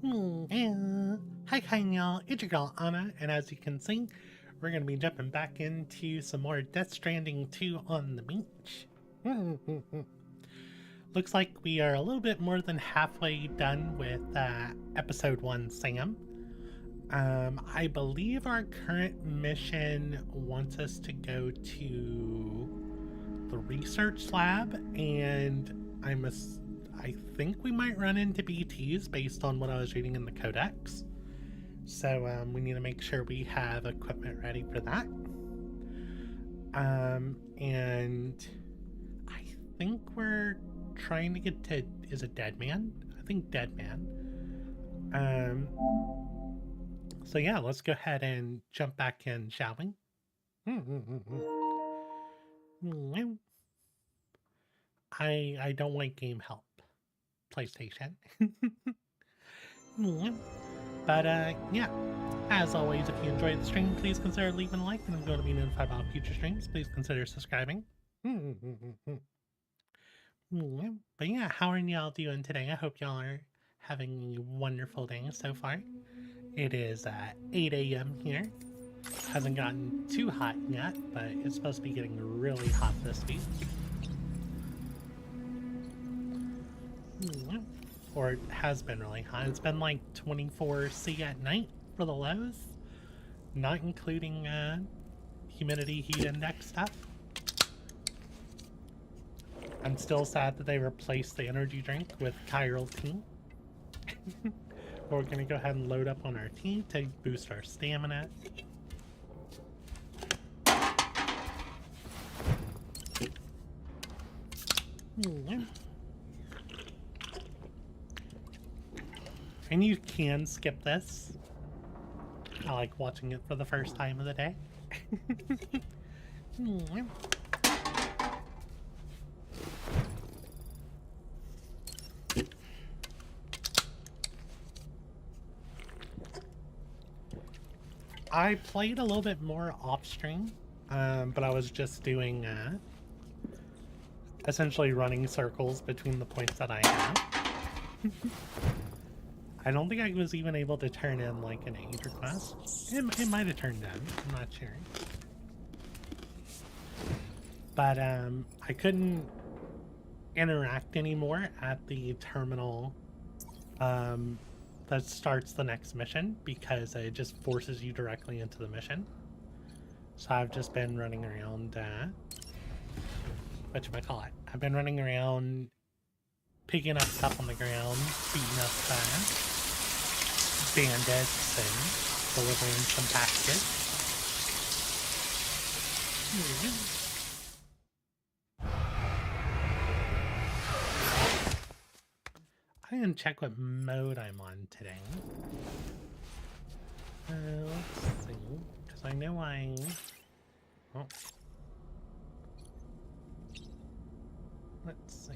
Hi y'all, it's your girl Anna, and as you can see, we're going to be jumping back into some more Death Stranding 2 on the beach. Looks like we are a little bit more than halfway done with episode 1 Sam. I believe our current mission wants us to go to the research lab, and I think we might run into BTs based on what I was reading in the codex. So we need to make sure we have equipment ready for that. And I think we're trying to get to, is it Dead Man? I think Dead Man. So yeah, let's go ahead and jump back in, shall we? I don't like game help. PlayStation. But yeah, as always, if you enjoyed the stream, please consider leaving a like, and if you want to be notified about future streams, please consider subscribing. But yeah, how are y'all doing today? I hope y'all are having a wonderful day so far. It is 8 a.m. here. Hasn't gotten too hot yet, but it's supposed to be getting really hot this week. Or it has been really hot. It's been like 24°C at night for the lows, not including humidity, heat index stuff. I'm still sad that they replaced the energy drink with chiral tea. We're gonna go ahead and load up on our tea to boost our stamina. And you can skip this. I like watching it for the first time of the day. I played a little bit more off stream, but I was just doing essentially running circles between the points that I have. I don't think I was even able to turn in like an age request. It might have turned in, I'm not sure. But I couldn't interact anymore at the terminal that starts the next mission because it just forces you directly into the mission. So I've just been running around, whatchamacallit? I've been running around picking up stuff on the ground, beating up bandits and delivering some packages. I didn't check what mode I'm on today. Let's see, because I know oh. Let's see.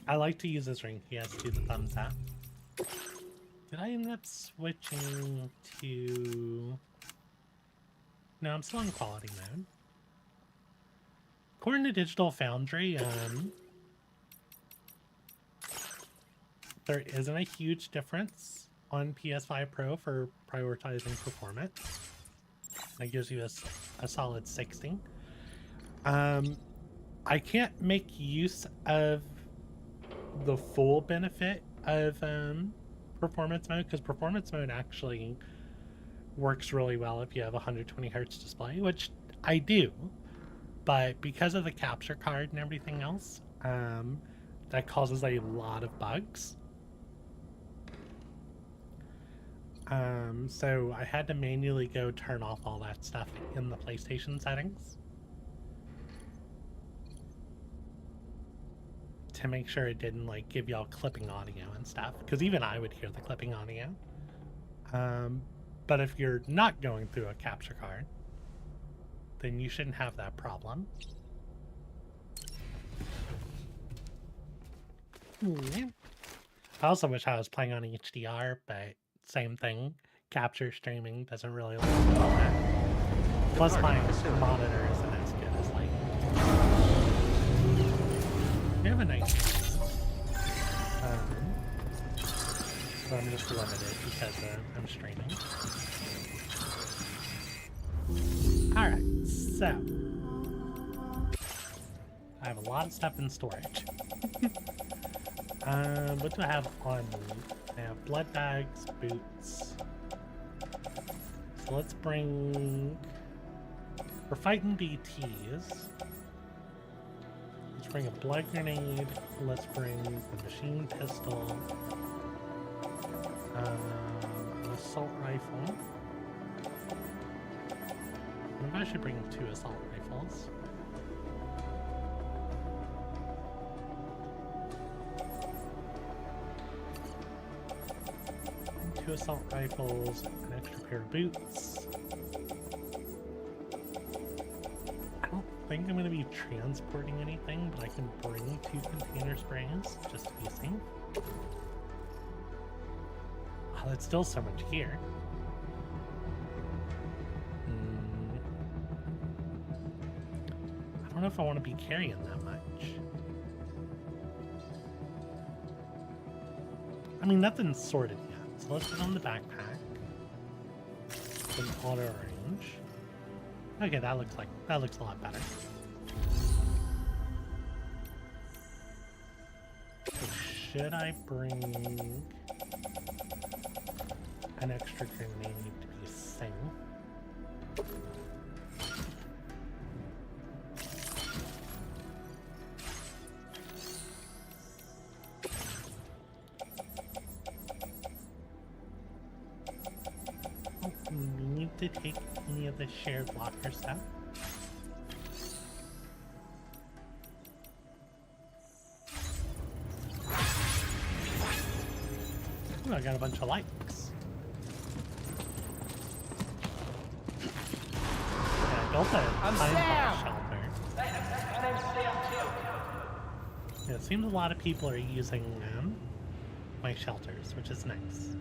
I like to use this ring. He has to do the thumbs up. Did I end up switching to... No, I'm still in quality mode. According to Digital Foundry, there isn't a huge difference on PS5 Pro for prioritizing performance. That gives you a solid 60. I can't make use of the full benefit of performance mode, because performance mode actually works really well if you have a 120 hertz display, which I do, but because of the capture card and everything else, that causes a lot of bugs. So I had to manually go turn off all that stuff in the PlayStation settings to make sure it didn't like give y'all clipping audio and stuff, because even I would hear the clipping audio. But if you're not going through a capture card, then you shouldn't have that problem. I also wish I was playing on HDR, but same thing. Capture streaming doesn't really look well that. Plus my monitor isn't as good as like... You have a nice... so I'm just limited because I'm streaming. Alright, so I have a lot of stuff in storage. What do I have on me? I have blood bags, boots. So let's bring... We're fighting BTs. Let's bring a blood grenade. Let's bring the machine pistol. An assault rifle. Maybe I should bring 2 assault rifles. Two assault rifles, an extra pair of boots. I don't think I'm going to be transporting anything, but I can bring 2 container sprays just to be safe. Oh, that's still so much gear. I don't know if I want to be carrying that much. I mean, nothing's sorted yet. So let's put on the backpack. Some auto range. Okay, that looks a lot better. So should I bring an extra grenade to be safe? To take any of the shared locker stuff. Ooh, I got a bunch of likes. Yeah, I built a time shelter. Yeah, it seems a lot of people are using my shelters, which is nice.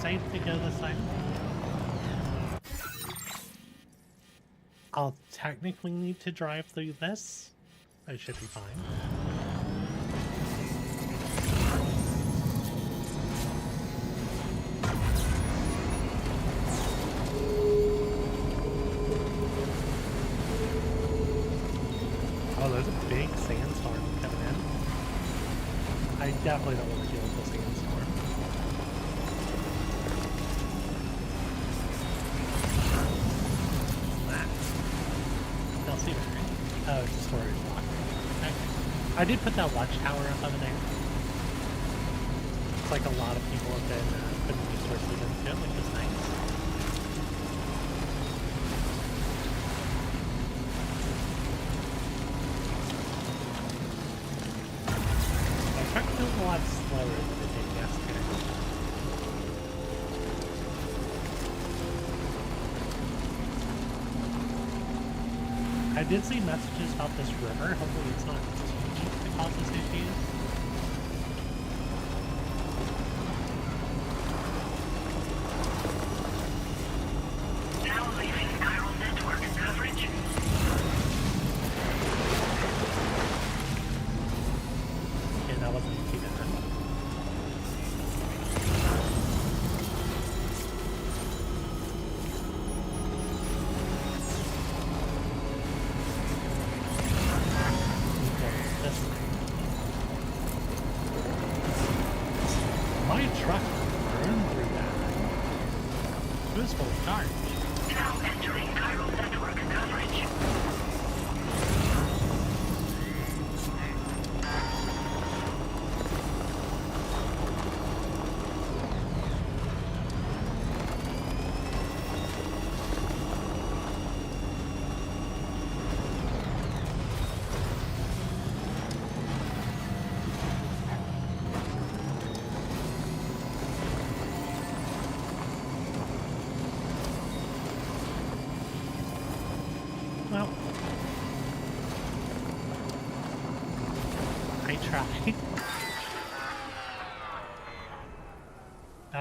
Safe to go this way. I'll technically need to drive through this. I should be fine. Oh, there's a big sandstorm coming in. I definitely don't want to deal with the sandstorm. Oh, it's a storage block. Okay. I did put that watchtower up over there. It's like a lot of people have been putting resources into it, which is nice. My truck feels a lot slower than it did yesterday. I did see messages about this river. Hopefully it's not too deep to cause us issues. Now leaving chiral network coverage. Okay, that wasn't too bad. My truck burned through that. It was full of charge. Now entering chiral network coverage.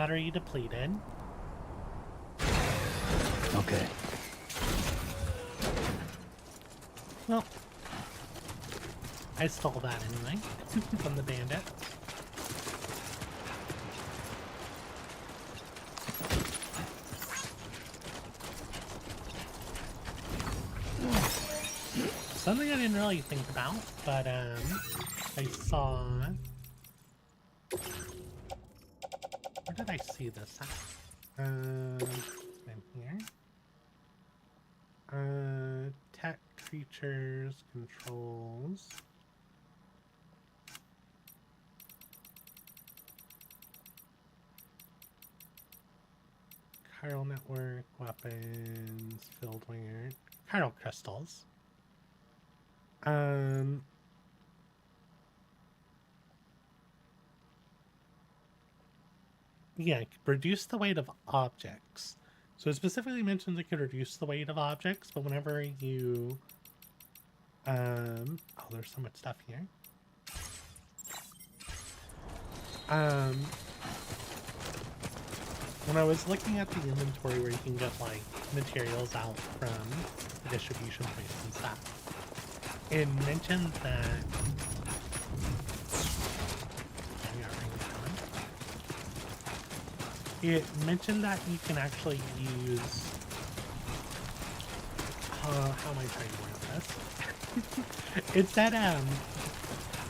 battery depleted. Okay. Well, I stole that anyway from the bandit. Something I didn't really think about, but I saw. Where did I see this at? In here. Tech creatures, controls. Chiral network, weapons, field weird. Chiral crystals. Yeah, reduce the weight of objects. So it specifically mentions it could reduce the weight of objects, but whenever you oh, there's so much stuff here. When I was looking at the inventory where you can get like materials out from the distribution points and stuff, it mentioned that you can actually use how am I trying to word this? It said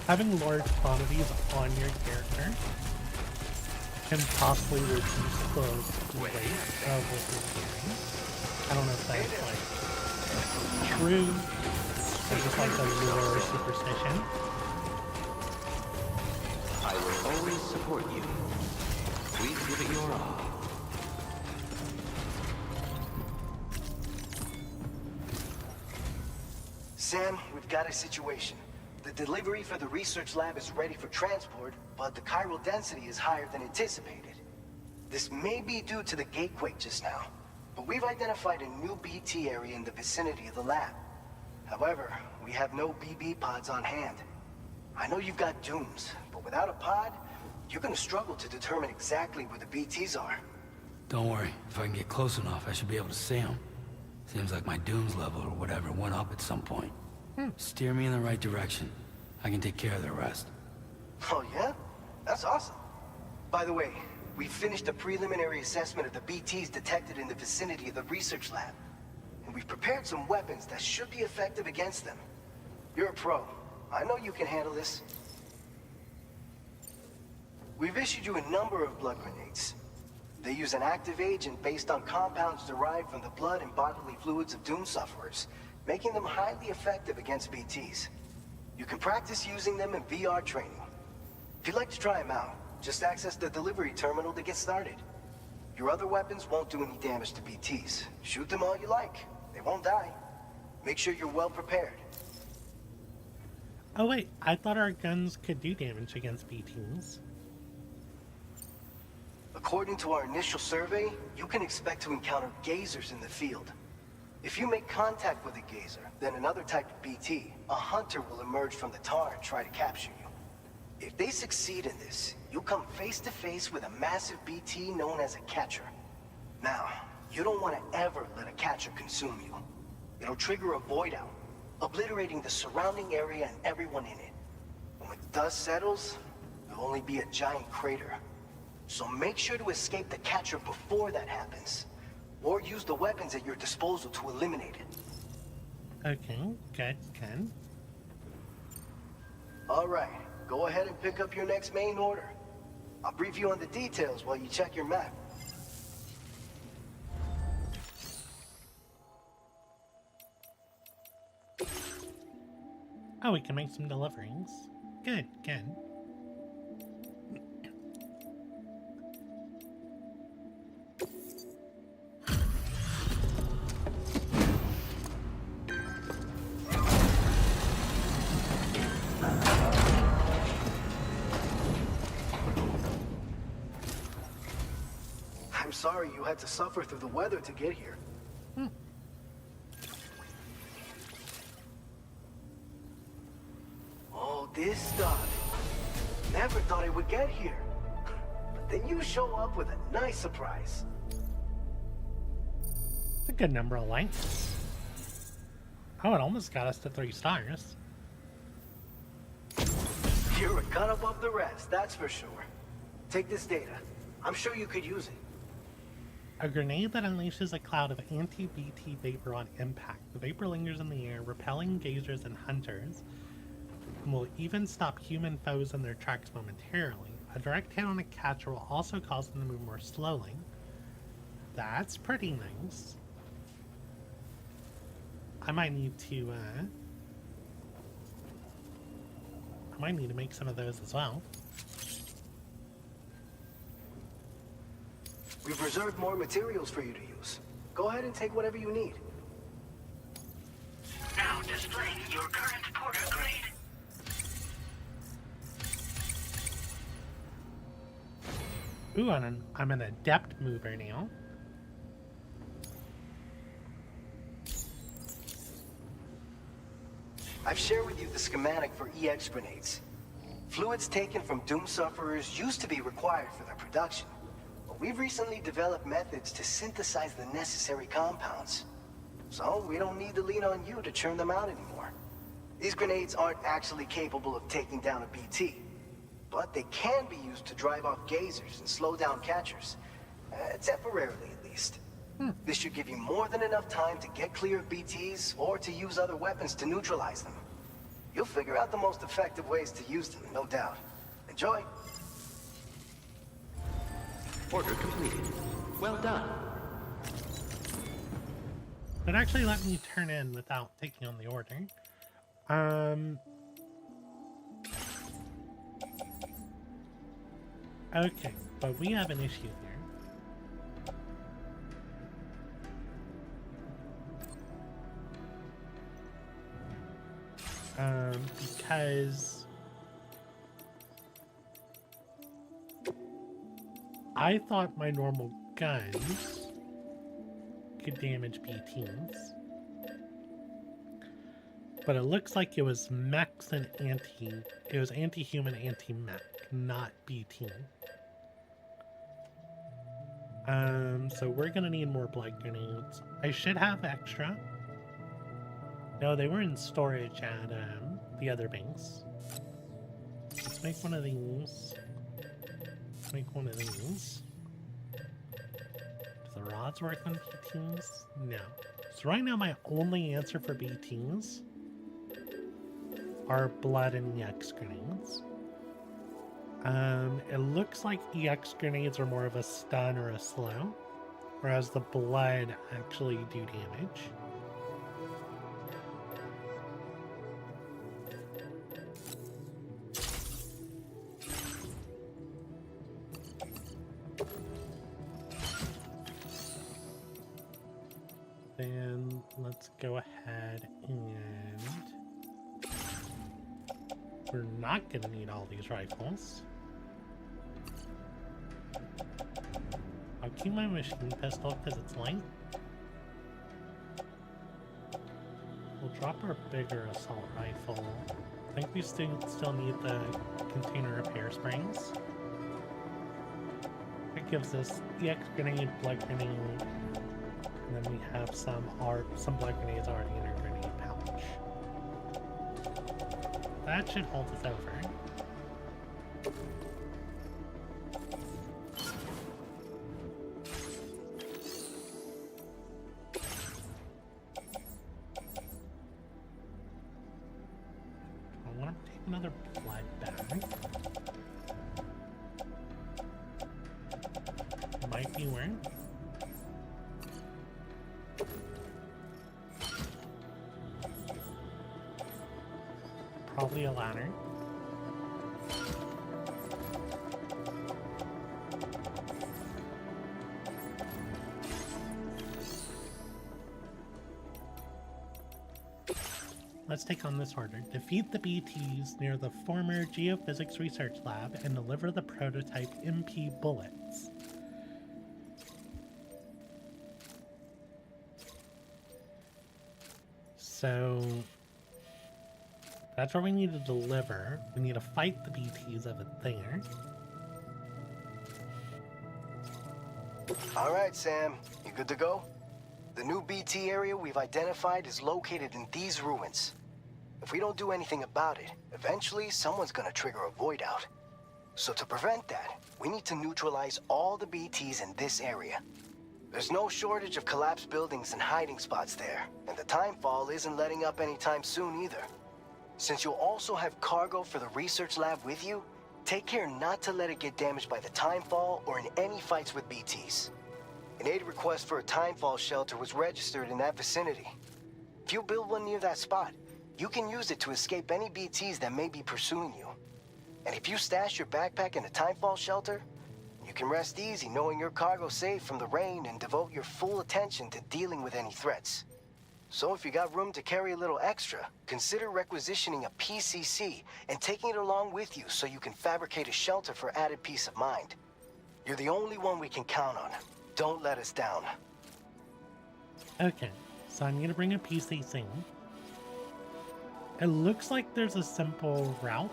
having large quantities on your character can possibly reduce the weight of what you're carrying. I don't know if that's like true or just like a lore or superstition. I will always support you. Please give it your all. Sam, we've got a situation. The delivery for the research lab is ready for transport, but the chiral density is higher than anticipated. This may be due to the gatequake just now, but we've identified a new BT area in the vicinity of the lab. However, we have no BB pods on hand. I know you've got dooms, but without a pod, you're gonna struggle to determine exactly where the BTs are. Don't worry. If I can get close enough, I should be able to see them. Seems like my dooms level or whatever went up at some point. Steer me in the right direction. I can take care of the rest. Oh yeah? That's awesome. By the way, we finished a preliminary assessment of the BTs detected in the vicinity of the research lab. And we've prepared some weapons that should be effective against them. You're a pro. I know you can handle this. We've issued you a number of blood grenades. They use an active agent based on compounds derived from the blood and bodily fluids of Doom sufferers, making them highly effective against BTs. You can practice using them in VR training. If you'd like to try them out, just access the delivery terminal to get started. Your other weapons won't do any damage to BTs. Shoot them all you like. They won't die. Make sure you're well prepared. Oh wait, I thought our guns could do damage against BTs. According to our initial survey, you can expect to encounter gazers in the field. If you make contact with a gazer, then another type of BT, a hunter will emerge from the tar and try to capture you. If they succeed in this, you'll come face to face with a massive BT known as a catcher. Now, you don't want to ever let a catcher consume you. It'll trigger a void out, obliterating the surrounding area and everyone in it. When the dust settles, there'll only be a giant crater. So make sure to escape the catcher before that happens. Or use the weapons at your disposal to eliminate it. Okay, good. Alright, go ahead and pick up your next main order. I'll brief you on the details while you check your map. Oh, we can make some deliveries. Good. I'm sorry you had to suffer through the weather to get here. All this stuff. Never thought it would get here. But then you show up with a nice surprise. A good number of likes. Oh, it almost got us to 3 stars. You're a cut above the rest, that's for sure. Take this data. I'm sure you could use it. A grenade that unleashes a cloud of anti-BT vapor on impact. The vapor lingers in the air, repelling gazers and hunters, and will even stop human foes in their tracks momentarily. A direct hit on a catcher will also cause them to move more slowly. That's pretty nice. I might need to make some of those as well. We've reserved more materials for you to use. Go ahead and take whatever you need. Now displaying your current porter grade. Ooh, I'm an adept mover now. I've shared with you the schematic for EX grenades. Fluids taken from Doom sufferers used to be required for their production. But we've recently developed methods to synthesize the necessary compounds. So we don't need to lean on you to churn them out anymore. These grenades aren't actually capable of taking down a BT, but they can be used to drive off gazers and slow down catchers. Temporarily, at least. This should give you more than enough time to get clear of BTs or to use other weapons to neutralize them. You'll figure out the most effective ways to use them, no doubt. Enjoy. Order completed. Well done. It actually let me turn in without taking on the order. Okay, but we have an issue here. Because I thought my normal guns could damage BTs, but it looks like it was mechs and it was anti-human, anti-mech, not BT. So we're gonna need more blood grenades. I should have extra. No, they were in storage at the other banks. Let's make one of these. Let's make one of these. Do the rods work on BTs? No. So right now my only answer for BTs are blood and EX grenades. It looks like EX grenades are more of a stun or a slow, whereas the blood actually do damage. Then let's go ahead and we're not going to need all these rifles. I'll keep my machine pistol because it's light. We'll drop our bigger assault rifle. I think we still need the container repair springs. It gives us EX grenade, blood grenade, and then we have some blood grenades already in our grenade pouch. That should hold us over. I want to take another blood bag. Might be wearing. Probably a ladder. Let's take on this order. Defeat the BTs near the former Geophysics Research Lab and deliver the prototype MP bullets. So that's where we need to deliver. We need to fight the BTs of it there. All right, Sam. You good to go? The new BT area we've identified is located in these ruins. If we don't do anything about it, eventually someone's gonna trigger a void out. So to prevent that, we need to neutralize all the BTs in this area. There's no shortage of collapsed buildings and hiding spots there, and the timefall isn't letting up anytime soon either. Since you'll also have cargo for the research lab with you, take care not to let it get damaged by the timefall or in any fights with BTs. An aid request for a timefall shelter was registered in that vicinity. If you build one near that spot, you can use it to escape any BTs that may be pursuing you. And if you stash your backpack in a timefall shelter, you can rest easy knowing your cargo's safe from the rain and devote your full attention to dealing with any threats. So if you got room to carry a little extra, consider requisitioning a PCC and taking it along with you so you can fabricate a shelter for added peace of mind. You're the only one we can count on. Don't let us down. Okay, so I'm gonna bring a PCC. It looks like there's a simple route.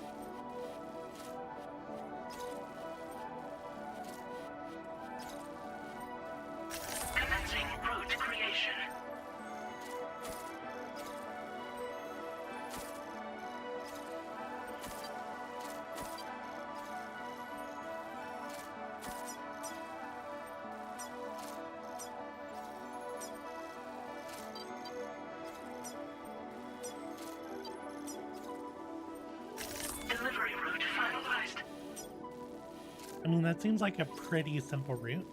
Commencing route creation. Delivery route finalized. I mean, that seems like a pretty simple route.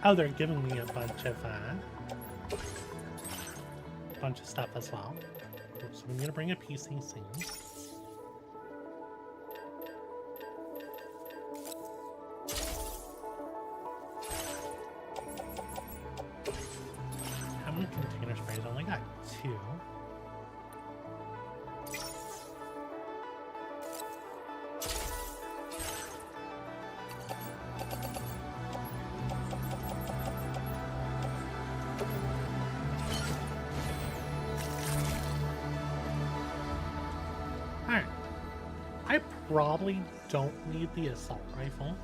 Oh, they're giving me a bunch of stuff as well. So I'm gonna bring a PCC. How many container sprays? I only got 2. Alright. I probably don't need the assault rifle.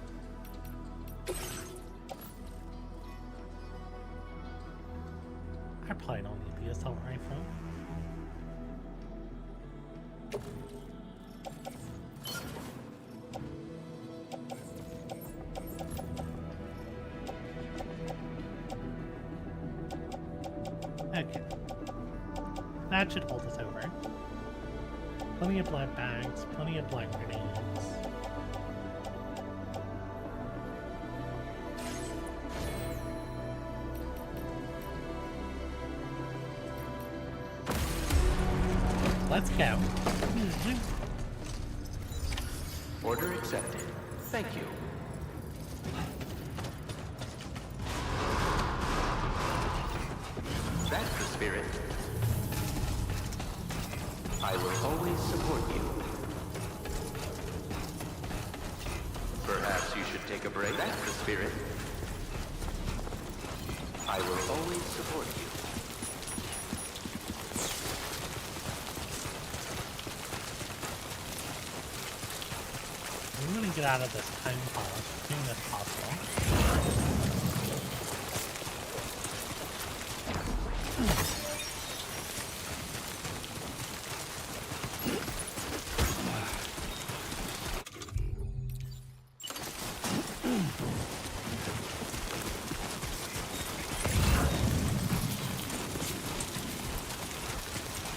I probably don't need the assault rifle. Okay. That should hold us over. Plenty of blood bags, plenty of blood grenades. Let's go. Order accepted. Thank you. That's the spirit. I will always support you. Perhaps you should take a break. That's the spirit. I will always support you. I'm gonna get out of this time pause as soon as possible.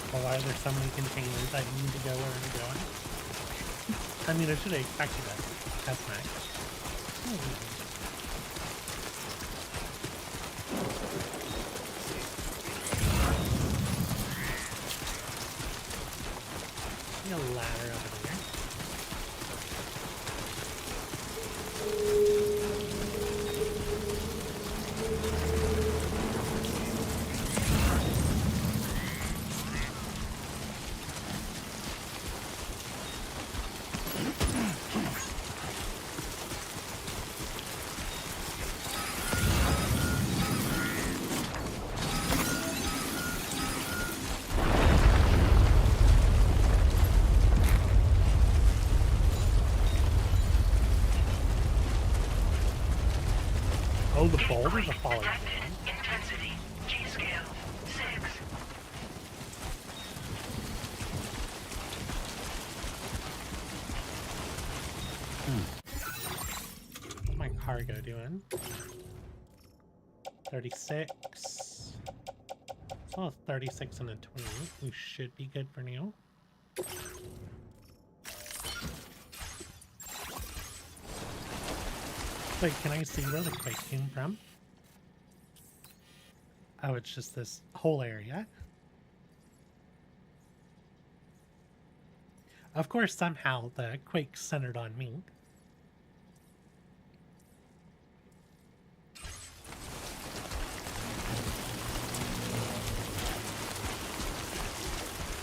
Why are there so many containers that need to go where I'm going? I mean, I should have expected that. That's nice. See a ladder over here. Oh, the boulders are falling down. Intensity. G-scale. 6. What's my cargo doing? 36. Well, 36 and a 20. We should be good for now. Wait, can I see where the quake came from? Oh, it's just this whole area. Of course, somehow the quake centered on me.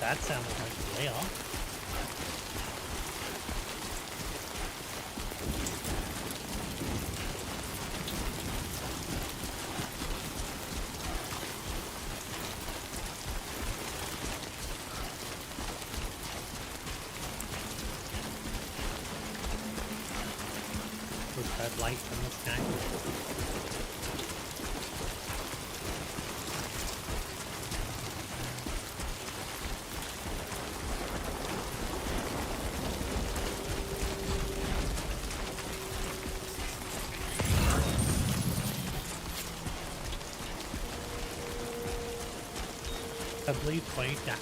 That sounded like a whale. With that light from the sky. I believe quite, yeah.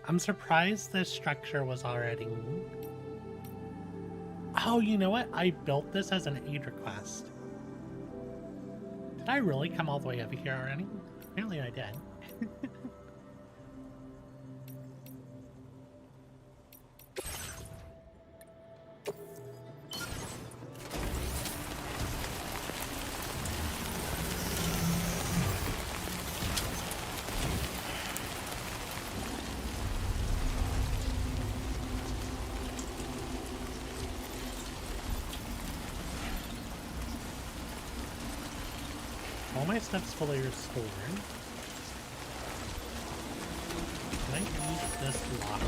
I'm surprised this structure was already... Oh, you know what? I built this as an aid request. Did I really come all the way over here already? Apparently I did. All my stuff's fully restored. Can I use this lock?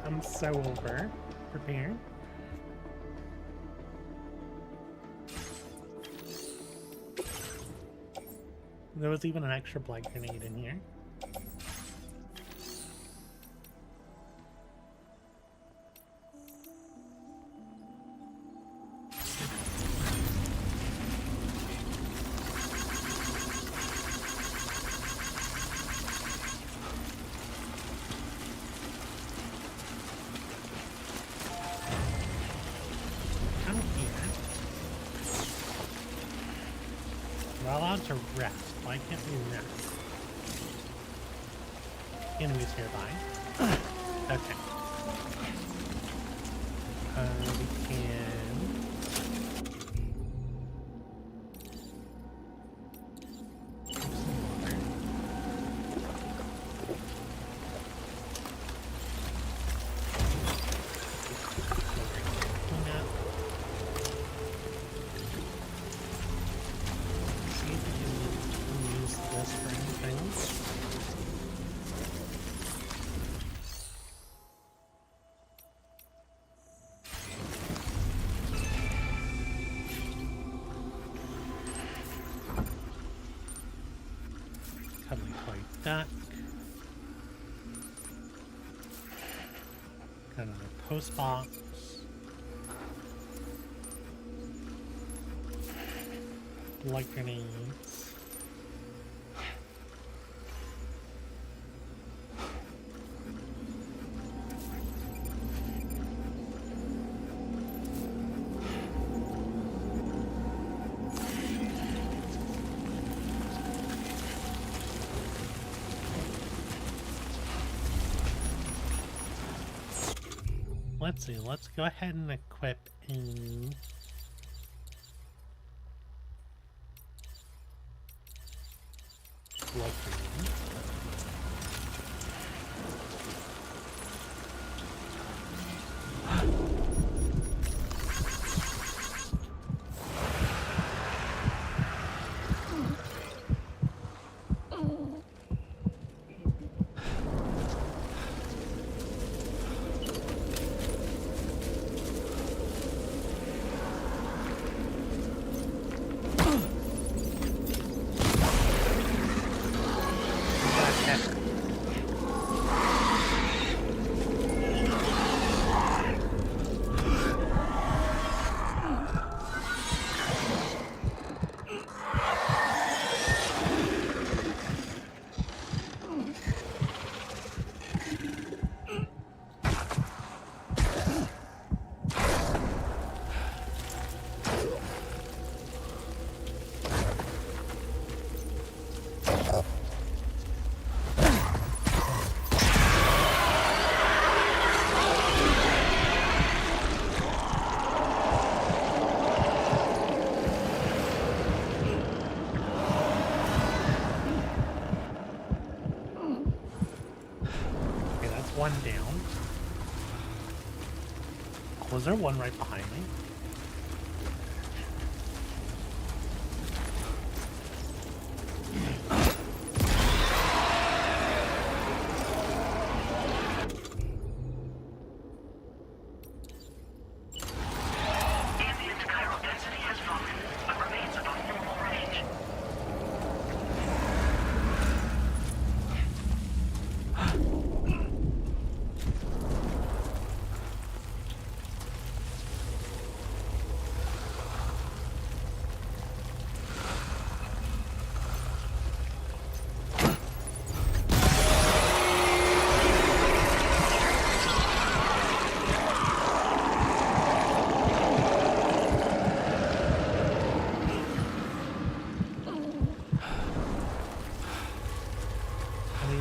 I'm so over prepared. There was even an extra blood grenade in here. We're allowed to rest. Why can't we rest? Enemies nearby. Okay. We can... duck. Got another post box. Light grenades. Let's see, let's go ahead and equip in light grenade. One down. Was there one right behind me?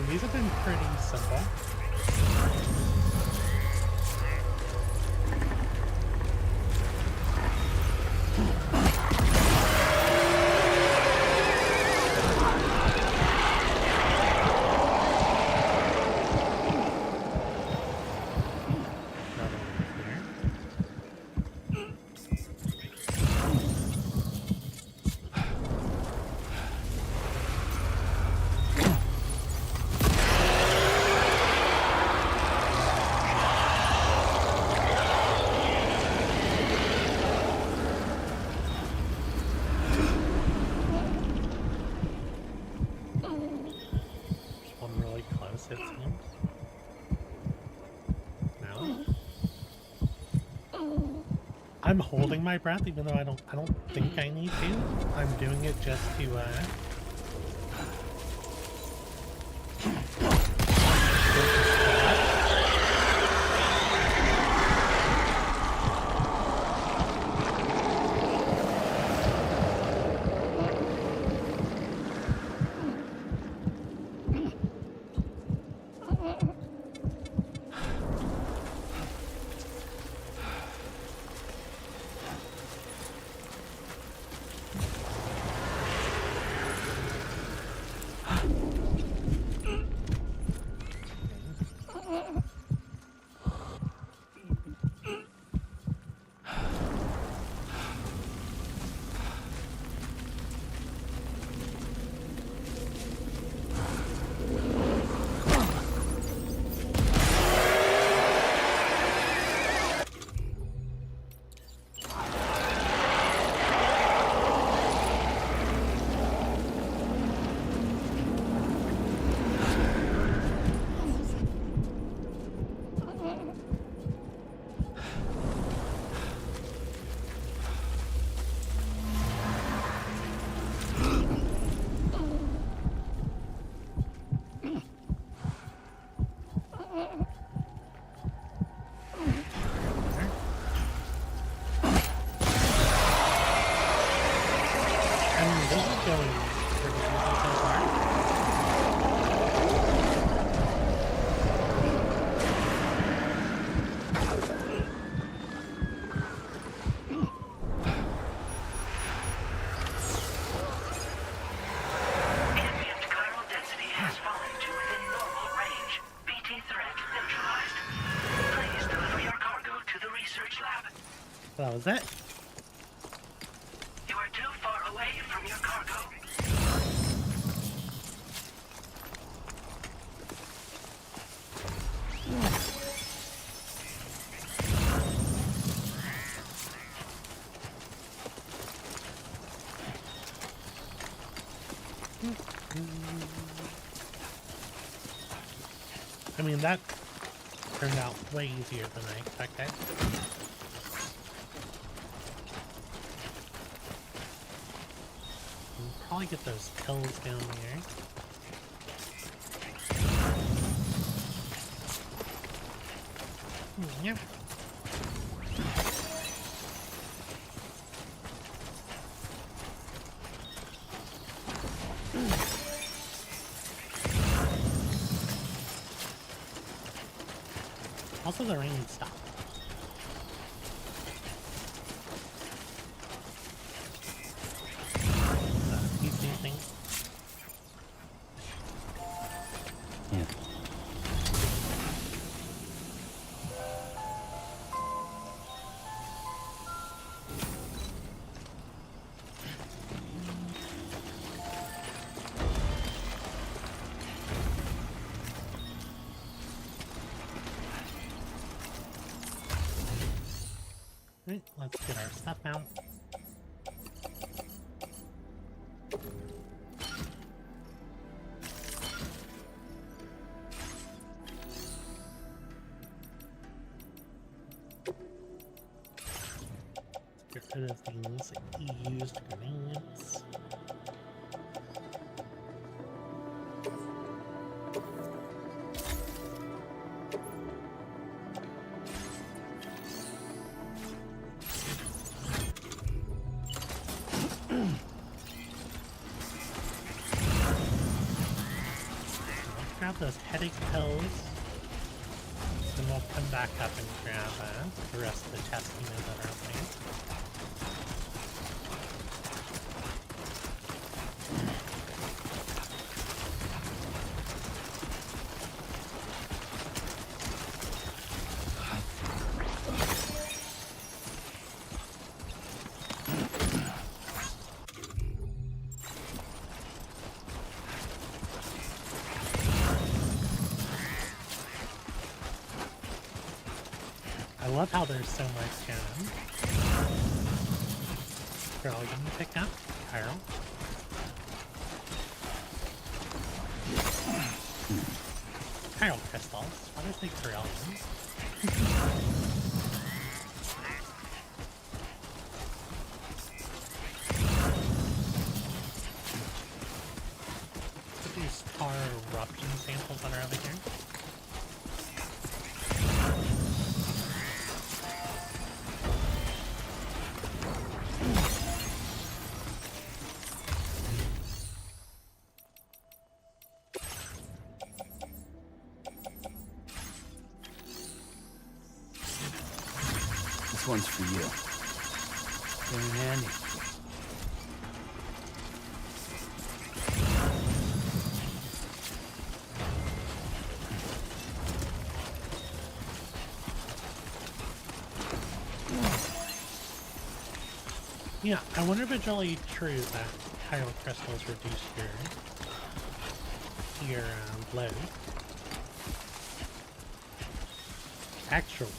These have been pretty simple. I'm holding my breath even though I don't think I need to. I'm doing it just to So that was it. You are too far away from your cargo. I mean, that turned out way easier than I expected. We'll probably get those pills down there. Yeah. Also, the rain stopped. These new things. Yeah. Right, let's get our stuff out. Get rid of these used grenades. Grab those headache pills, then we'll come back up and grab the rest of the testing that are up there. I love how there's so much girl you can pick up, Carol. Carol crystals. Why does they Corellians? Look at these tar eruption samples that are over here. This one's for you. Very handy. Yeah, I wonder if it's really true that chiral crystals reduce your load. Extra large.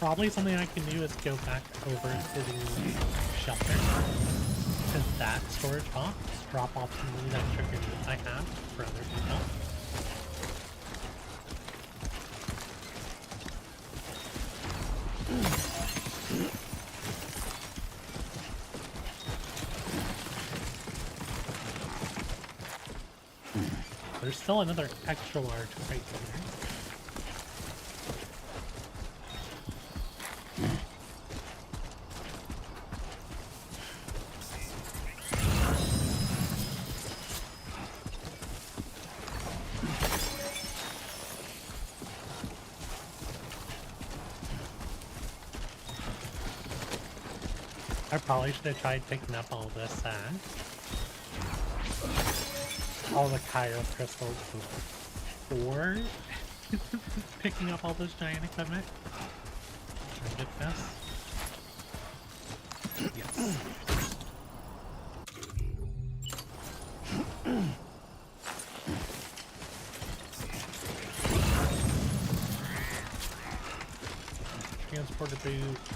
Probably something I can do is go back over to the shelter to that storage box, drop off some of these extra grenades I have for other people. there's still another extra large crate here. I probably should have tried picking up all this, all the Cairo crystals before picking up all this giant equipment. Should I get this? Yes. Transporter boots.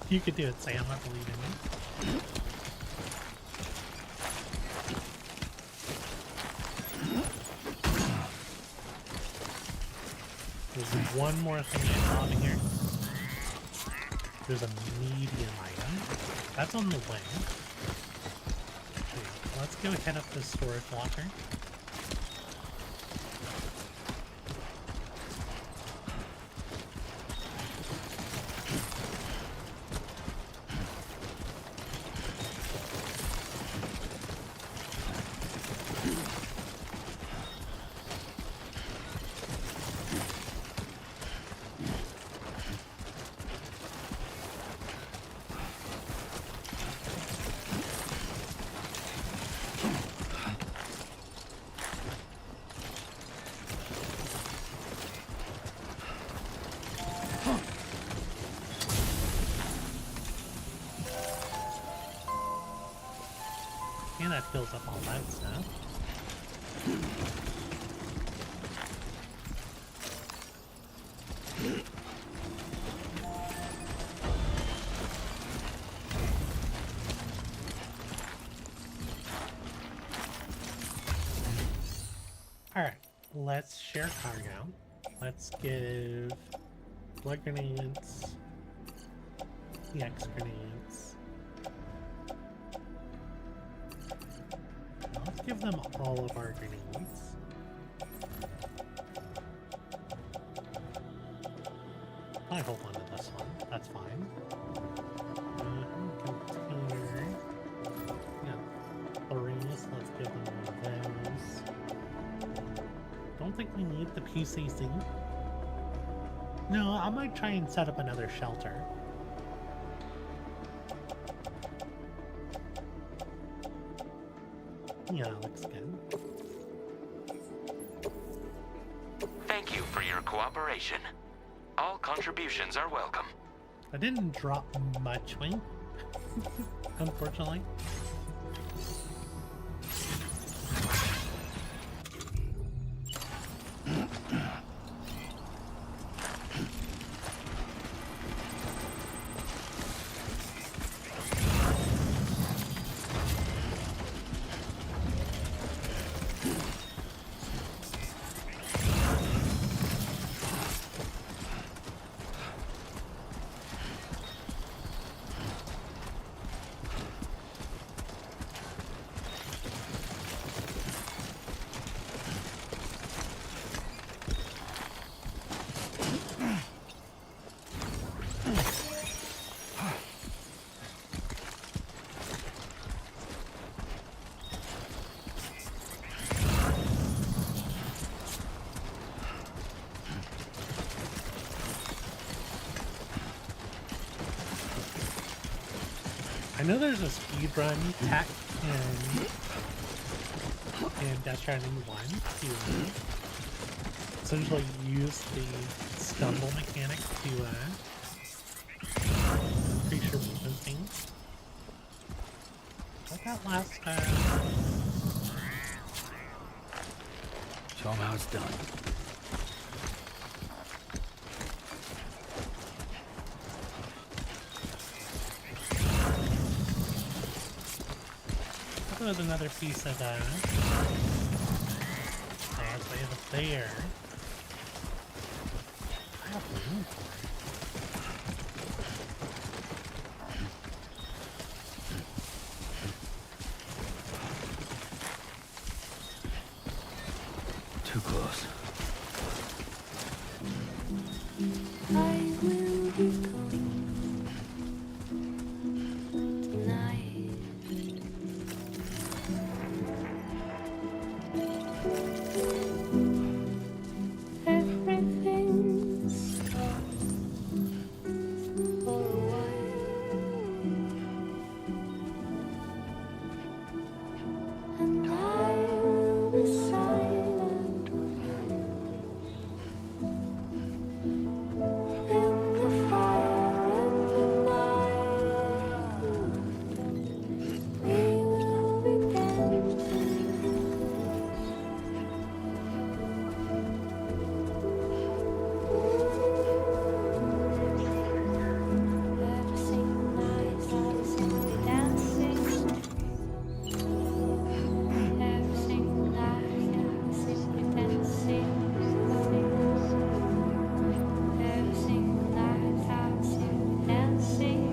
You could do it, Sam. I believe in you. There's one more thing I saw in here. There's a medium item. That's on the way. Okay, let's go head up this storage locker. And that fills up all that stuff. Alright, let's share cargo. Let's give blood grenades, EX grenades. Let's give them all of our grenades. I hold on to this one. That's fine. Container. Yeah, 3, so let's give them one of those. Don't think we need the PCC. No, I might try and set up another shelter. Yeah, looks good. Thank you for your cooperation. All contributions are welcome. I didn't drop much weight, unfortunately. I know there's a speedrun tech in Death Stranding 1 to essentially use the stumble mechanic to increase your movement speed. What that last Show them how it's done. There's another piece of so we have it there. have room for it. Too close. I will be coming tonight. Everything's for a while, and I will be silent in the fire and the night. We will be dancing. Everything nice, everything dancing. Everything nice, everything dancing. Everything nice, everything dancing.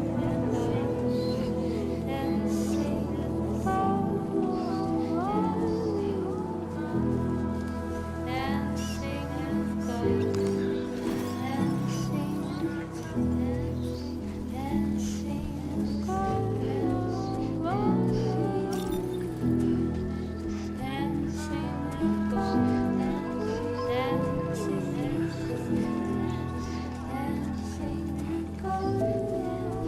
Dancing, oh, dancing,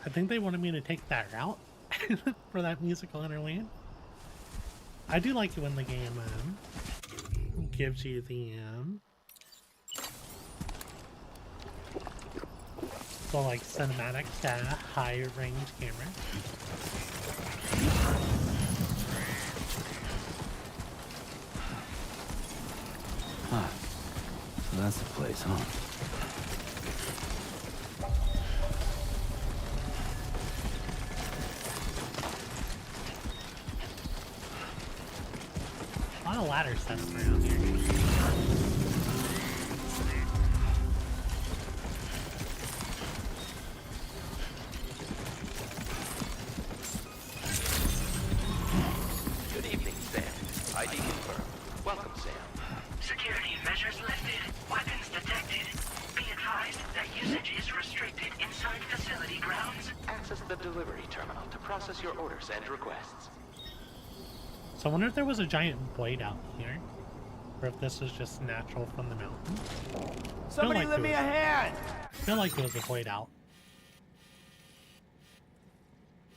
I think they wanted me to take that route for that musical interlude. I do like it when the game gives you the like cinematic high range camera. Huh. So that's the place, huh? A lot of ladder sets around here. Good evening, Sam. ID confirmed. Welcome, Sam. Security measures lifted. Weapons detected. Be advised that usage is restricted inside facility grounds. Access the delivery terminal to process your orders and requests. So I wonder if there was a giant void out here, or if this was just natural from the mountain. Somebody lend me a hand! I feel like there was a void out.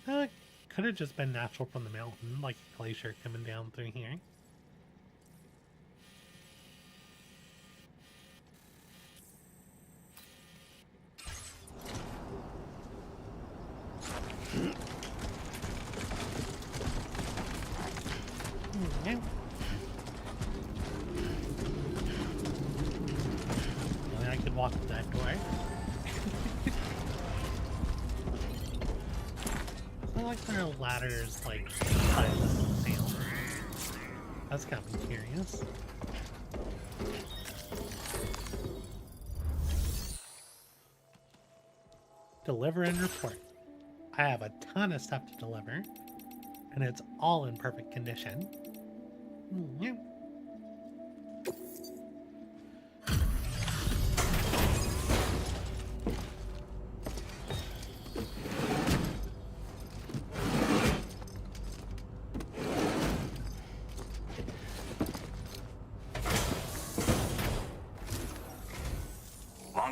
Could have just been natural from the mountain, like a glacier coming down through here. Yeah. Only I could walk through that door. I like their ladders, like, by the tail. That's got me curious. Deliver and report. I have a ton of stuff to deliver, and it's all in perfect condition. Yeah.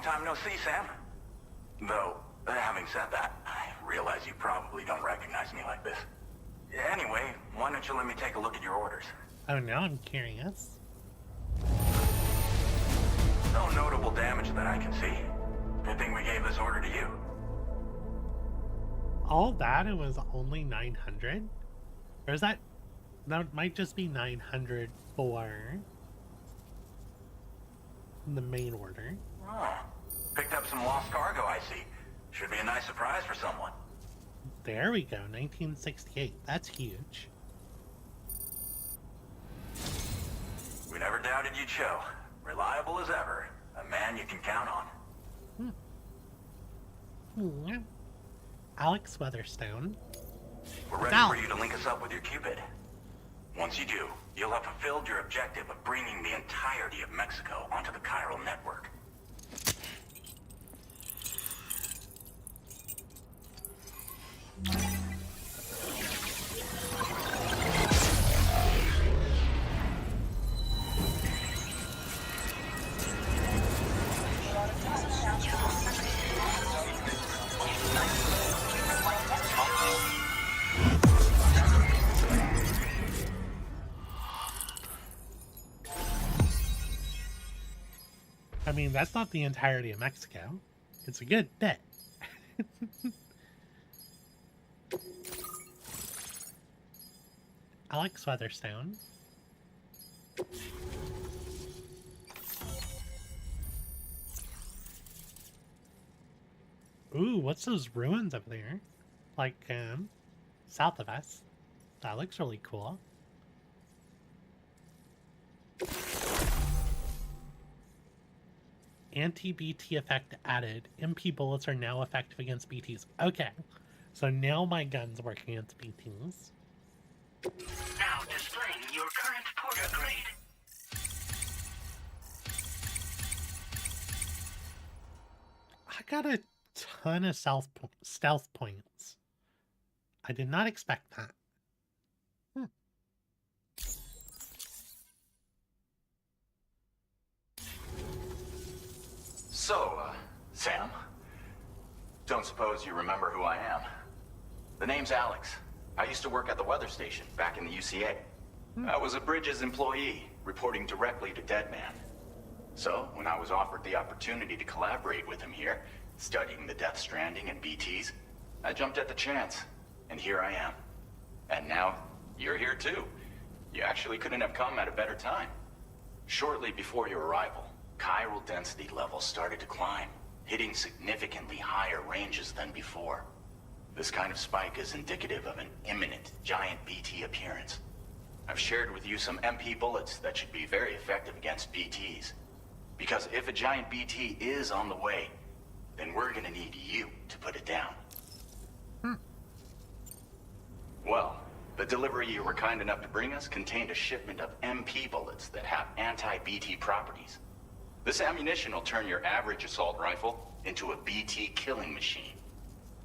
time no see, Sam. Though, having said that, I realize you probably don't recognize me like this. Anyway, why don't you let me take a look at your orders? Oh, now I'm curious. No notable damage that I can see. Good thing we gave this order to you. All that, it was only 900? Or is that... That might just be 900 for the main order. Oh, picked up some lost cargo, I see. Should be a nice surprise for someone. There we go, 1968. That's huge. We never doubted you'd show. Reliable as ever. A man you can count on. Alex Weatherstone. We're ready for you to link us up with your Cupid. Once you do, you'll have fulfilled your objective of bringing the entirety of Mexico onto the chiral network. I mean, that's not the entirety of Mexico. It's a good bit. Alex Weatherstone. Ooh, what's those ruins up there? Like, south of us. That looks really cool. Anti-BT effect added. MP bullets are now effective against BTs. Okay, so now my gun's work against BTs. Now displaying your current porter grade. I got a ton of stealth points. I did not expect that. So, Sam, don't suppose you remember who I am? The name's Alex. I used to work at the weather station back in the UCA. I was a Bridges employee, reporting directly to Deadman. So, when I was offered the opportunity to collaborate with him here, studying the Death Stranding and BTs, I jumped at the chance, and here I am. And now, you're here too. You actually couldn't have come at a better time. Shortly before your arrival, chiral density levels started to climb, hitting significantly higher ranges than before. This kind of spike is indicative of an imminent giant BT appearance. I've shared with you some MP bullets that should be very effective against BTs. Because if a giant BT is on the way, then we're gonna need you to put it down. Well, the delivery you were kind enough to bring us contained a shipment of MP bullets that have anti-BT properties. This ammunition will turn your average assault rifle into a BT killing machine.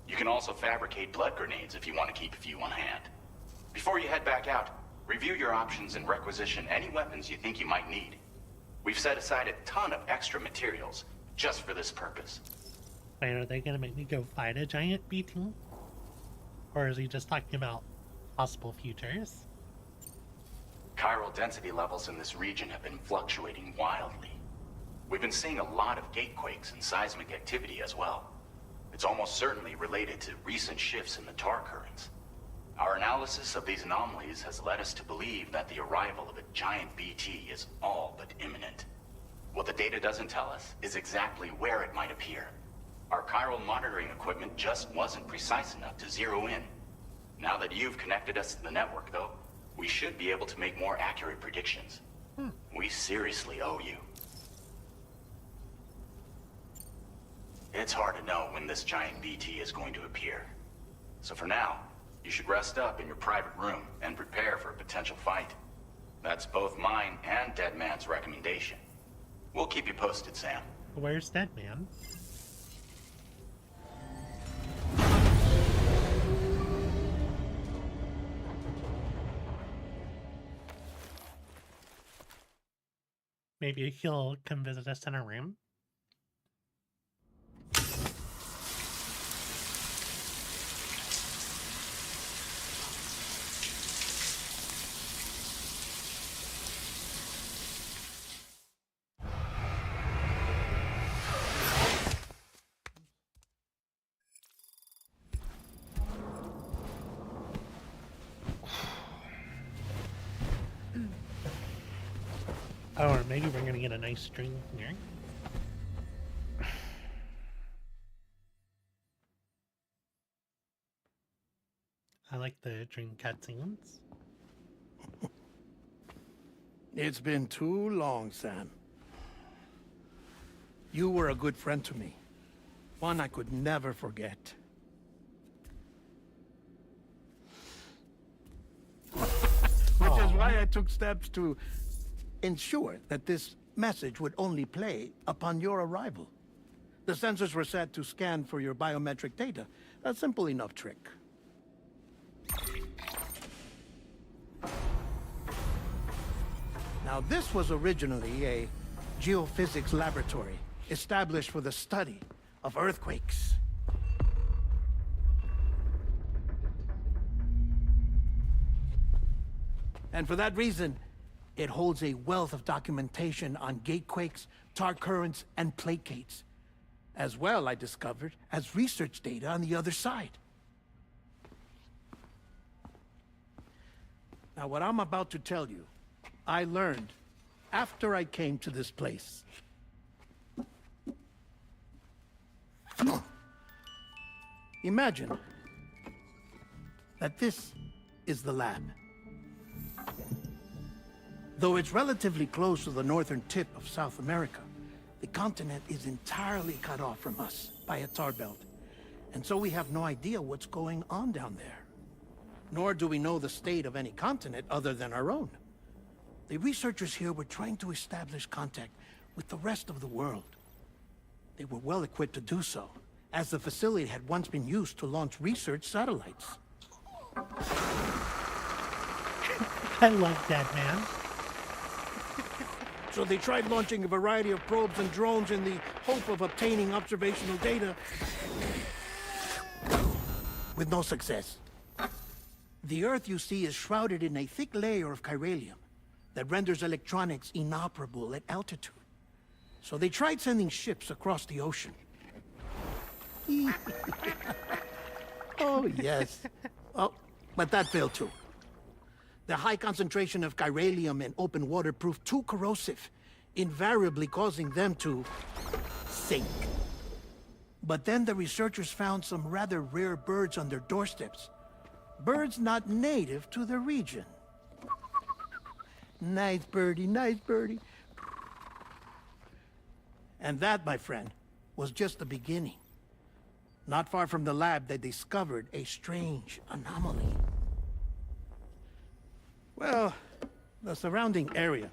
You can also fabricate blood grenades if you want to keep a few on hand. Before you head back out, review your options and requisition any weapons you think you might need. We've set aside a ton of extra materials just for this purpose. Wait, are they gonna make me go fight a giant BT? Or is he just talking about possible futures? Chiral density levels in this region have been fluctuating wildly. We've been seeing a lot of gatequakes and seismic activity as well. It's almost certainly related to recent shifts in the tar currents. Our analysis of these anomalies has led us to believe that the arrival of a giant BT is all but imminent. What the data doesn't tell us is exactly where it might appear. Our chiral monitoring equipment just wasn't precise enough to zero in. Now that you've connected us to the network, though, we should be able to make more accurate predictions. We seriously owe you. It's hard to know when this giant BT is going to appear. So for now, you should rest up in your private room and prepare for a potential fight. That's both mine and Deadman's recommendation. We'll keep you posted, Sam. Where's Deadman? Maybe he'll come visit us in our room. Oh, or maybe we're gonna get a nice string here. I like the dream cutscenes. It's been too long, Sam. You were a good friend to me. One I could never forget. Which is why I took steps to ensure that this message would only play upon your arrival. The sensors were set to scan for your biometric data. A simple enough trick. Now, this was originally a geophysics laboratory established for the study of earthquakes. And for that reason, it holds a wealth of documentation on gatequakes, tar currents, and plate gates. As well, I discovered, as research data on the other side. Now, what I'm about to tell you, I learned after I came to this place. Imagine that this is the lab. Though it's relatively close to the northern tip of South America, the continent is entirely cut off from us by a tar belt. And so we have no idea what's going on down there. Nor do we know the state of any continent other than our own. The researchers here were trying to establish contact with the rest of the world. They were well equipped to do so, as the facility had once been used to launch research satellites. I love that, man. So they tried launching a variety of probes and drones in the hope of obtaining observational data, with no success. The Earth, you see, is shrouded in a thick layer of chiralium that renders electronics inoperable at altitude. So they tried sending ships across the ocean. Oh, yes. Oh, but that failed too. The high concentration of chiralium in open water proved too corrosive, invariably causing them to sink. But then the researchers found some rather rare birds on their doorsteps. Birds not native to the region. Nice birdie, nice birdie. And that, my friend, was just the beginning. Not far from the lab, they discovered a strange anomaly. Well, the surrounding area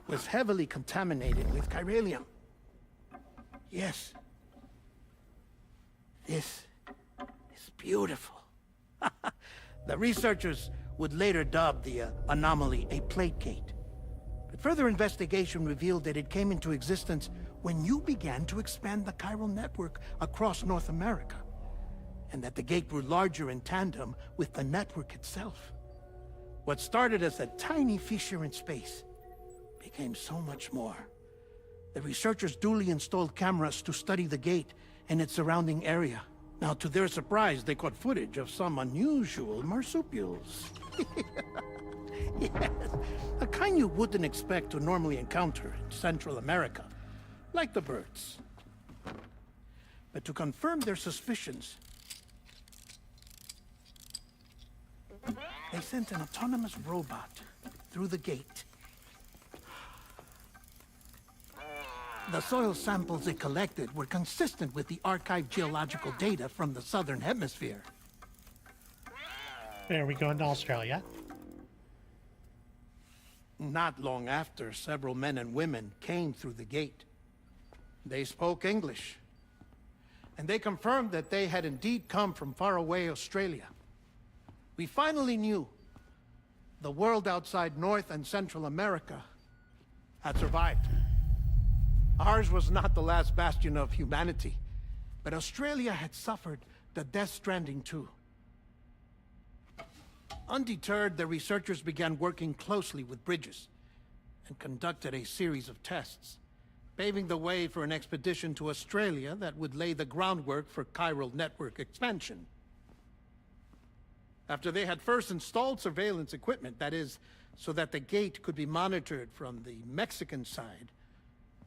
was heavily contaminated with chiralium. Yes. This is beautiful. The researchers would later dub the anomaly a plate gate. But further investigation revealed that it came into existence when you began to expand the chiral network across North America, and that the gate grew larger in tandem with the network itself. What started as a tiny fissure in space became so much more. The researchers duly installed cameras to study the gate and its surrounding area. Now, to their surprise, they caught footage of some unusual marsupials. Yes, a kind you wouldn't expect to normally encounter in Central America, like the birds. But to confirm their suspicions, they sent an autonomous robot through the gate. The soil samples it collected were consistent with the archived geological data from the southern hemisphere. There we go into Australia. Not long after, several men and women came through the gate. They spoke English, and they confirmed that they had indeed come from faraway Australia. We finally knew the world outside North and Central America had survived. Ours was not the last bastion of humanity, but Australia had suffered the Death Stranding too. Undeterred, the researchers began working closely with Bridges and conducted a series of tests, paving the way for an expedition to Australia that would lay the groundwork for chiral network expansion. After they had first installed surveillance equipment, that is, so that the gate could be monitored from the Mexican side,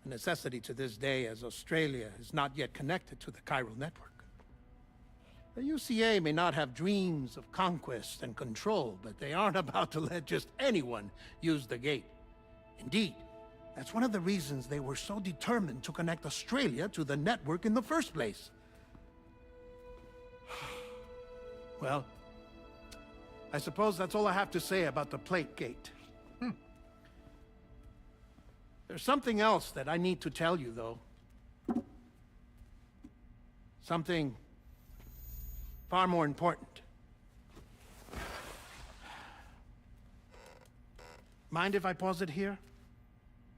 a necessity to this day as Australia is not yet connected to the chiral network. The UCA may not have dreams of conquest and control, but they aren't about to let just anyone use the gate. Indeed, that's one of the reasons they were so determined to connect Australia to the network in the first place. Well, I suppose that's all I have to say about the plate gate. There's something else that I need to tell you, though. Something far more important. Mind if I pause it here?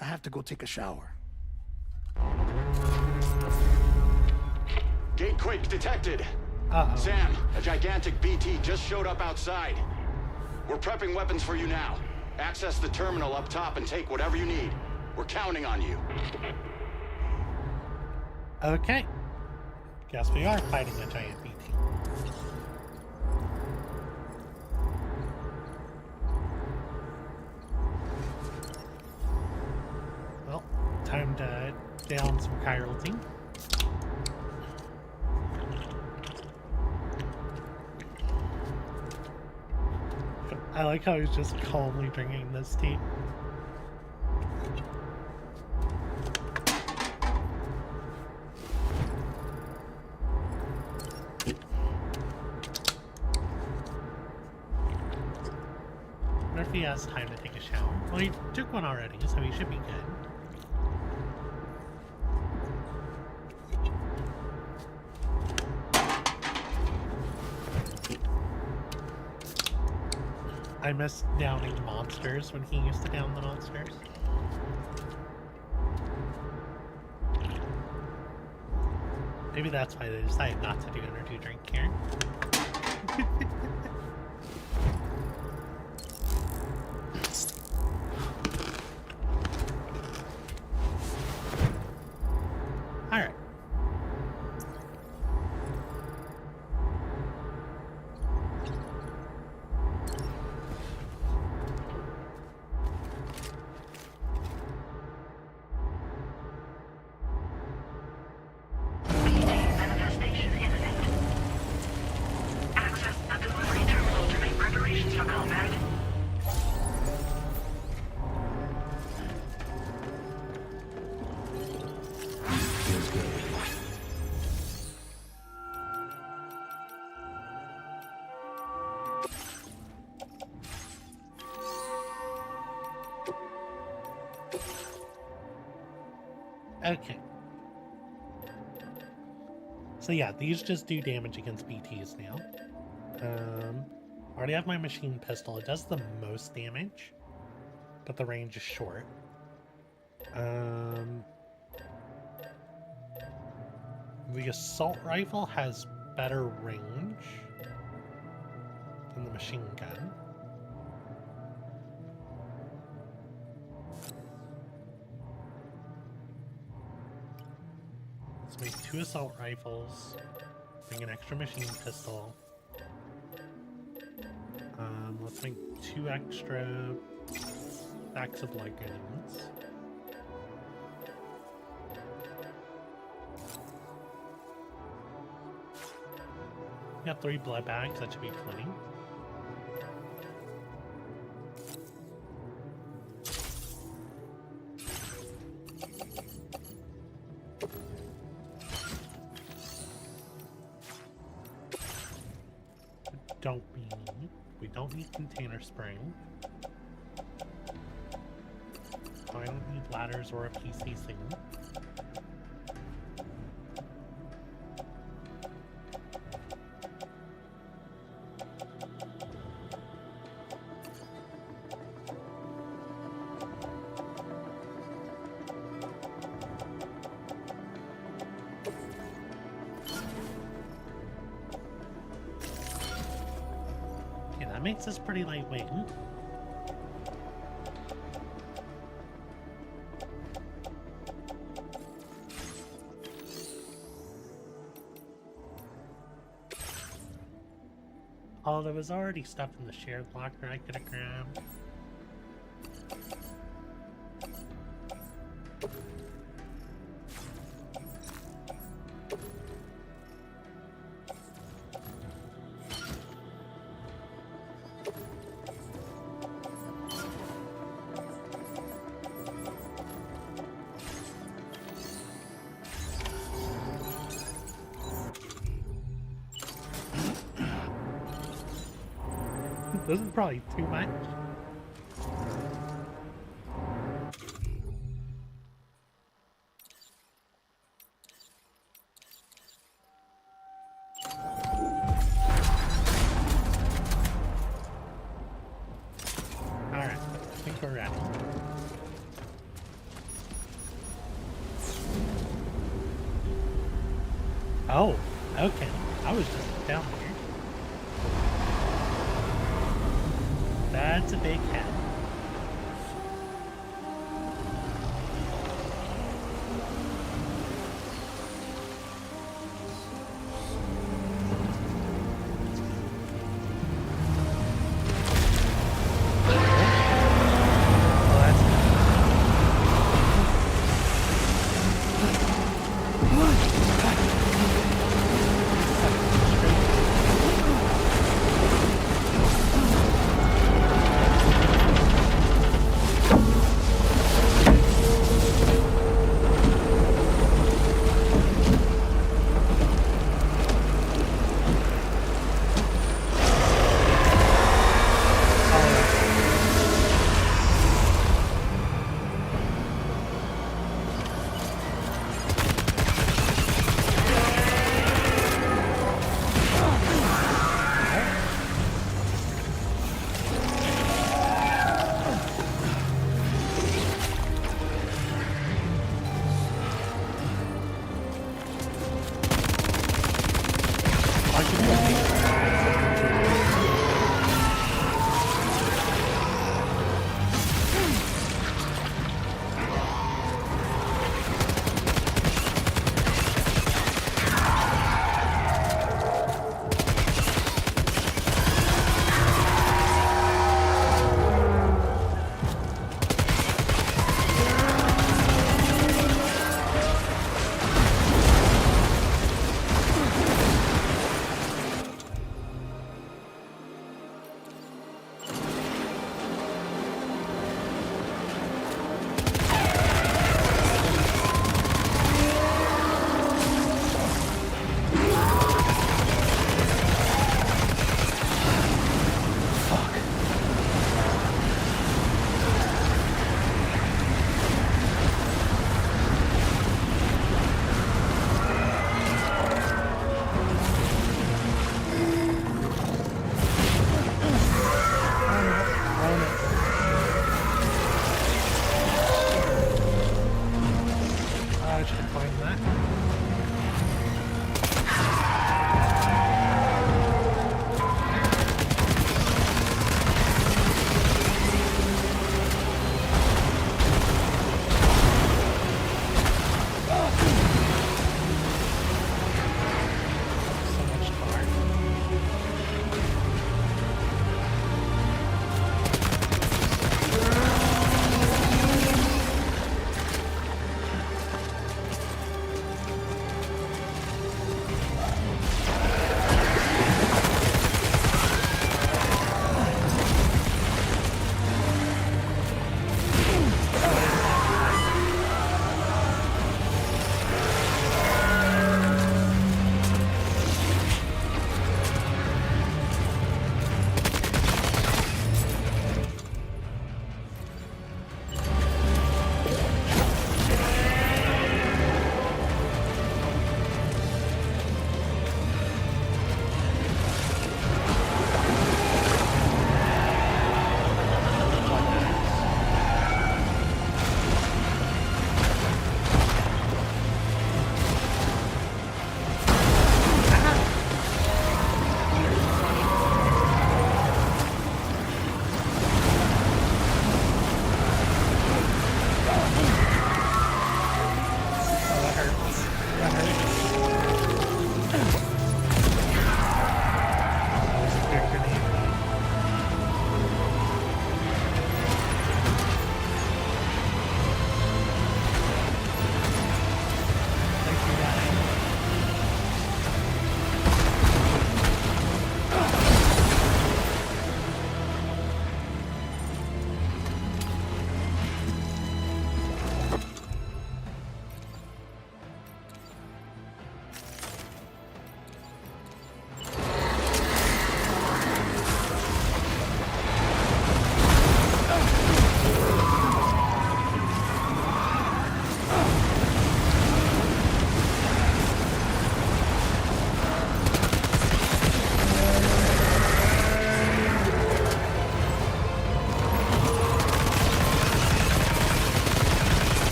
I have to go take a shower. Gate quake detected. Sam, a gigantic BT just showed up outside. We're prepping weapons for you now. Access the terminal up top and take whatever you need. We're counting on you. Okay. Guess we are fighting a giant BT. Well, time to down some chiral team. I like how he's just calmly drinking this tea. Wonder if he has time to take a shower. Well, he took one already, so he should be good. I miss downing monsters when he used to down the monsters. Maybe that's why they decided not to do energy drink here. Alright. Manifestation imminent. Access the delivery terminal to make preparations for combat. Okay. So yeah, these just do damage against BTs now. Already have my machine pistol. It does the most damage, but the range is short. The assault rifle has better range than the machine gun. Let's make 2 assault rifles, bring an extra machine pistol. Let's make 2 extra packs of light guns. Got 3 blood bags, that should be plenty. We don't need container spring. I don't need ladders or a PCC. That makes us pretty lightweight. Oh, there was already stuff in the shared locker I could have grabbed. This is probably too much. Alright, I think we're ready. Oh, okay. I was just down here. That's a big head.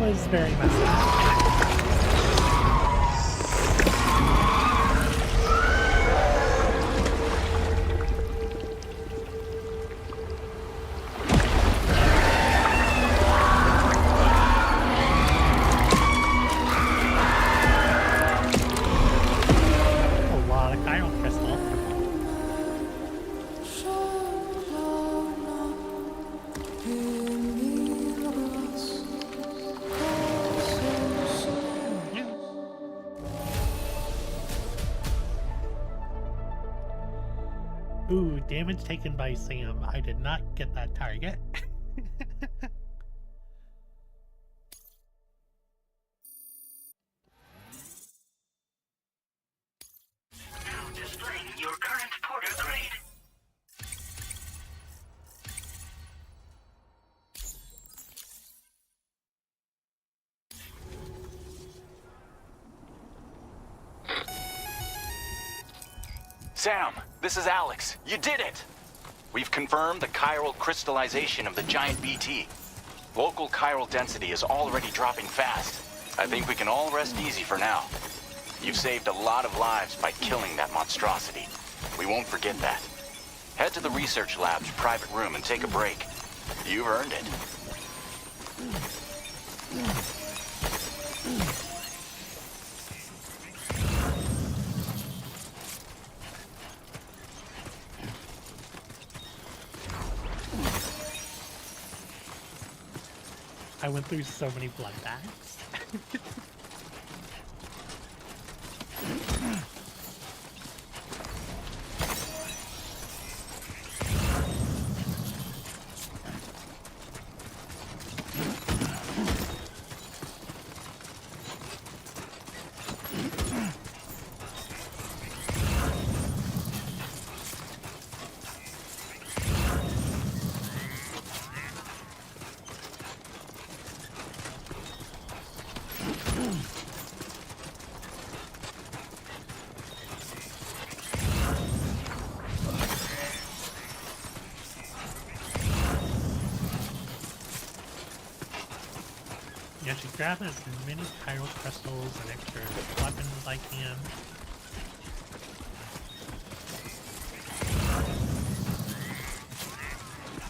was very messy. Ooh, damage taken by Sam. I did not get that target. Now displaying your current porter grade. Sam, this is Alex. You did it! We've confirmed the chiral crystallization of the giant BT. Local chiral density is already dropping fast. I think we can all rest easy for now. You've saved a lot of lives by killing that monstrosity. We won't forget that. Head to the research lab's private room and take a break. You've earned it. I went through so many blood bags. Yeah, should grab as many chiral crystals and extra weapons as I can.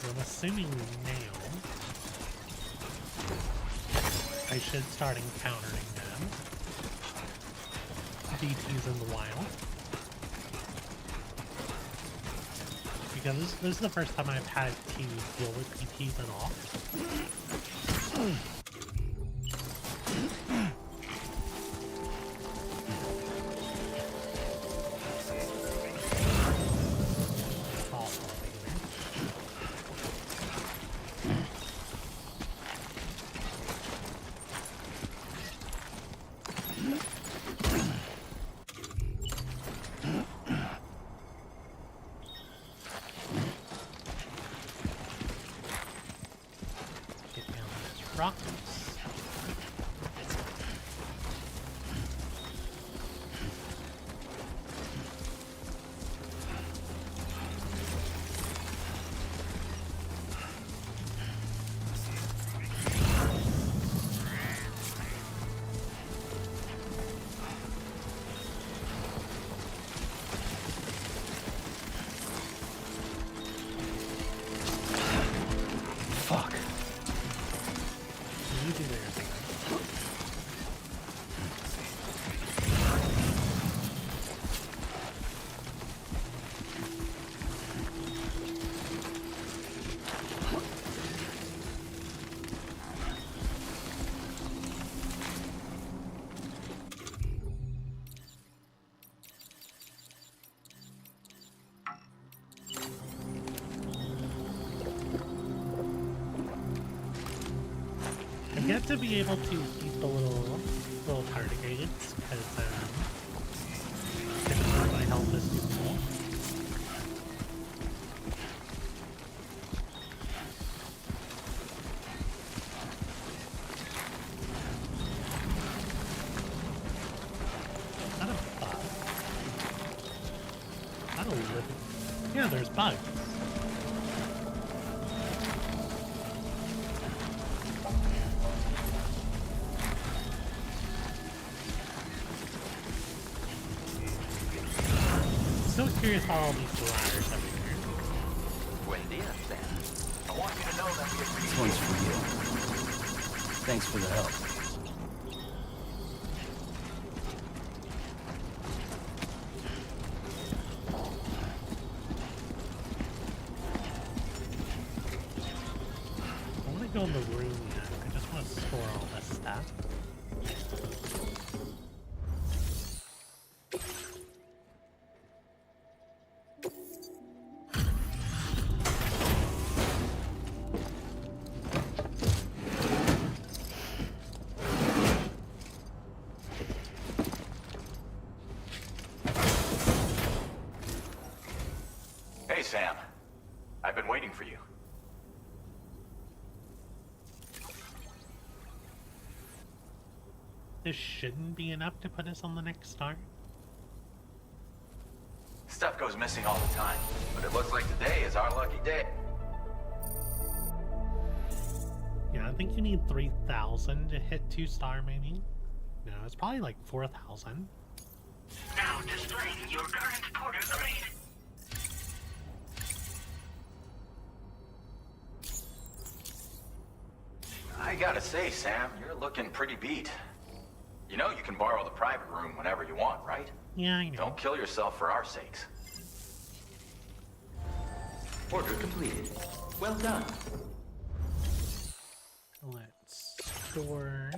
So I'm assuming now I should start encountering them. BTs in the wild. Because this is the first time I've had to deal with BTs at all. Rocks. Fuck. You do there, thing. Get to be able to keep the little tardigrades because typically my health is too full. Is that a bug? Is that a living? Yeah, there's bugs. still curious how all these ladders have been here. Buen dia, Sam. I want you to know that we This appreciate one's for you. Thanks for the help. I want to go in the room yet. I just want to store all this stuff. Hey, Sam. I've been waiting for you. This shouldn't be enough to put us on the next star. Stuff goes missing all the time, but it looks like today is our lucky day. Yeah, I think you need 3,000 to hit 2-star, maybe. No, it's probably like 4,000. Now displaying your current porter grade. I gotta say, Sam, you're looking pretty beat. You know you can borrow the private room whenever you want, right? Yeah, I know. Don't kill yourself for our sakes. Order completed. Well done. Let's store.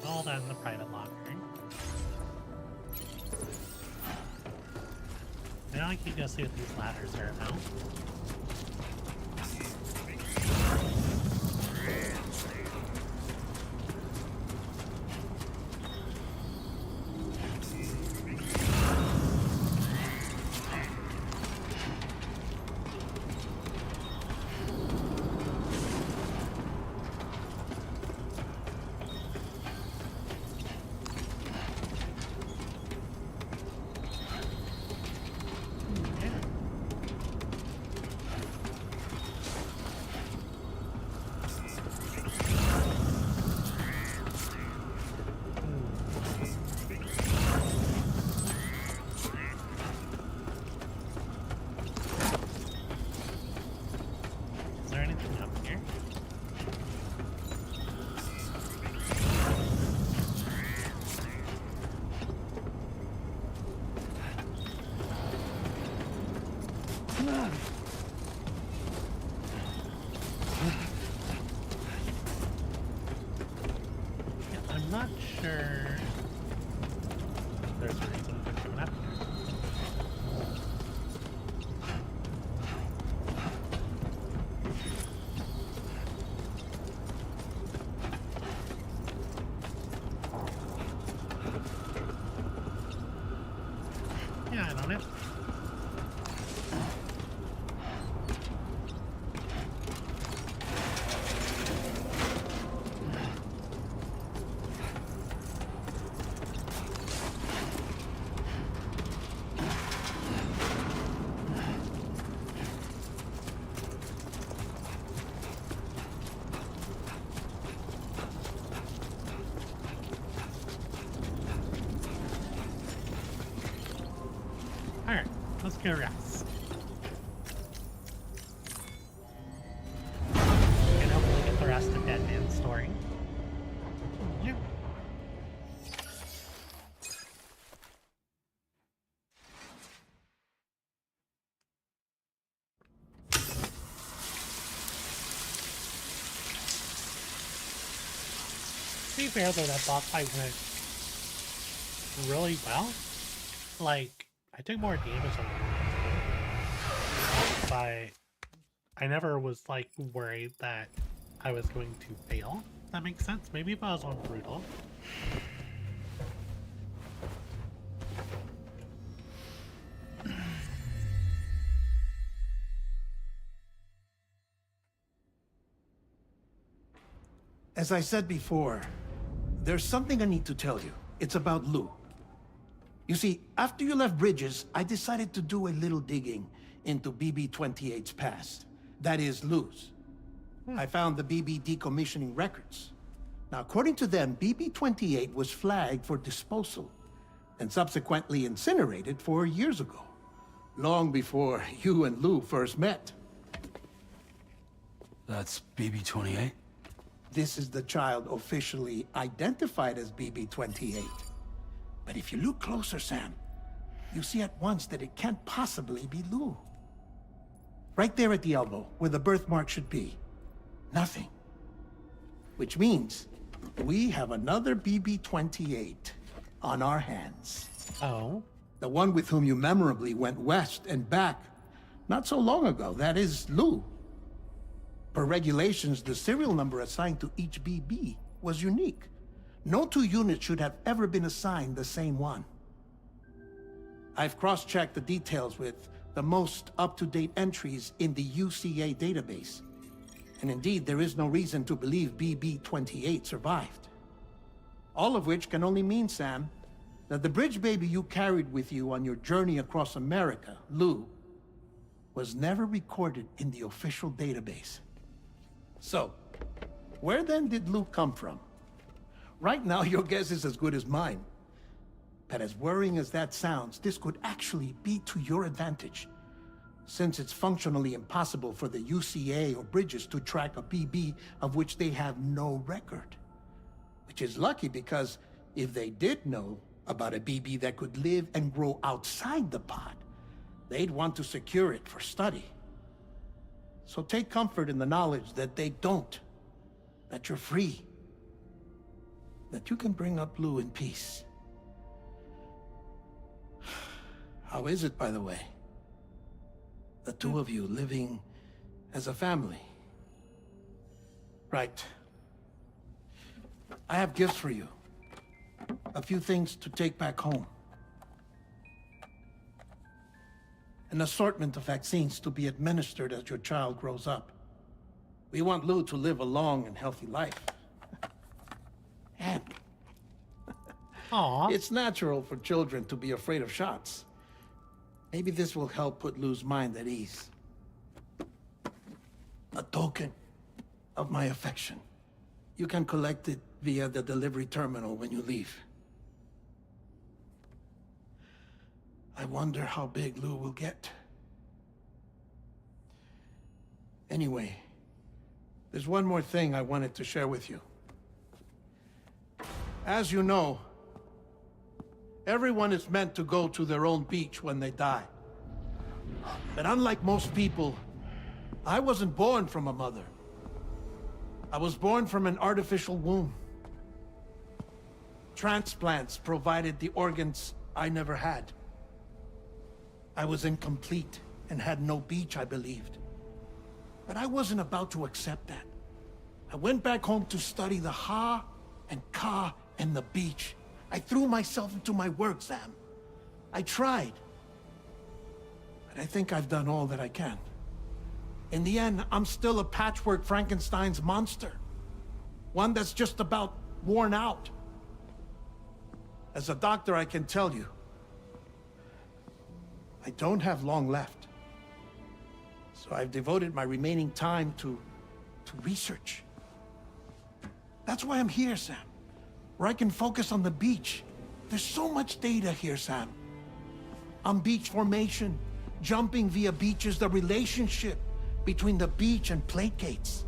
All that in the private locker. Now I can go see what these ladders are about. Is there anything up here? Yeah, I'm not sure there's a reason for coming up here. Yeah, I don't know. Alright, let's go rest. And hopefully get the rest of Dead Man's story. Yeah. To be fair though, that boss fight went really well. Like, I took more damage than I wanted to, but I never was like worried that I was going to fail. If that makes sense. Maybe if I was on brutal. As I said before, there's something I need to tell you. it's about Lou. You see, after you left Bridges, I decided to do a little digging into BB-28's past. That is, Lou's. I found the BB decommissioning records. Now, according to them, BB-28 was flagged for disposal and subsequently incinerated 4 years ago, long before you and Lou first met. That's BB-28? This is the child officially identified as BB-28. But if you look closer, Sam, you see at once that it can't possibly be Lou. Right there at the elbow, where the birthmark should be. Nothing. Which means we have another BB-28 on our hands. Oh. The one with whom you memorably went west and back not so long ago. That is Lou. Per regulations, the serial number assigned to each BB was unique. No two units should have ever been assigned the same one. I've cross-checked the details with the most up-to-date entries in the UCA database. And indeed, there is no reason to believe BB-28 survived. All of which can only mean, Sam, that the bridge baby you carried with you on your journey across America, Lou, was never recorded in the official database. So, where then did Lou come from? Right now, your guess is as good as mine. But as worrying as that sounds, this could actually be to your advantage, since it's functionally impossible for the UCA or Bridges to track a BB of which they have no record. Which is lucky, because if they did know about a BB that could live and grow outside the pod, they'd want to secure it for study. So take comfort in the knowledge that they don't, that you're free, that you can bring up Lou in peace. How is it, by the way? The two of you living as a family. Right. I have gifts for you. A few things to take back home. An assortment of vaccines to be administered as your child grows up. We want Lou to live a long and healthy life. And Aww. it's natural for children to be afraid of shots. Maybe this will help put Lou's mind at ease. A token of my affection. You can collect it via the delivery terminal when you leave. I wonder how big Lou will get. Anyway, there's one more thing I wanted to share with you. As you know, everyone is meant to go to their own beach when they die. But unlike most people, I wasn't born from a mother. I was born from an artificial womb. Transplants provided the organs I never had. I was incomplete and had no beach, I believed. But I wasn't about to accept that. I went back home to study the Ha and Ka and the beach. I threw myself into my work, Sam. I tried. But I think I've done all that I can. In the end, I'm still a patchwork Frankenstein's monster. One that's just about worn out. As a doctor, I can tell you, I don't have long left. So I've devoted my remaining time to research. That's why I'm here, Sam. Where I can focus on the beach. There's so much data here, Sam. On beach formation, jumping via beaches, the relationship between the beach and plate gates.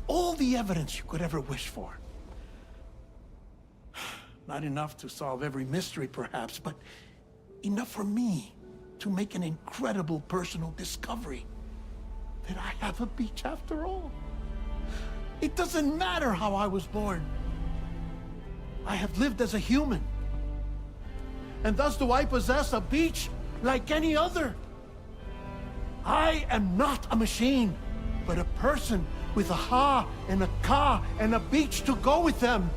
All the evidence you could ever wish for. Not enough to solve every mystery, perhaps, but enough for me to make an incredible personal discovery. That I have a beach after all. It doesn't matter how I was born. I have lived as a human. And thus do I possess a beach like any other. I am not a machine, but a person with a Ha and a Ka and a beach to go with them.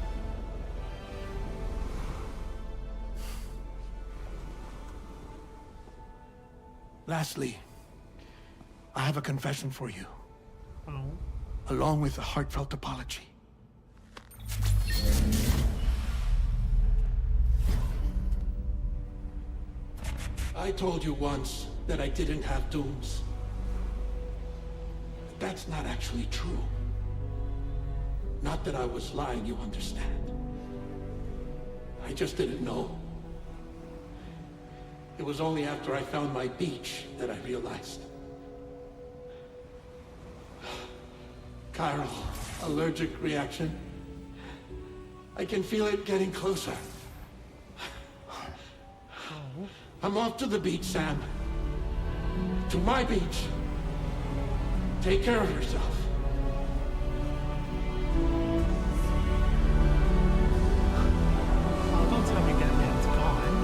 Lastly, I have a confession for you. Oh. Along with a heartfelt apology. I told you once that I didn't have dooms. But that's not actually true. Not that I was lying, you understand. I just didn't know. It was only after I found my beach that I realized. Chiral, allergic reaction. I can feel it getting closer. I'm off to the beach, Sam. To my beach. Take care of yourself. Oh, don't tell me that man's gone.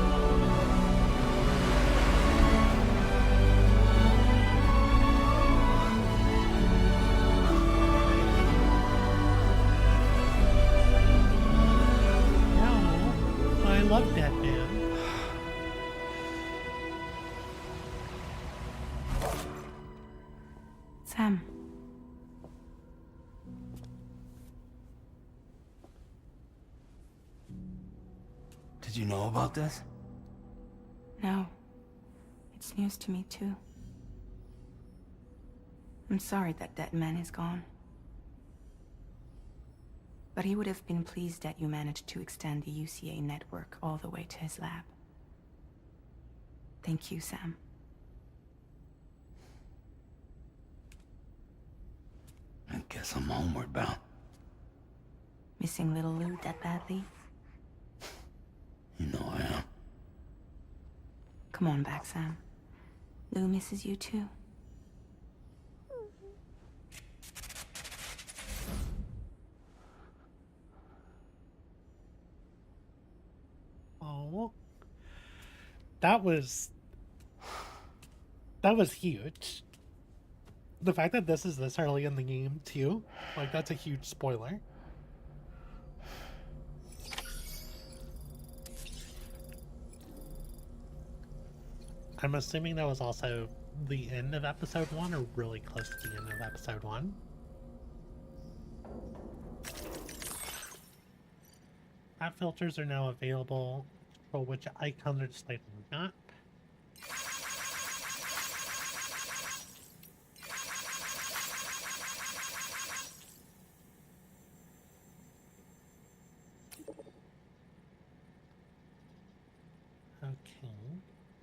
No, I love that man. Sam. Did you know about this? No. It's news to me, too. I'm sorry that that man is gone. But he would have been pleased that you managed to extend the UCA network all the way to his lab. Thank you, Sam. I guess I'm homeward bound. Missing little Lou that badly? You know I am. Come on back, Sam. Lou misses you too. Oh, that was huge. The fact that this is this early in the game too, like that's a huge spoiler. I'm assuming that was also the end of episode 1 or really close to the end of episode 1. Map filters are now available for which icons are displayed on the map. Okay.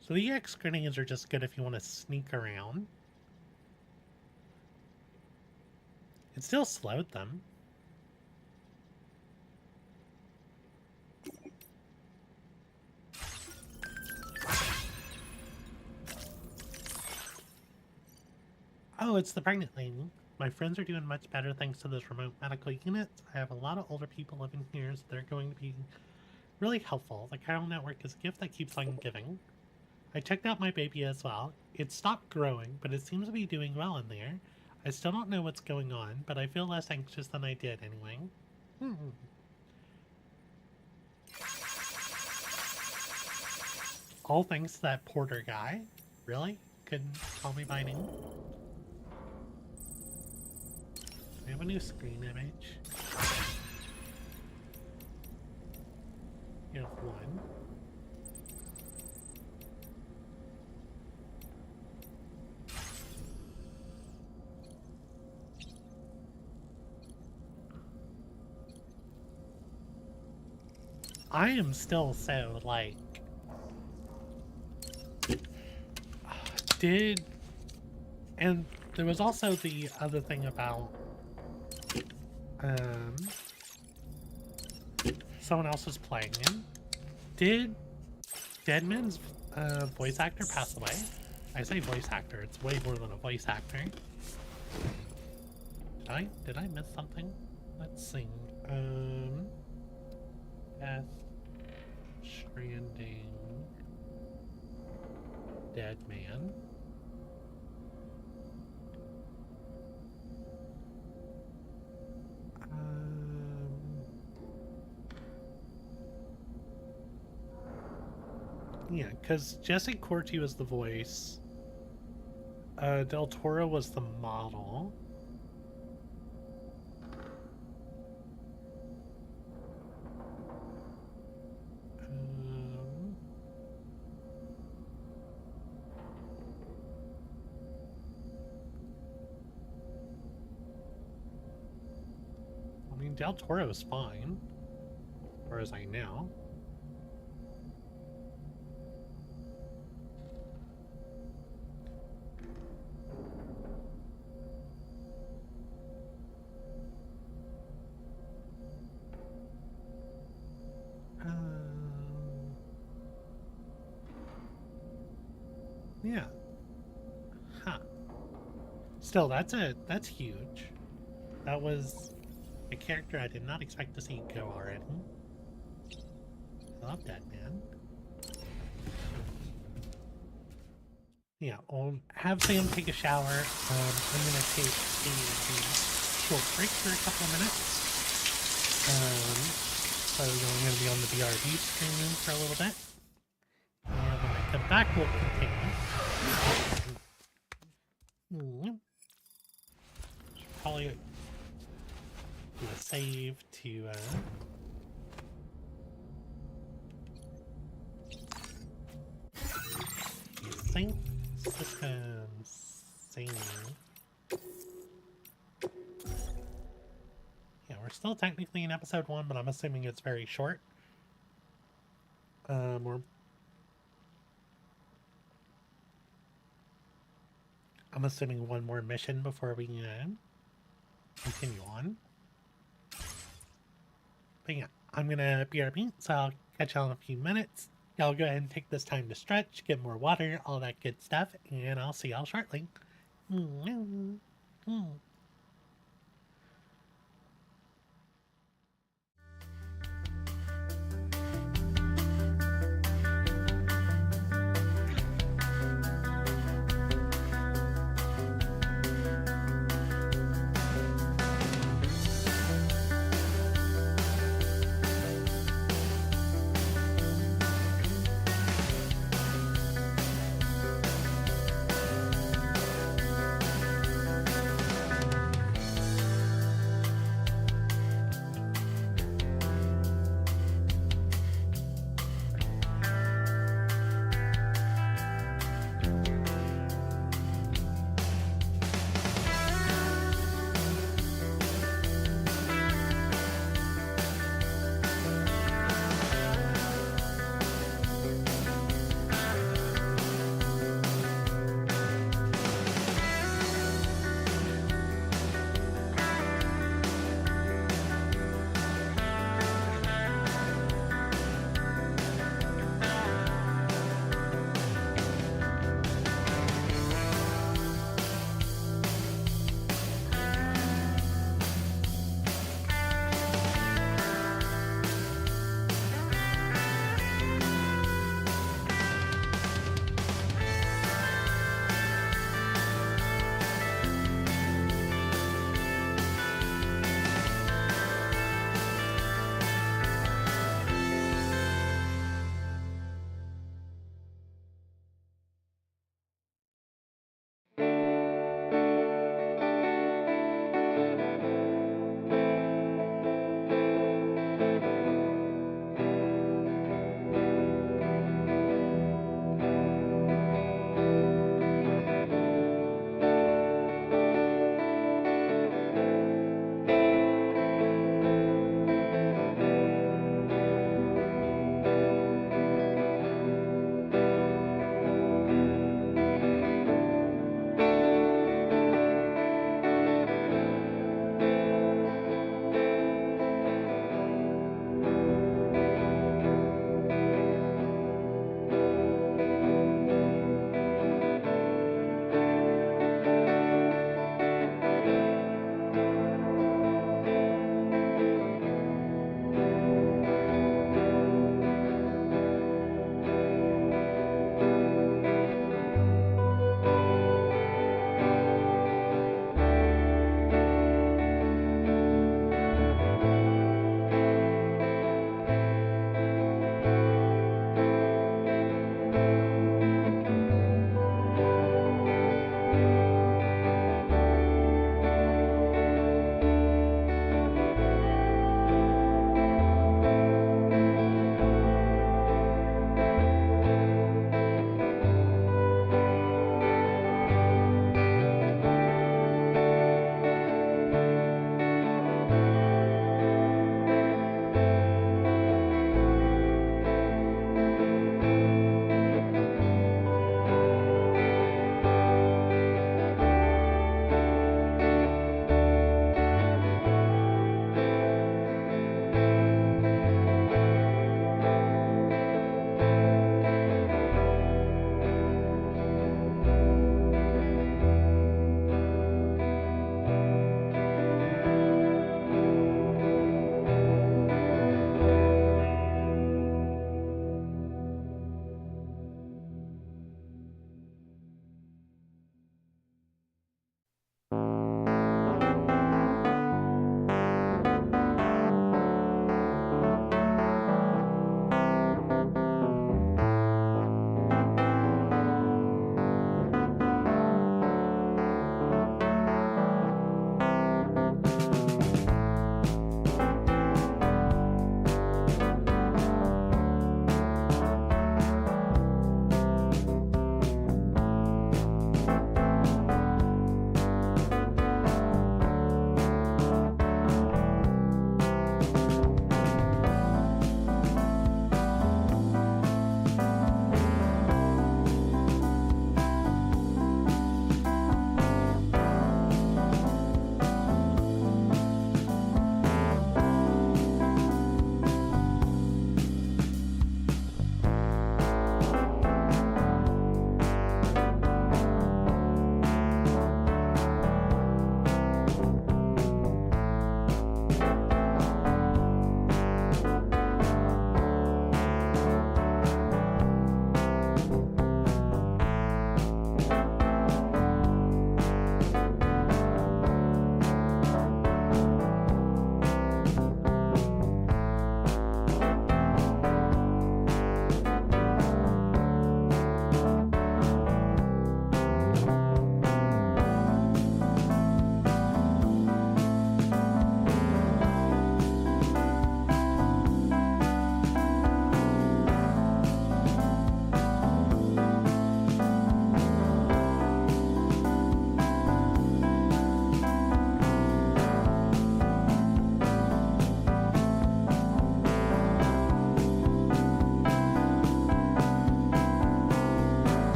So the EX grenades are just good if you want to sneak around. It still slowed them. Oh, it's the pregnant lady. My friends are doing much better thanks to this remote medical unit. I have a lot of older people living here, so they're going to be really helpful. The chiral network is a gift that keeps on giving. I checked out my baby as well. It stopped growing, but it seems to be doing well in there. I still don't know what's going on, but I feel less anxious than I did anyway. All thanks to that Porter guy. Really? Couldn't call me by name? We have a new screen image. You have one. I am still so, like... And there was also the other thing about... someone else was playing him. Did Deadman's voice actor pass away? I say voice actor, it's way more than a voice actor. Did I miss something? Let's see. Death Stranding. Dead Man. Yeah, because Jesse Corti was the voice. Del Toro was the model. Del Toro's fine, as far as I know. Yeah. Huh. Still, that's huge. That was a character I did not expect to see go already. Love that, man. Yeah, I'll have Sam take a shower. I'm gonna take a short break for a couple of minutes. So I'm gonna be on the BRB stream for a little bit. And when I come back, we'll continue. Should probably do a save to sync systems save. Yeah, we're still technically in episode 1, but I'm assuming it's very short. I'm assuming one more mission before we continue on. But yeah, I'm gonna BRB, so I'll catch y'all in a few minutes. Y'all go ahead and take this time to stretch, get more water, all that good stuff, and I'll see y'all shortly.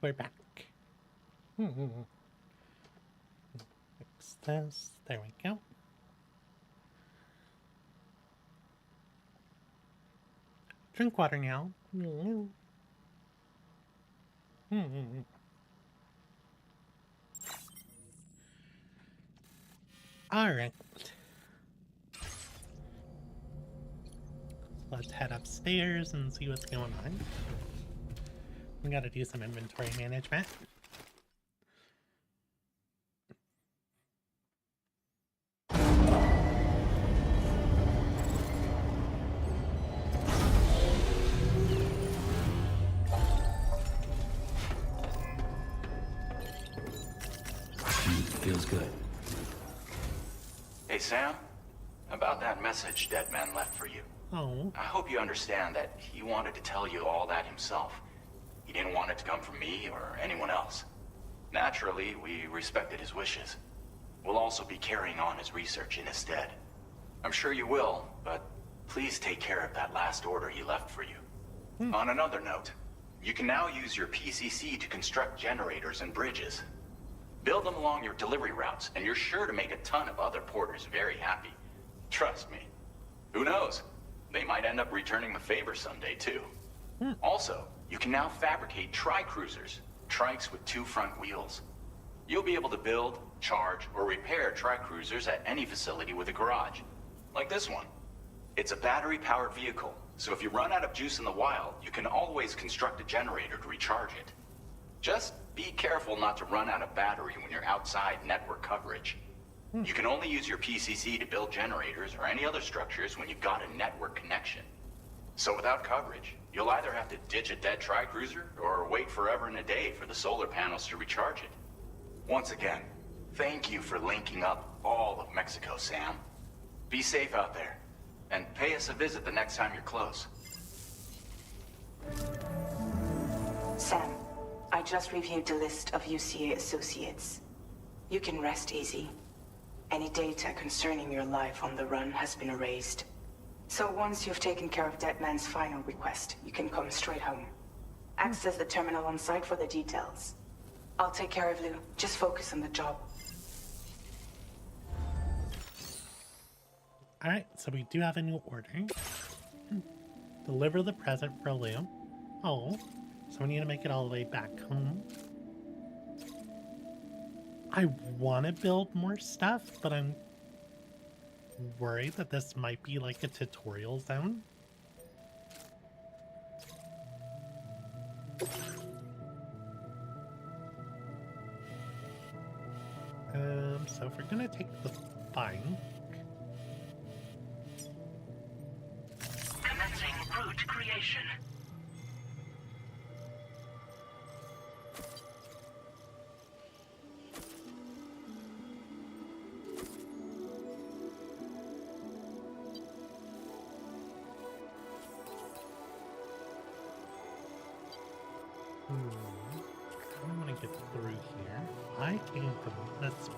we're back. Fix this. There we go. Drink water now. Alright. Let's head upstairs and see what's going on. We gotta do some inventory management. Feels good. Hey, Sam. About that message Deadman left for you. Oh. I hope you understand that he wanted to tell you all that himself. He didn't want it to come from me or anyone else. Naturally, we respected his wishes. We'll also be carrying on his research in his stead. I'm sure you will, but please take care of that last order he left for you. On another note, you can now use your PCC to construct generators and bridges. Build them along your delivery routes, and you're sure to make a ton of other porters very happy. Trust me. Who knows? They might end up returning the favor someday, too. Also, you can now fabricate tri-cruisers, trikes with 2 front wheels. You'll be able to build, charge, or repair tri-cruisers at any facility with a garage. Like this one. It's a battery-powered vehicle, so if you run out of juice in the wild, you can always construct a generator to recharge it. Just be careful not to run out of battery when you're outside network coverage. You can only use your PCC to build generators or any other structures when you've got a network connection. So without coverage, you'll either have to ditch a dead tri-cruiser or wait forever and a day for the solar panels to recharge it. Once again, thank you for linking up all of Mexico, Sam. Be safe out there, and pay us a visit the next time you're close. Sam, I just reviewed the list of UCA associates. You can rest easy. Any data concerning your life on the run has been erased. So once you've taken care of Deadman's final request, you can come straight home. Access the terminal on site for the details. I'll take care of Lou. Just focus on the job. Alright, so we do have a new order. Deliver the present for Lou. Oh, so we need to make it all the way back home. I want to build more stuff, but I'm worried that this might be like a tutorial zone. So if we're gonna take the bike, Commencing route creation. I want to get through here. I came from this way.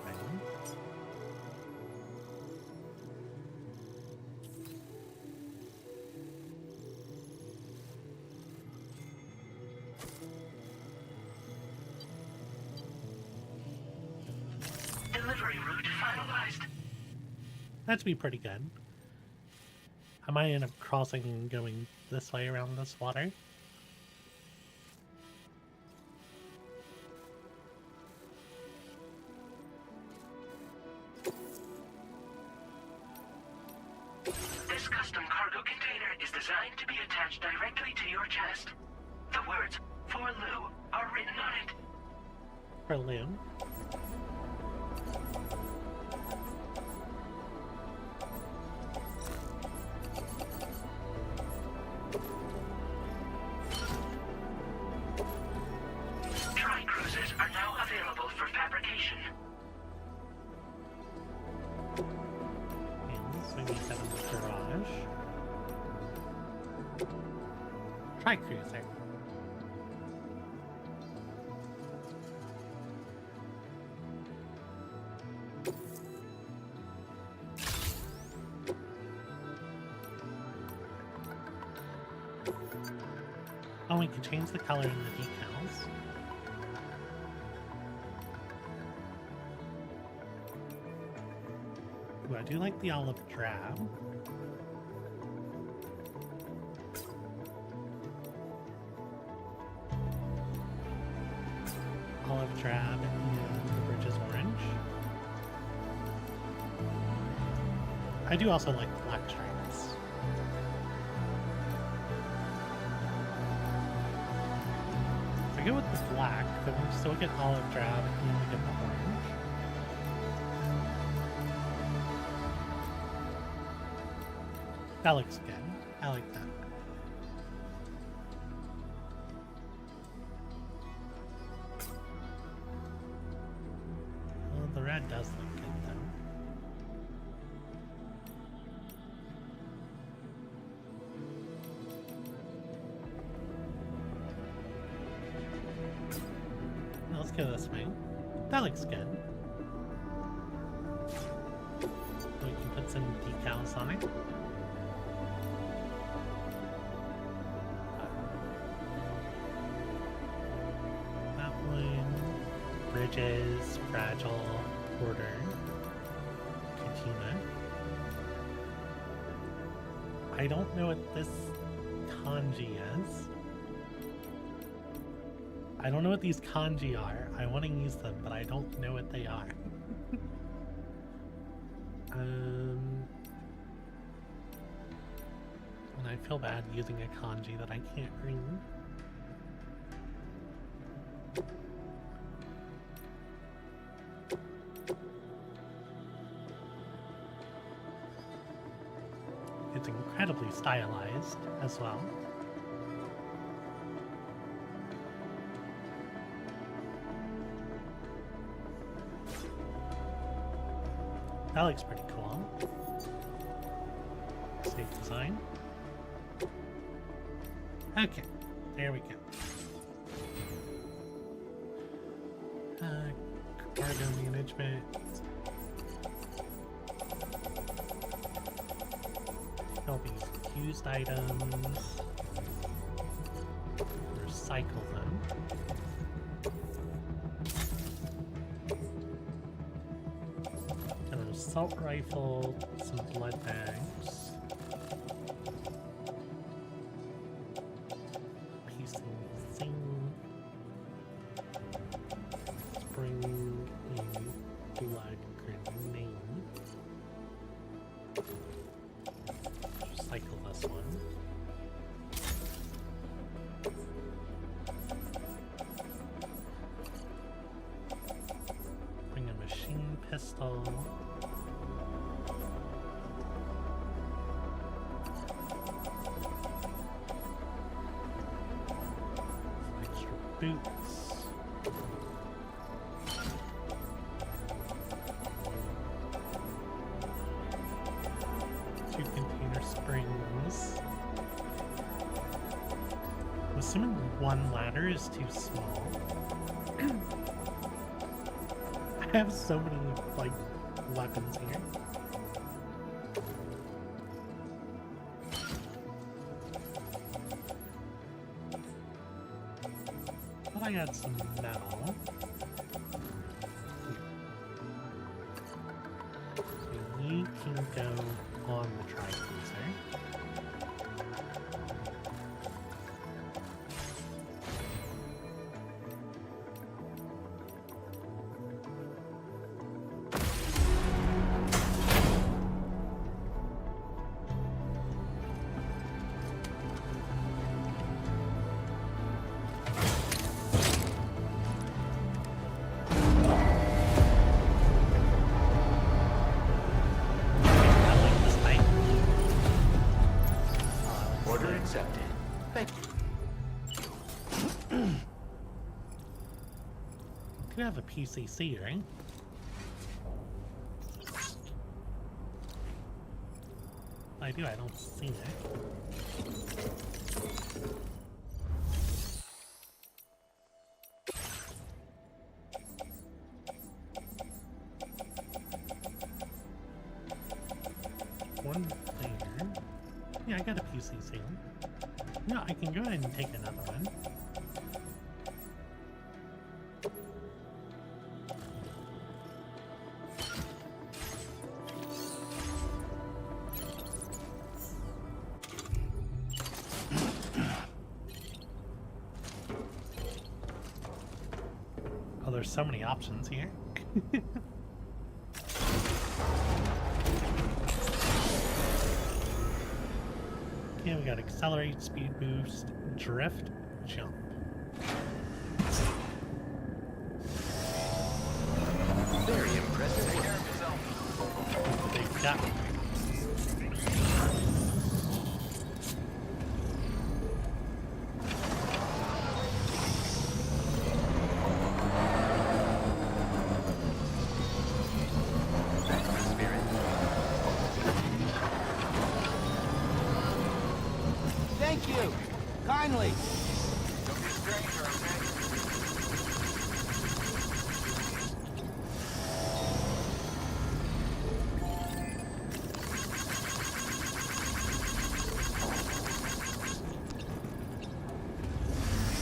Delivery route finalized. That'd be pretty good. I might end up crossing and going this way around this water. This custom cargo container is designed to be attached directly to your chest. The words, "For Lou," are written on it. For Lou. Tri-cruisers are now available for fabrication. So we need that in the garage. Tri-cruiser. Oh, we can change the color in the decals. Ooh, I do like the olive drab. Olive drab and the bridge is orange. I do also like black stripes. If I go with the black, then we still get olive drab and we get the orange. That looks good. I like that. Well, the red does look good though. Now let's go this way. That looks good. We can put some decals on it. Bridges, Fragile, Porter, Kojima. I don't know what this kanji is. I don't know what these kanji are. I want to use them, but I don't know what they are. And I feel bad using a kanji that I can't read. It's incredibly stylized as well. That looks pretty cool. Safe design. Okay, there we go. Cargo management. All these used items. Recycle them. An assault rifle, some blood bags. Piece of thing. Spring in blood grenade. Cycle this one. Bring a machine pistol. Some extra boots. Springs. I'm assuming one ladder is too small. I have so many, like, weapons here. But I got some metal. So you can go on the tri-cruiser. You have a PCC, right? I do, I don't see it. One there. Yeah, I got a PCC. No, I can go ahead and take another one. there's so many options here. Okay, we got accelerate, speed boost, drift, jump. Very impressive. Take care of yourself. Big gap. Thank you. Kindly.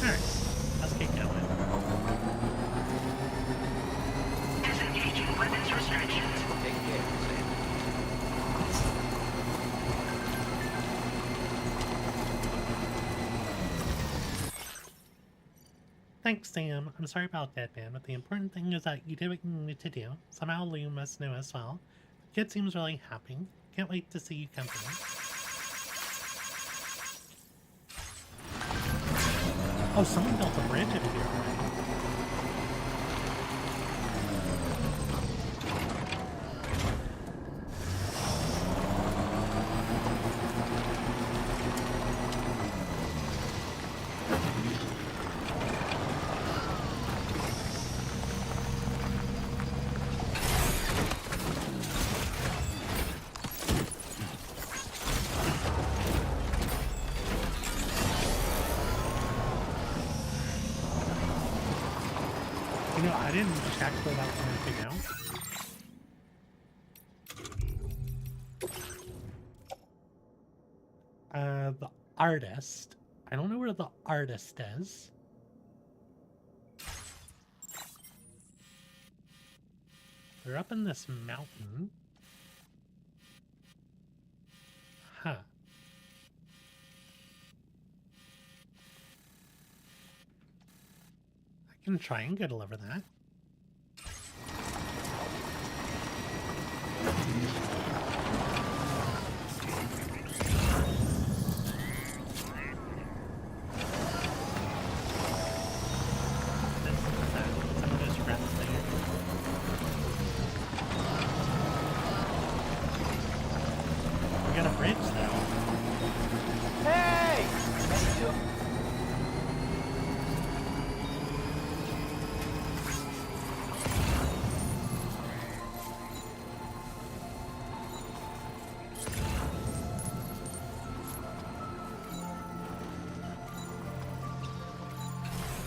Alright, let's get going. Disengaging weapons restrictions. Take care, Sam. Thanks, Sam. I'm sorry about that, man, but the important thing is that you did what you needed to do. Somehow Lou must know as well. The kid seems really happy. Can't wait to see you come through. Oh, someone built a bridge over here already. You know, I didn't check for that anything else. The artist. I don't know where the artist is. They're up in this mountain. Huh. I can try and get over that. Some of those rats there. We got a bridge though. Hey! Thank you.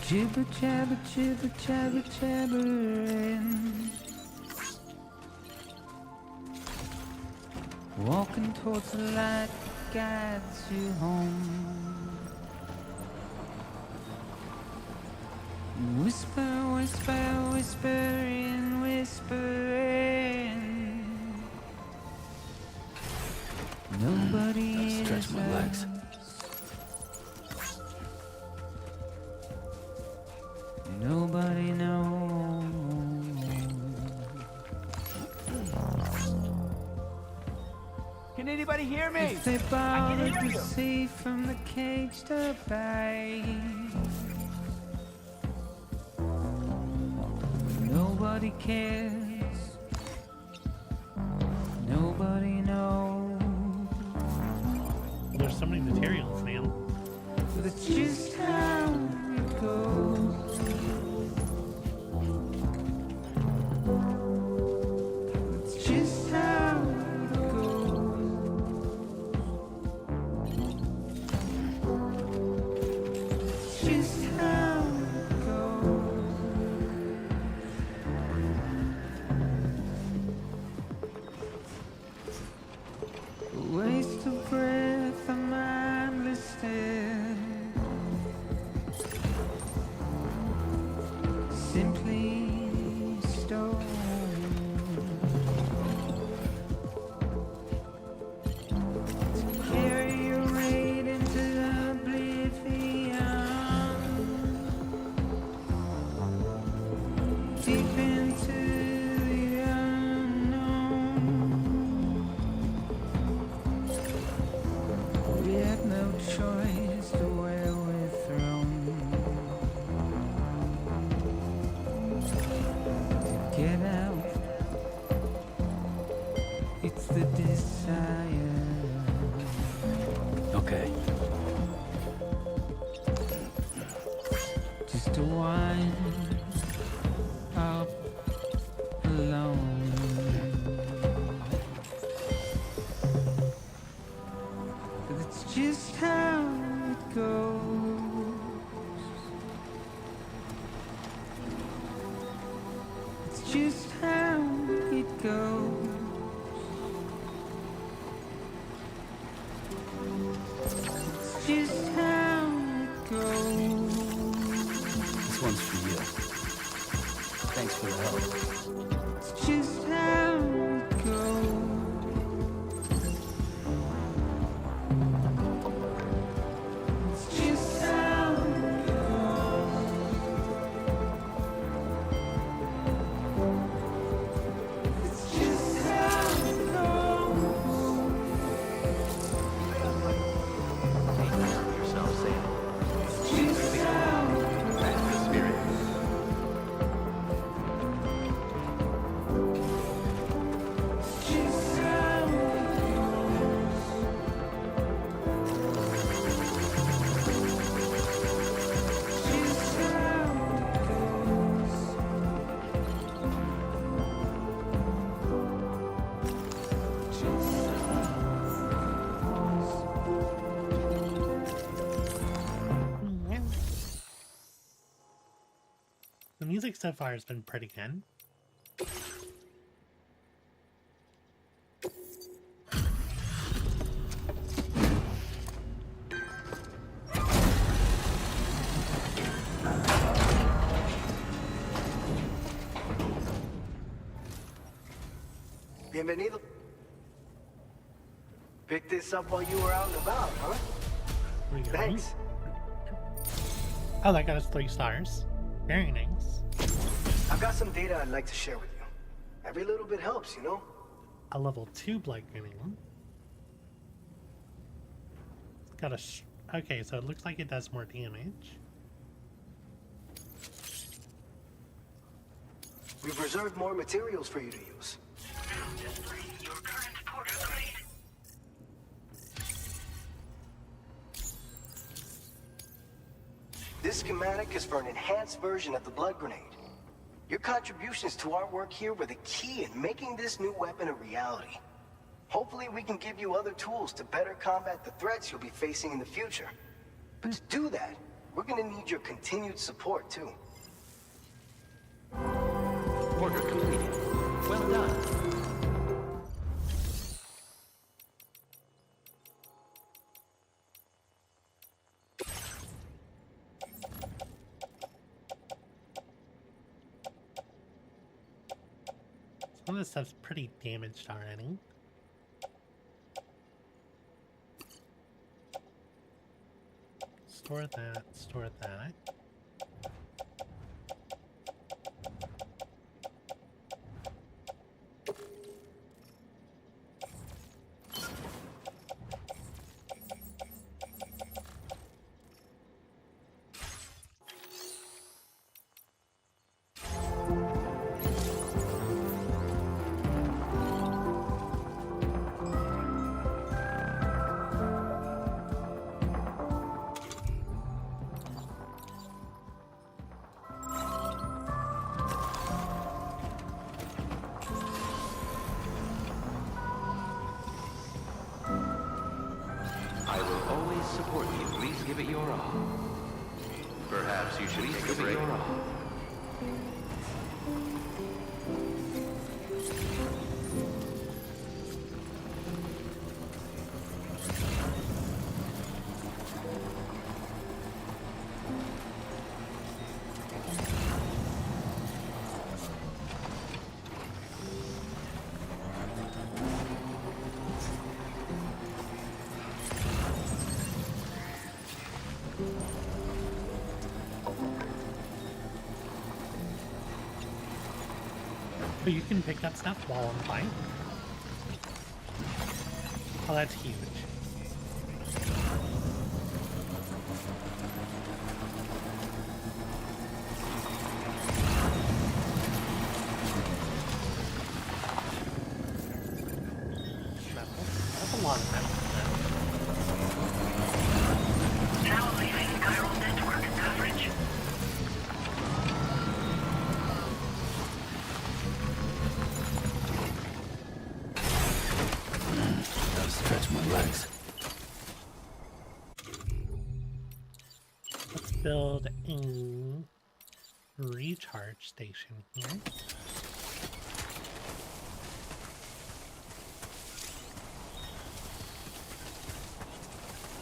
Jibber jabber jibber jabber jabbering, walking towards the light guides you home. Whisper, whisper, whispering, whispering. Nobody Stretch is my legs. Nobody knows. Can anybody hear me? If they I can bother hear to you. see from the cage to bay. Nobody cares. Nobody knows. There's so many materials, man. But it's just how it goes. It's just how it goes. It's just how it goes. deep into the unknown. We have no choice to where we're thrown. To get out, it's the desire. Okay. Just to wind up alone. But it's just how it goes. It's just how it goes. It's just how it goes. This one's for you. Thanks for the help. It's just how it goes. It's just how it goes. It's just how it goes. Take care of yourself, Sam. It's just how it goes. That's the spirit. It's just how it goes. Just how it goes. The music so far has been pretty good. Bienvenido. Picked this up while you were out and about, huh? There we go. Thanks. Oh, that got us 3 stars. Very nice. I've got some data I'd like to share with you. Every little bit helps, you know? A level 2 blood grenade. It's got a okay, so it looks like it does more damage. We've reserved more materials for you to use. Display your current porter grade. This schematic is for an enhanced version of the blood grenade. Your contributions to our work here were the key in making this new weapon a reality. Hopefully we can give you other tools to better combat the threats you'll be facing in the future. But to do that, we're gonna need your continued support too. Order completed. Well done. Some of this stuff's pretty damaged already. Store that, store that. I will always support you. Please give it your all. Perhaps you should take a break. But you can pick up stuff while I'm flying. Oh, that's huge. That's a lot of metal. Now leaving chiral network coverage. Gotta stretch my legs. Let's build a recharge station here.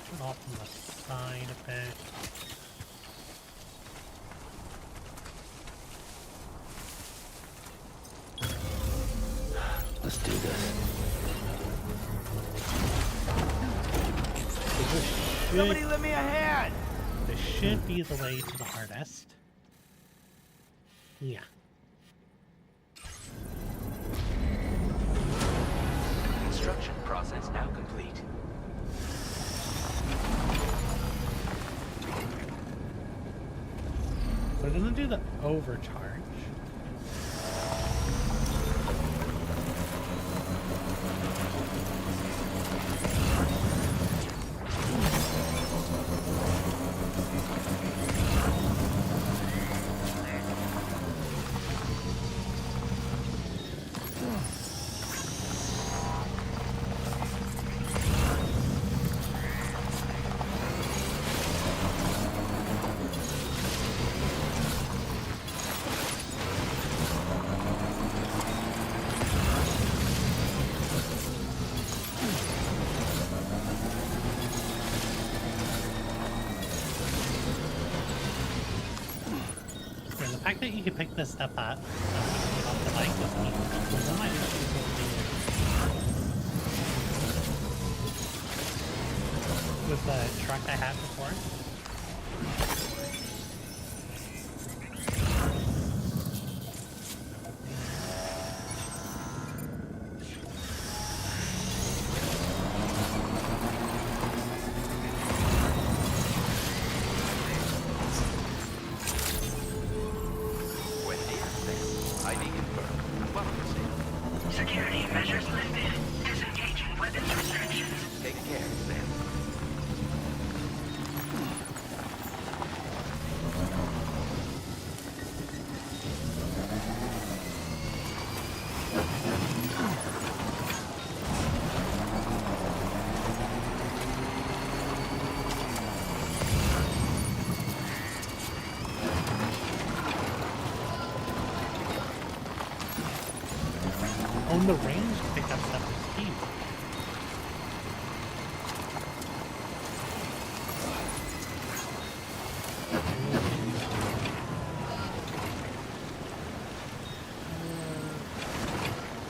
Put off on the side a bit. Let's do this. Somebody lend me a hand! This should be the way to the hardest. Yeah. Construction process now complete. So we're gonna do the overcharge. The fact that you can pick this stuff up off the bike with me, there's no issues with the truck I had before. Security measures lifted. Disengaging weapons restrictions. Take care, Sam. On the range to pick up stuff is huge.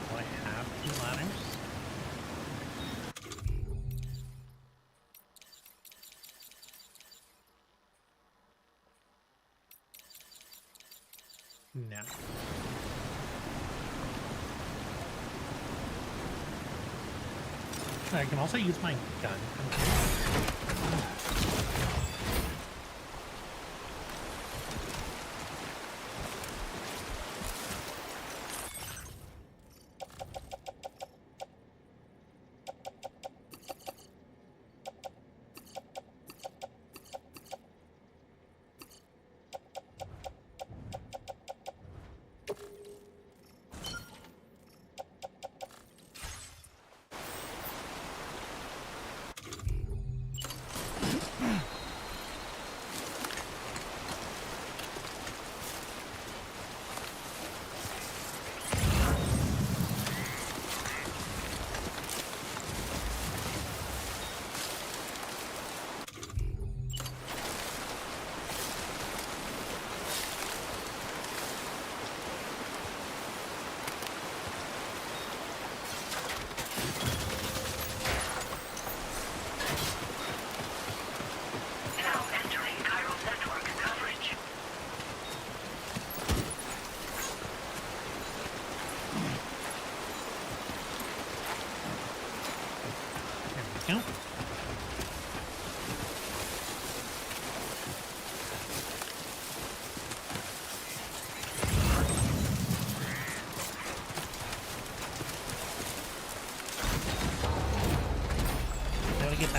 Do I have 2 ladders? No. I can also use my gun.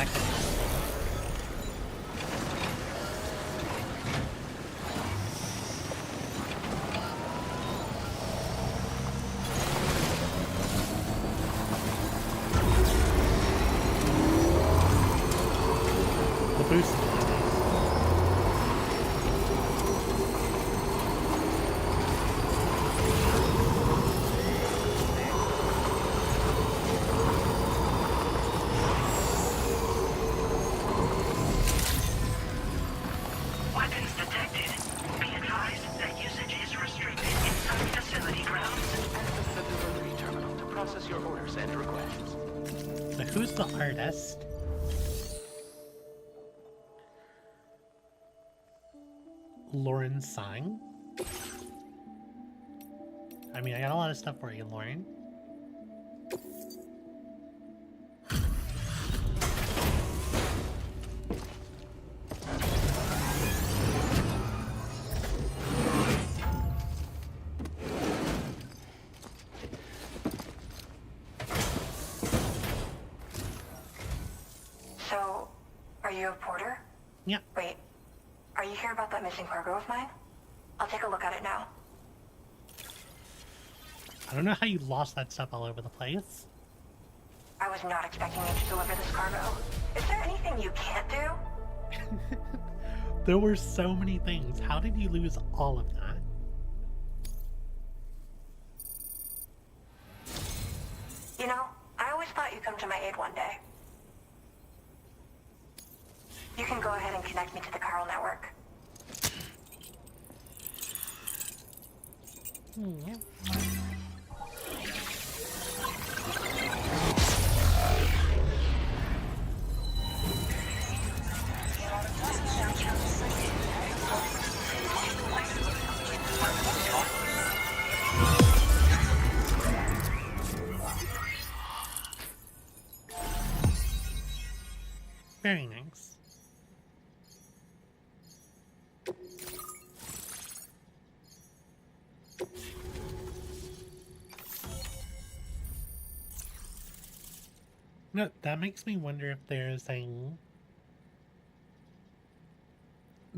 back in. The boost. Weapons detected. Be advised that usage is restricted inside facility grounds. Access the delivery terminal to process your orders and requests. But who's the artist? Lauren Sang? I mean, I got a lot of stuff for you, Lauren. So, are you a porter? Yeah. Wait, are you here about that missing cargo of mine? I'll take a look at it now. I don't know how you lost that stuff all over the place. I was not expecting you to deliver this cargo. Is there anything you can't do? There were so many things. How did you lose all of that? You know, I always thought you'd come to my aid one day. You can go ahead and connect me to the chiral network. Very nice. No, that makes me wonder if there's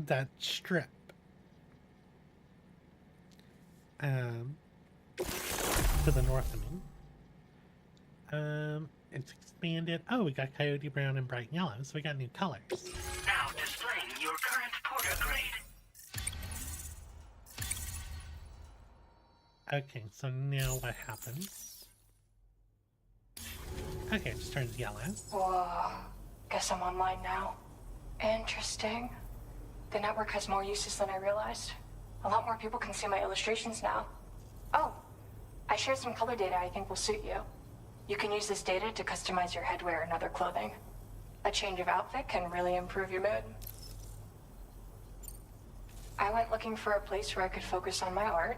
that strip to the north of me. It's expanded. Oh, we got coyote brown and bright yellow, so we got new colors. Now displaying your current porter grade. Okay, so now what happens? Okay, it just turns yellow. Whoa. Guess I'm online now. Interesting. The network has more uses than I realized. A lot more people can see my illustrations now. Oh, I shared some color data I think will suit you. You can use this data to customize your headwear and other clothing. A change of outfit can really improve your mood. I went looking for a place where I could focus on my art,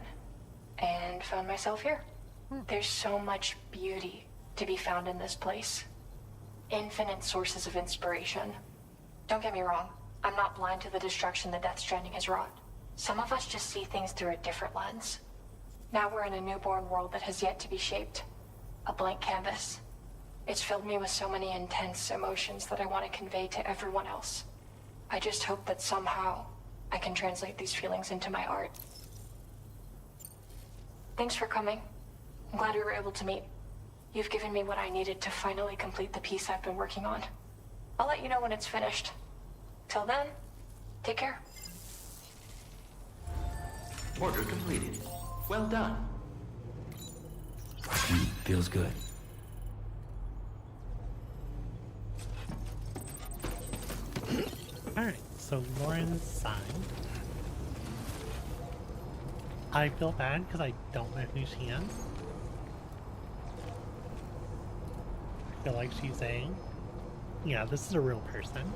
and found myself here. There's so much beauty to be found in this place. Infinite sources of inspiration. Don't get me wrong, I'm not blind to the destruction that Death Stranding has wrought. Some of us just see things through a different lens. Now we're in a newborn world that has yet to be shaped. A blank canvas. It's filled me with so many intense emotions that I want to convey to everyone else. I just hope that somehow I can translate these feelings into my art. Thanks for coming. I'm glad we were able to meet. You've given me what I needed to finally complete the piece I've been working on. I'll let you know when it's finished. Till then, take care. Order completed. Well done. Feels good. Alright, so Lauren's side. I feel bad because I don't know who she is. I feel like she's yeah, this is a real person.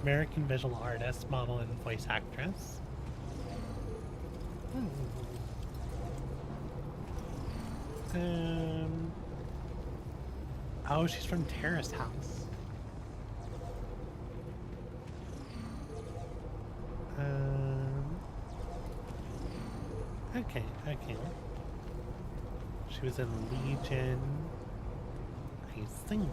American visual artist, model, and voice actress. Oh, she's from Terrace House. Okay. She was in Legion. I think.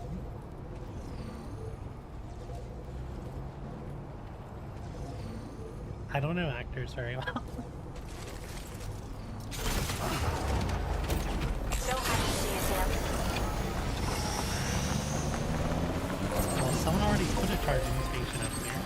I don't know actors very well. So happy to see you, Sam. Well, someone already put a charging station up there.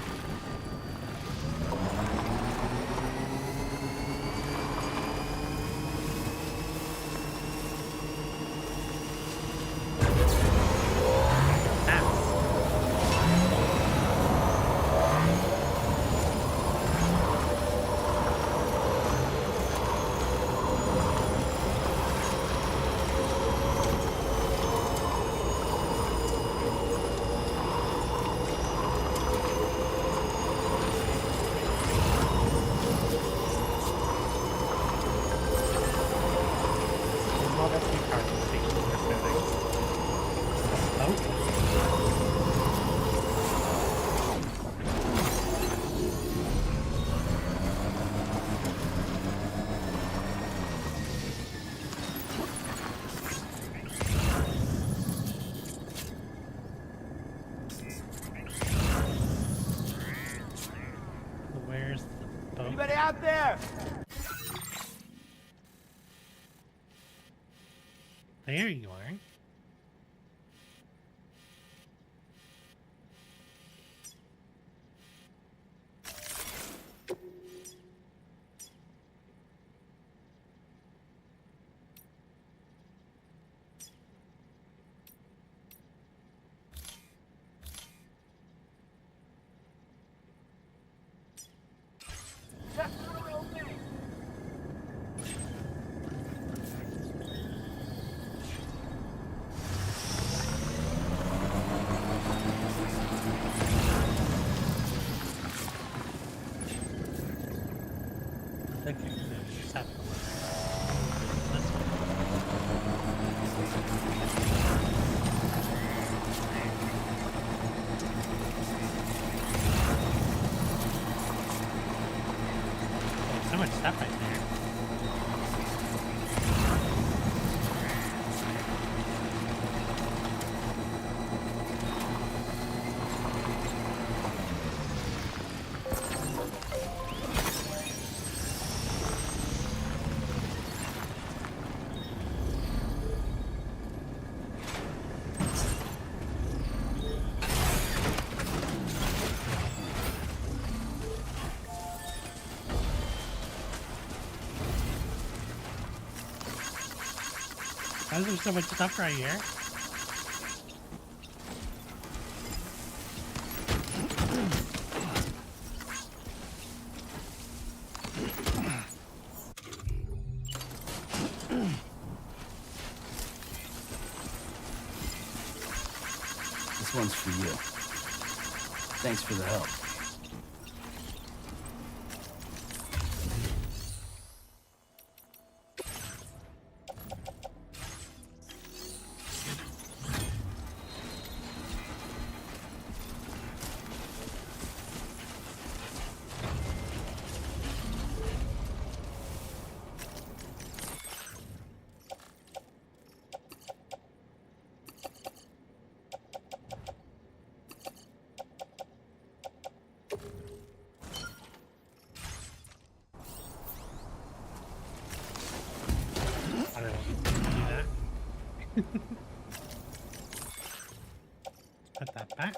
Where's the boat? Anybody out there? There you are. Okay, no, just have to look. This one. Oh, so much stuff right there. Why is there so much stuff right here? This one's for you. Thanks for the help. I don't know. Do that. Put that back.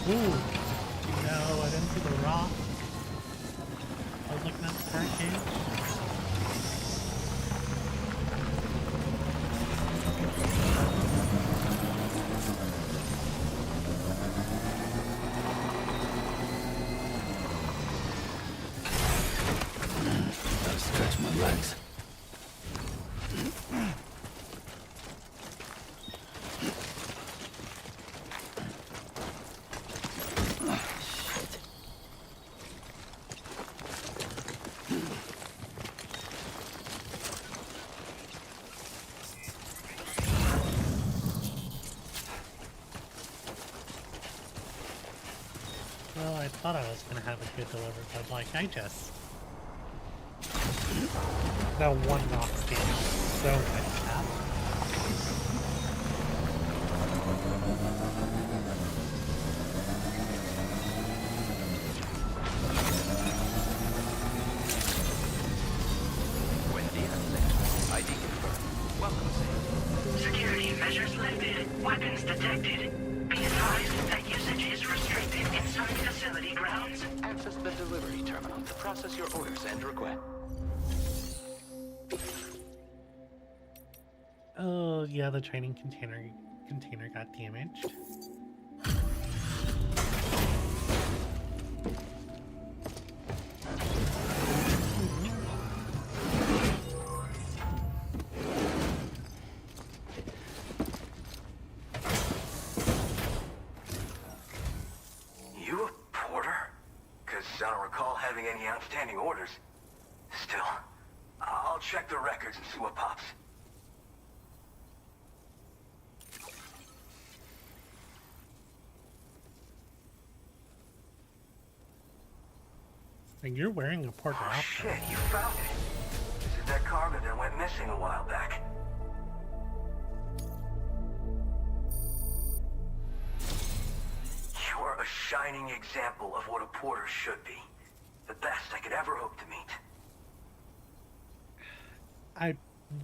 Ooh. No, I didn't see the rock. I was looking at the package. Gotta stretch my legs. Well, I thought I was gonna have a good delivery, but like I just that one rock gave so much crap. ID confirmed. Welcome, Sam. Security measures lifted. Weapons detected. Be advised that usage is restricted inside facility grounds. Access the delivery terminal to process your orders and request. Oh yeah, the training container got damaged. You a porter? Because I don't recall having any outstanding orders. Still, I'll check the records and see what pops. And you're wearing a porter outfit. Shit, you found it. This is that cargo that went missing a while back. You're a shining example of what a porter should be. The best I could ever hope to meet. I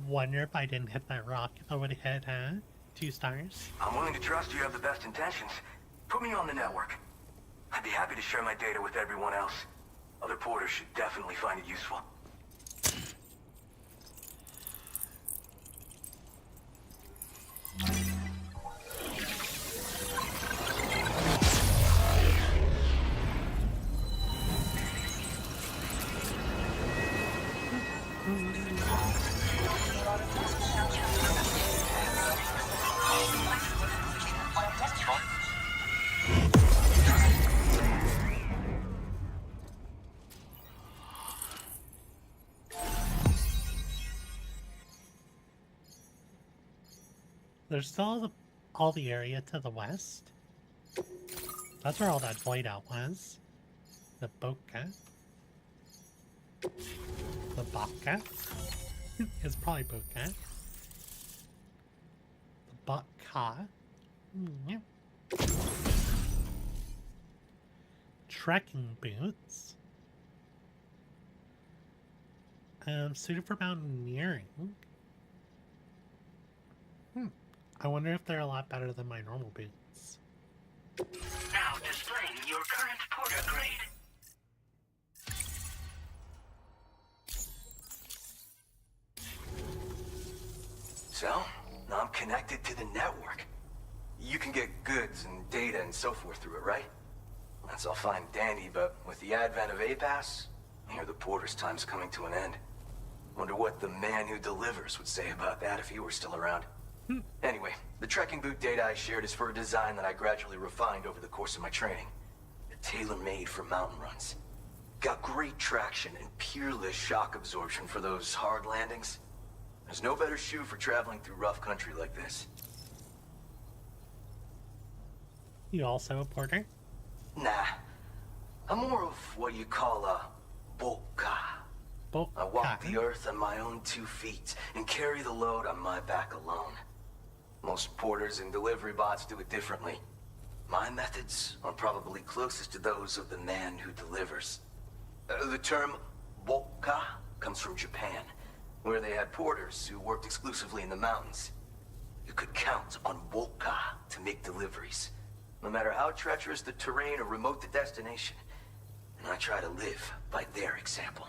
wonder if I didn't hit that rock if I would have hit 2 stars. I'm willing to trust you have the best intentions. Put me on the network. I'd be happy to share my data with everyone else. Other porters should definitely find it useful. There's still all the area to the west. That's where all that void out was. The Boca. The Baka. It's probably Boca. The Baka. Yeah. Trekking boots. Suited for mountaineering. I wonder if they're a lot better than my normal boots. Now displaying your current porter grade. So, now I'm connected to the network. You can get goods and data and so forth through it, right? That's all fine and dandy, but with the advent of A-Pass, I hear the porter's time's coming to an end. Wonder what the man who delivers would say about that if he were still around. Anyway, the trekking boot data I shared is for a design that I gradually refined over the course of my training. They're tailor-made for mountain runs. Got great traction and peerless shock absorption for those hard landings. There's no better shoe for traveling through rough country like this. You also a porter? Nah. I'm more of what you call a boka. I walk the earth on my own 2 feet and carry the load on my back alone. Most porters and delivery bots do it differently. My methods are probably closest to those of the man who delivers. The term boka comes from Japan, where they had porters who worked exclusively in the mountains. You could count on boka to make deliveries. no matter how treacherous the terrain or remote the destination. And I try to live by their example.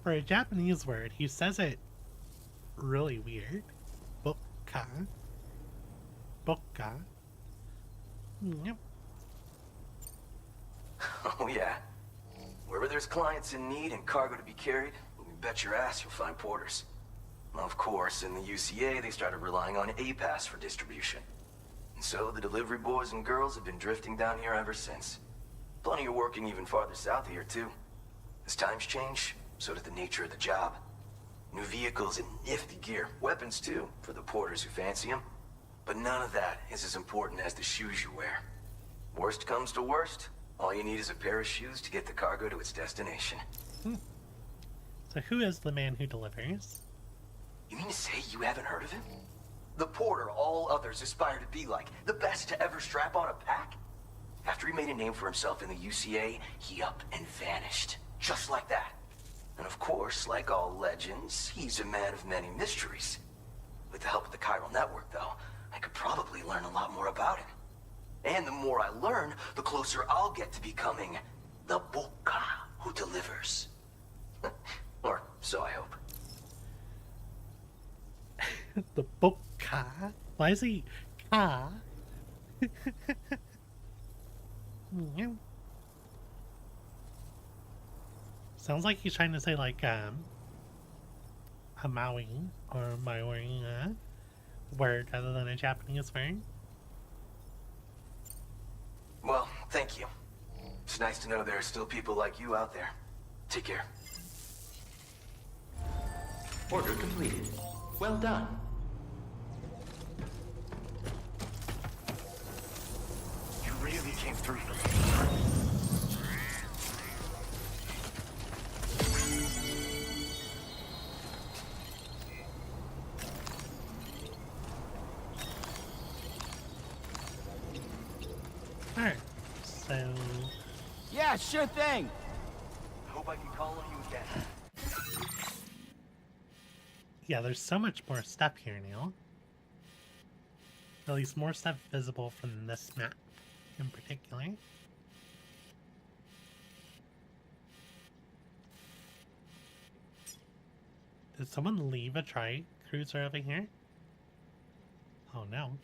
For a Japanese word, he says it really weird. Boka. Boka. Yep. Oh yeah. Wherever there's clients in need and cargo to be carried, you bet your ass you'll find porters. Of course, in the UCA, they started relying on A-Pass for distribution. And so the delivery boys and girls have been drifting down here ever since. Plenty are working even farther south here, too. As times change, so does the nature of the job. New vehicles and nifty gear. Weapons, too, for the porters who fancy them. But none of that is as important as the shoes you wear. Worst comes to worst, all you need is a pair of shoes to get the cargo to its destination. So who is the man who delivers? You mean to say you haven't heard of him? The porter all others aspire to be like, the best to ever strap on a pack? After he made a name for himself in the UCA, he up and vanished. Just like that. And of course, like all legends, he's a man of many mysteries. With the help of the chiral network, though, I could probably learn a lot more about him. And the more I learn, the closer I'll get to becoming the Boka who delivers. Or so I hope. The Boka? Why is he ka? Sounds like he's trying to say like a Maui or Maori word rather than a Japanese word. Well, thank you. It's nice to know there are still people like you out there. Take care. Order completed. Well done. You really came through for me. Alright, so... Yeah, sure thing! Hope I can call on you again. Yeah, there's so much more stuff here now. At least more stuff visible from this map in particular. Did someone leave a tri-cruiser over here? Oh no.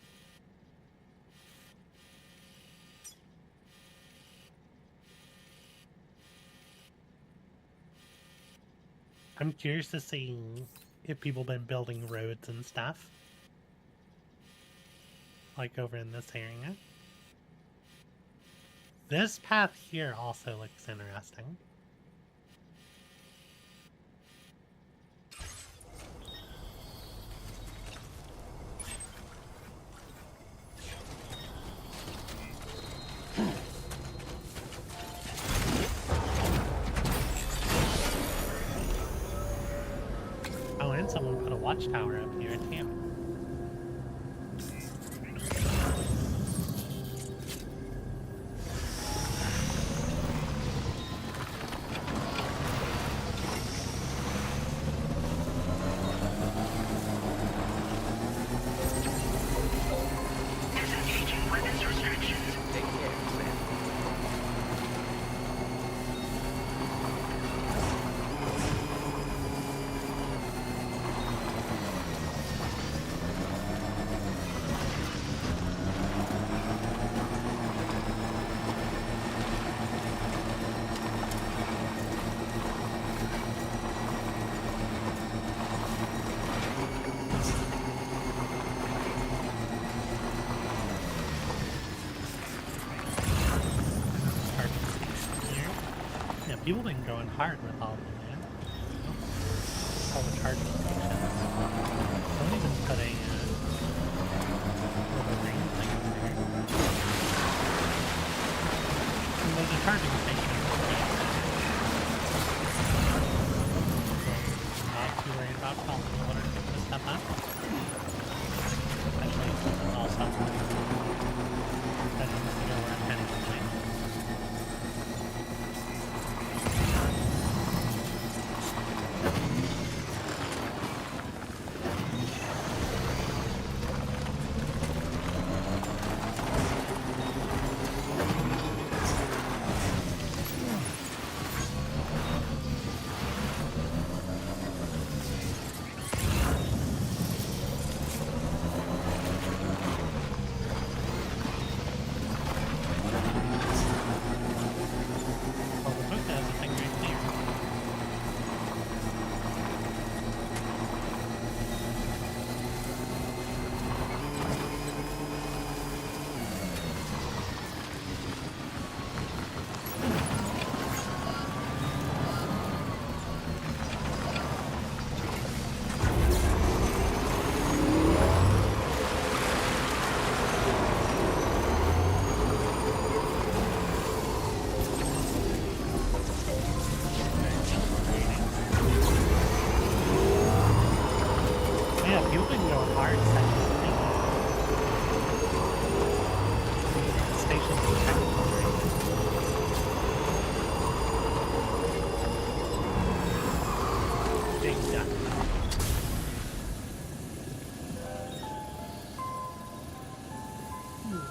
I'm curious to see if people been building roads and stuff. Like over in this area. This path here also looks interesting. Oh, and someone put a watchtower up here too. Disengaging weapons restrictions. Take care, Sam. Yeah, people been going hard with all of them, man. All the charging stations. Don't even put a little ring thing over there. And there's a charging station. So, not too worried about telling me what to pick this stuff up. Especially since it's all stuff that needs to go where I'm heading tonight.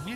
Mew.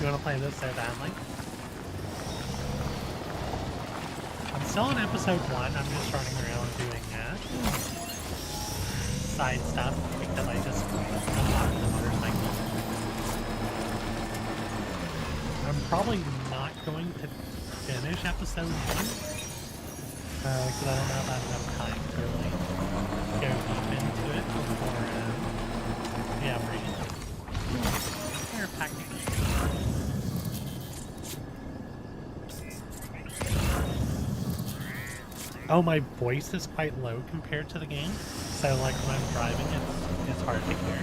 You want to play this so badly? I'm still in episode 1. I'm just running around doing side stuff because I just unlocked the motorcycle. I'm probably not going to finish episode 1 because I don't know if I have enough time to really go deep into it before I'm ready. Air package. Oh, my voice is quite low compared to the game, so like when I'm driving it's hard to hear.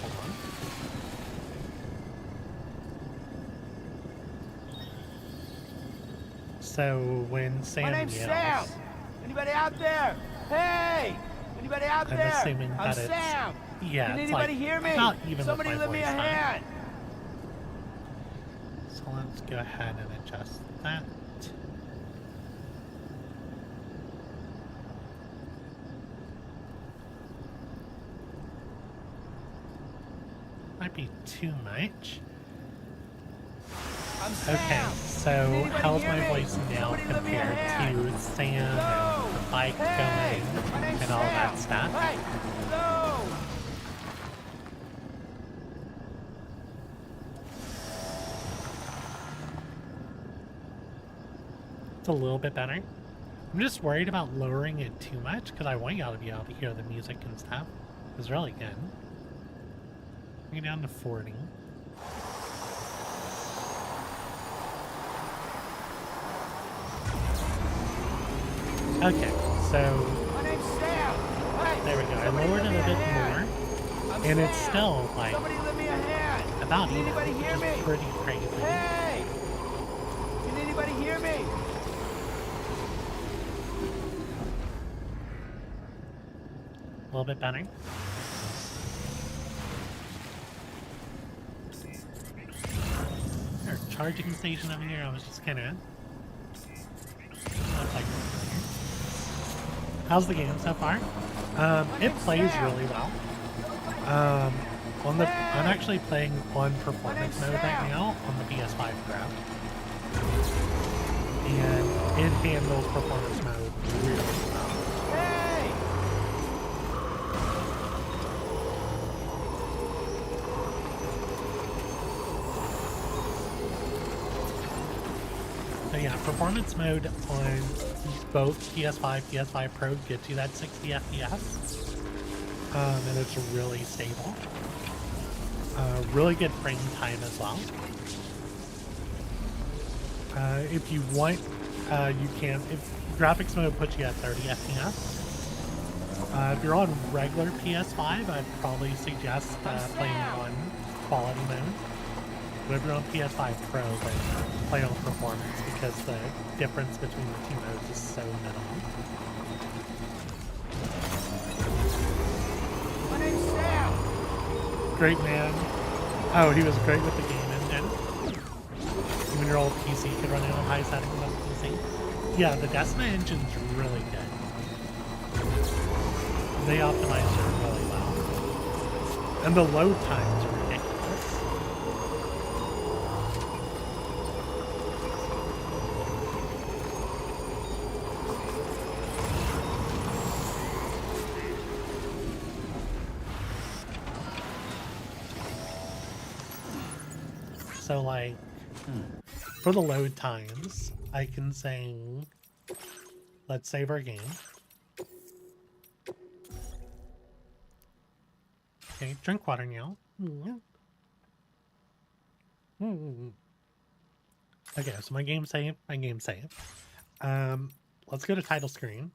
Hold on. So when Sam My name's yells, Sam! Anybody out there? Hey! Anybody out there? I'm assuming that I'm it's Sam! yeah, Can it's anybody like hear me? not even Somebody with my lend me voice a time. hand! So let's go ahead and adjust that. Might be too much. Okay, so how's my voice now compared to Sam and the bike going and all that stuff? Hey! No! It's a little bit better. I'm just worried about lowering it too much because I want y'all to be able to hear the music and stuff. It's really good. Bring it down to 40. Okay, so there we go. I lowered it a bit more, and it's still like about even, which is pretty crazy. Hey! Can anybody hear me? A little bit better. There's a charging station over here. I was just kind of. How's the game so far? It plays really well. I'm actually playing on performance mode right now on the PS5 Pro, and it handles performance mode really well. So yeah, performance mode on both PS5, PS5 Pro gets you that 60 FPS, and it's really stable. Really good frame time as well. If you want, you can. If graphics mode puts you at 30 FPS. If you're on regular PS5, I'd probably suggest playing on quality mode. But if you're on PS5 Pro, then play on performance because the difference between the two modes is so minimal. My name's Sam! Great man. Oh, he was great with the game engine. Even your old PC could run it on high settings on PC. Yeah, the Decima engine's really good. They optimized it really well. And the load times are ridiculous. So like for the load times, I can say, let's save our game. Okay, drink water now. Okay, so my game save, let's go to title screen.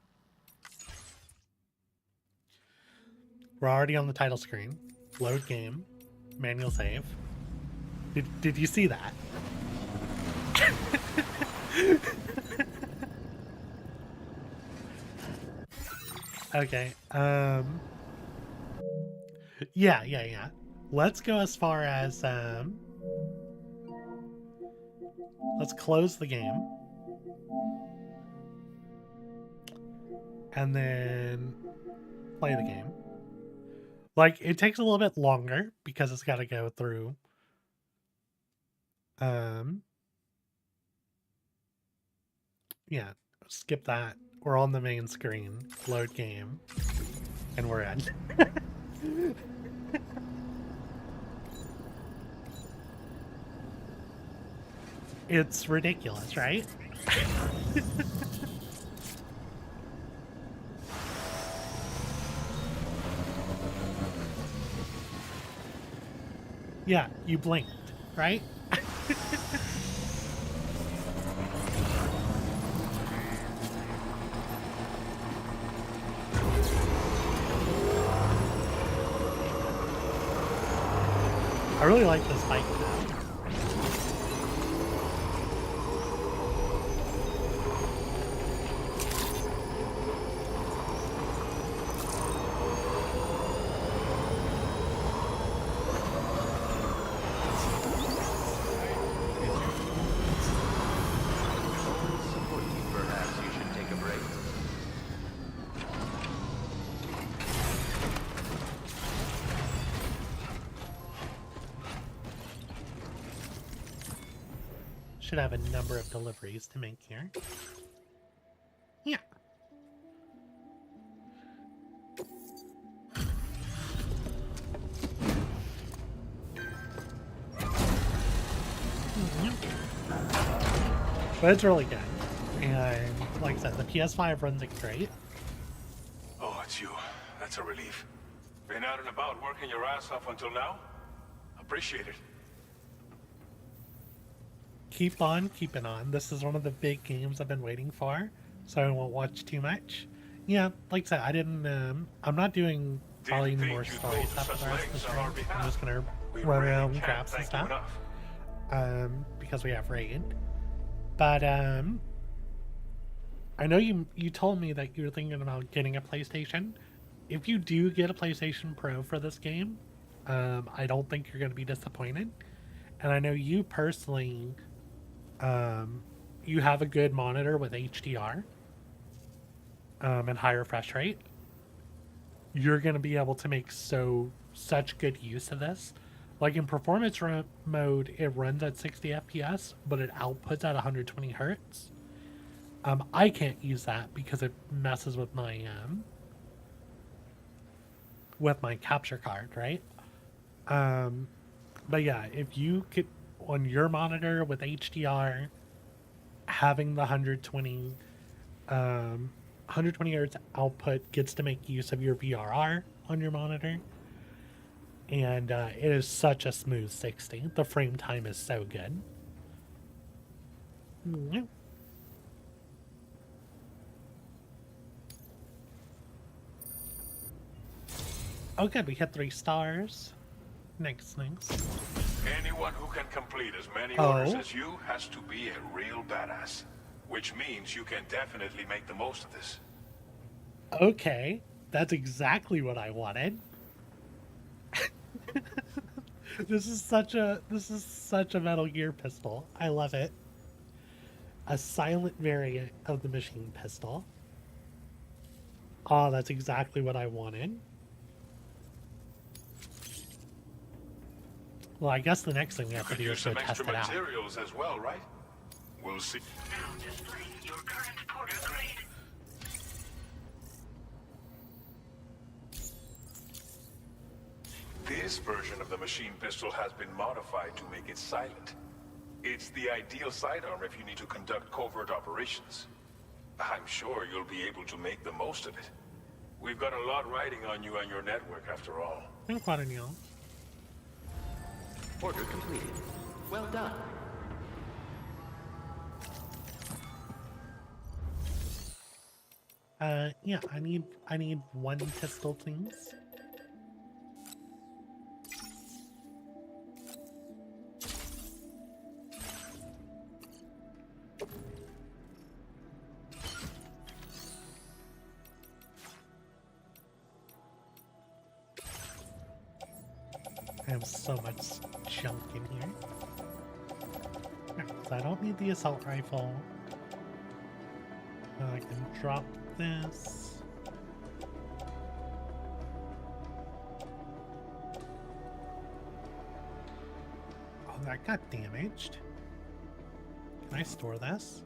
We're already on the title screen. Load game, manual save. Did you see that? Okay, yeah. Let's go as far as, let's close the game. And then play the game. Like, it takes a little bit longer because it's got to go through. Yeah, skip that. We're on the main screen. Load game. And we're in. It's ridiculous, right? Yeah, you blinked, right? I really like this bike now. Perhaps you should take a break. Should have a number of deliveries to make here. Yeah. But it's really good. And like I said, the PS5 runs it great. Oh, it's you. That's a relief. Been out and about working your ass off until now? Appreciate it. Keep on keeping on. This is one of the big games I've been waiting for, so I won't watch too much. Yeah, like I said, I didn't, I'm not doing probably any more story stuff for the rest of the stream. I'm just gonna run around and grab some stuff. Because we have raid. But, I know you told me that you were thinking about getting a PlayStation. If you do get a PlayStation Pro for this game, I don't think you're going to be disappointed. And I know you personally, you have a good monitor with HDR and high refresh rate. You're going to be able to make such good use of this. Like in performance mode, it runs at 60 FPS, but it outputs at 120 hertz. I can't use that because it messes with my capture card, right? But yeah, if you could on your monitor with HDR, having the 120 hertz output gets to make use of your VRR on your monitor. And it is such a smooth 60. The frame time is so good. Oh good, we hit 3 stars. Next. Anyone who can complete as many orders as you has to be a real badass. Which means you can definitely make the most of this. Okay, that's exactly what I wanted. This is such a Metal Gear pistol. I love it. A silent variant of the machine pistol. Oh, that's exactly what I wanted. Well, I guess the next thing we have to do is go test it out. Materials as well, right? We'll see. Now display your current porter grade. This version of the machine pistol has been modified to make it silent. It's the ideal sidearm if you need to conduct covert operations. I'm sure you'll be able to make the most of it. We've got a lot riding on you and your network, after all. Think about it, Neil. Order completed. Well done. Yeah, I need one pistol, please. I have so much junk in here. So I don't need the assault rifle. I can drop this. Oh, that got damaged. Can I store this?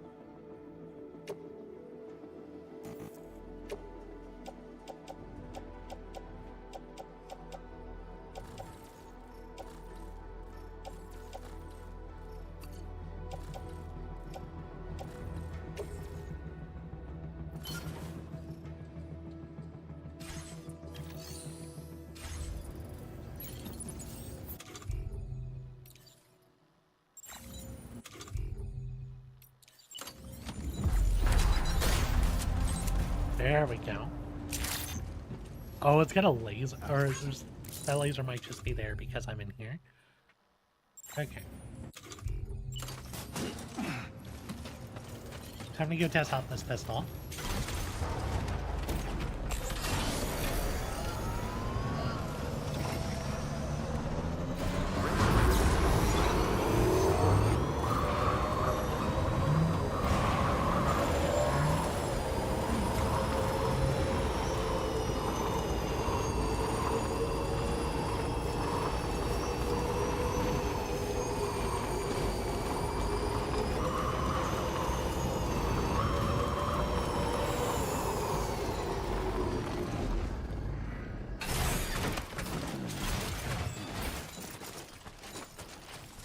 There we go. Oh, it's got a laser, or that laser might just be there because I'm in here. Okay. Time to go test out this pistol.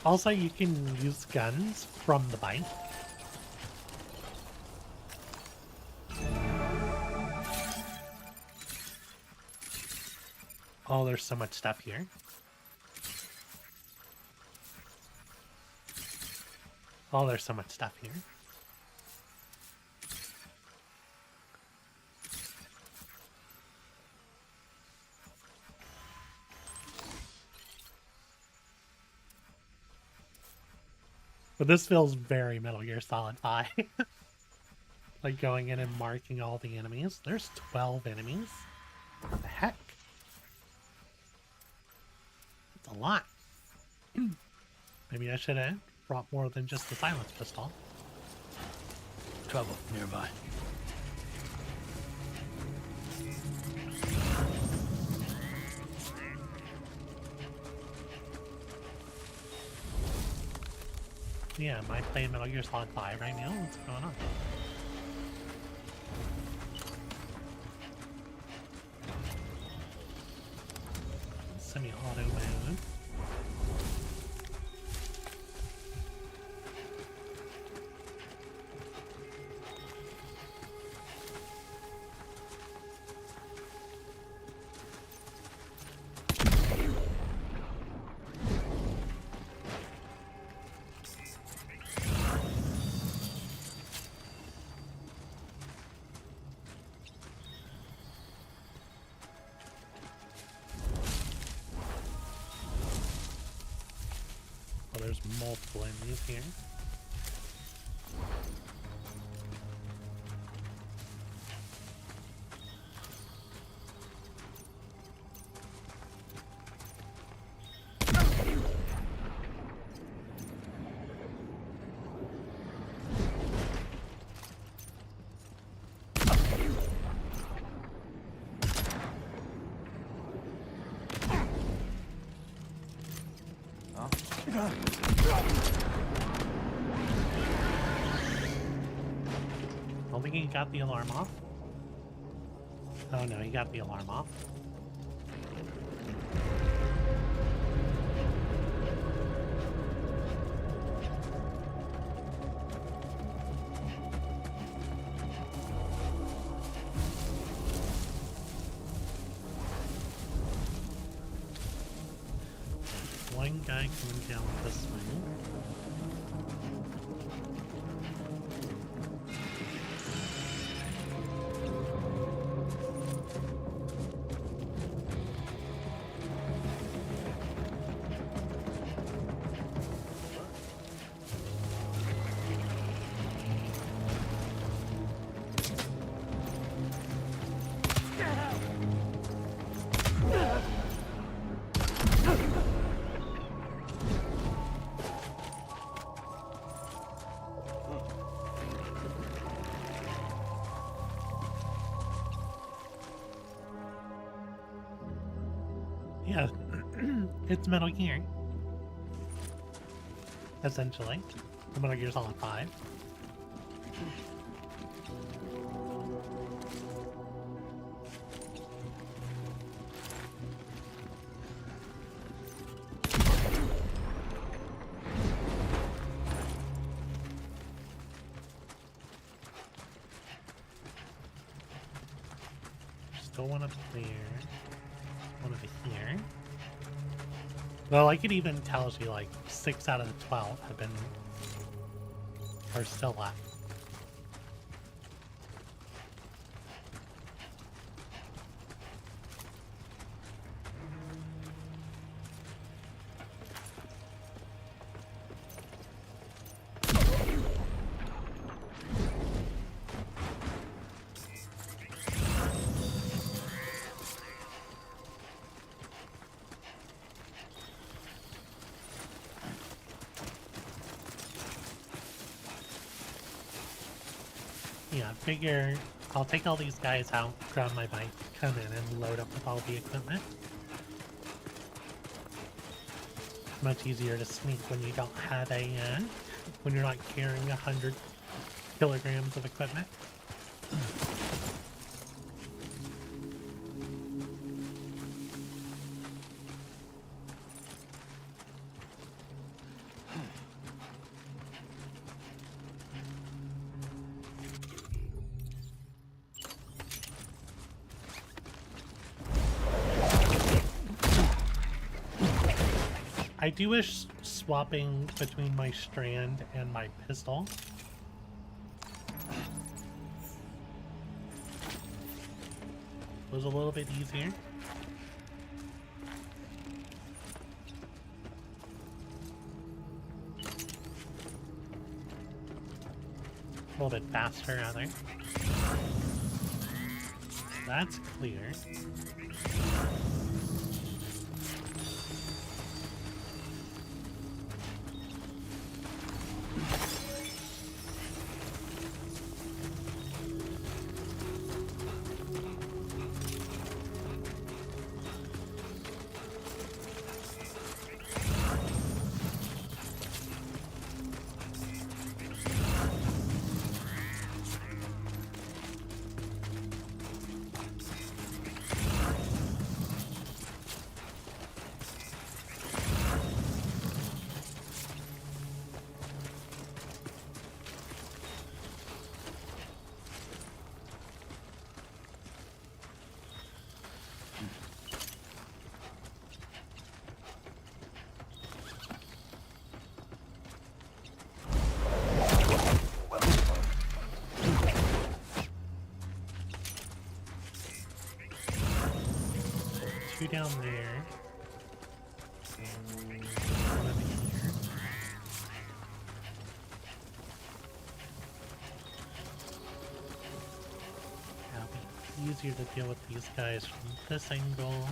Also, you can use guns from the bike. Oh, there's so much stuff here. Oh, there's so much stuff here. But this feels very Metal Gear Solid 5. Like going in and marking all the enemies. There's 12 enemies. What the heck? That's a lot. Maybe I should have brought more than just the silence pistol. Trouble nearby. Yeah, am I playing Metal Gear Solid 5 right now? What's going on? Semi-auto mode. There's multiple enemies here. I don't think he got the alarm off. Oh no, he got the alarm off. one guy coming down this way. Yeah, it's Metal Gear. Essentially. The Metal Gear Solid 5. Still one up there. One over here. Well, like it even tells you like 6 out of the 12 have been are still left. Yeah, figure I'll take all these guys out, grab my bike, come in and load up with all the equipment. Much easier to sneak when you don't have a, when you're not carrying 100 kilograms of equipment. I do wish swapping between my strand and my pistol was a little bit easier. A little bit faster, rather. That's clear. Two down there. And one over here. It'll be easier to deal with these guys from this angle.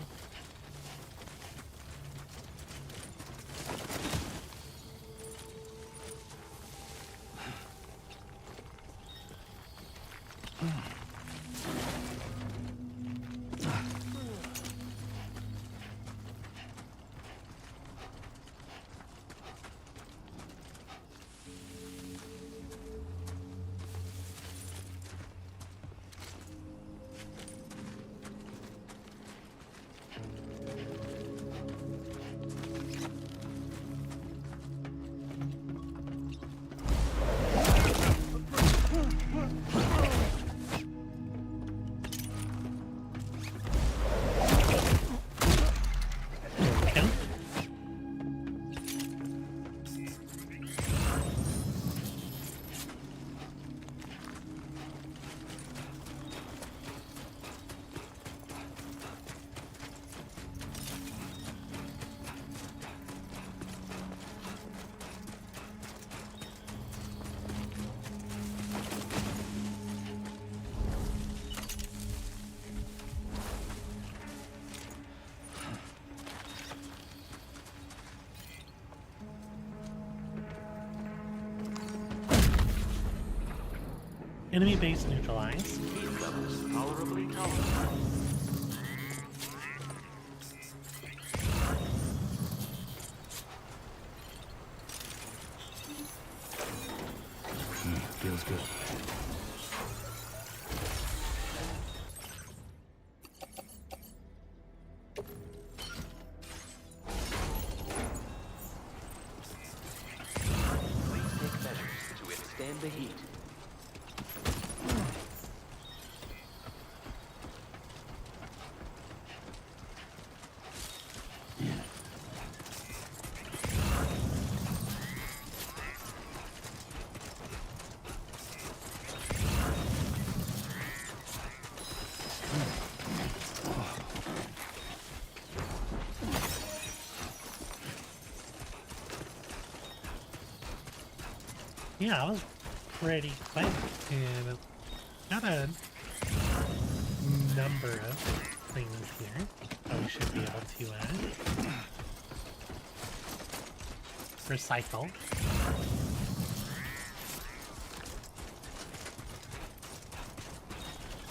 Enemy base neutralized. Heat levels tolerably tolerable. Feels good. Please take measures to withstand the heat. Yeah, that was pretty quick, and got a number of things here that we should be able to recycle.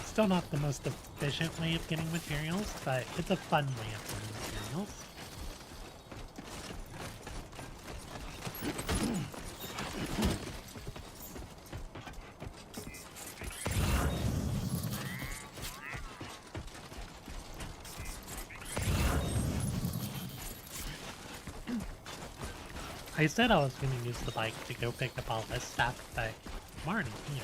Still not the most efficient way of getting materials, but it's a fun way of getting materials. I said I was going to use the bike to go pick up all this stuff, but I'm already here.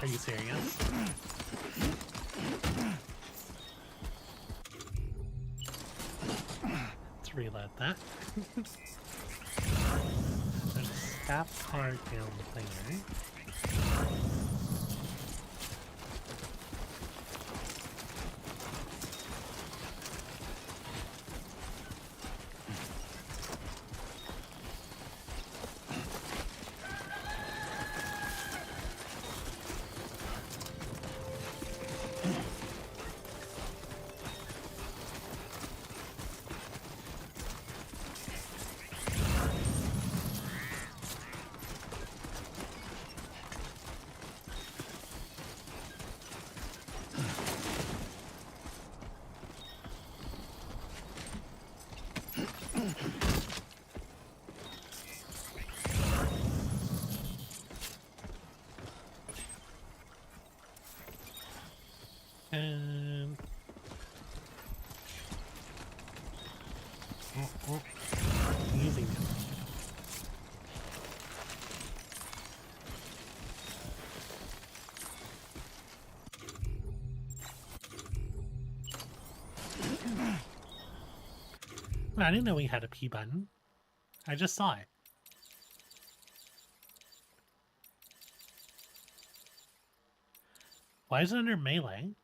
Are you serious? Let's reload that. There's a staff car down there. Using it. I didn't know we had a P button. I just saw it. Why is it under melee?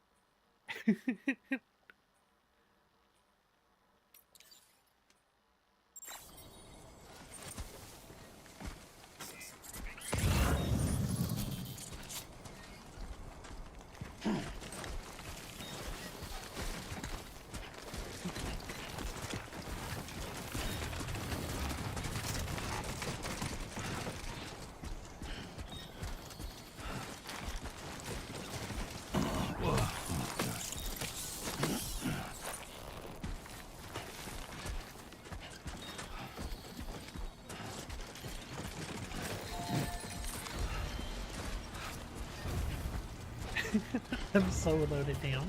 I'm so loaded down.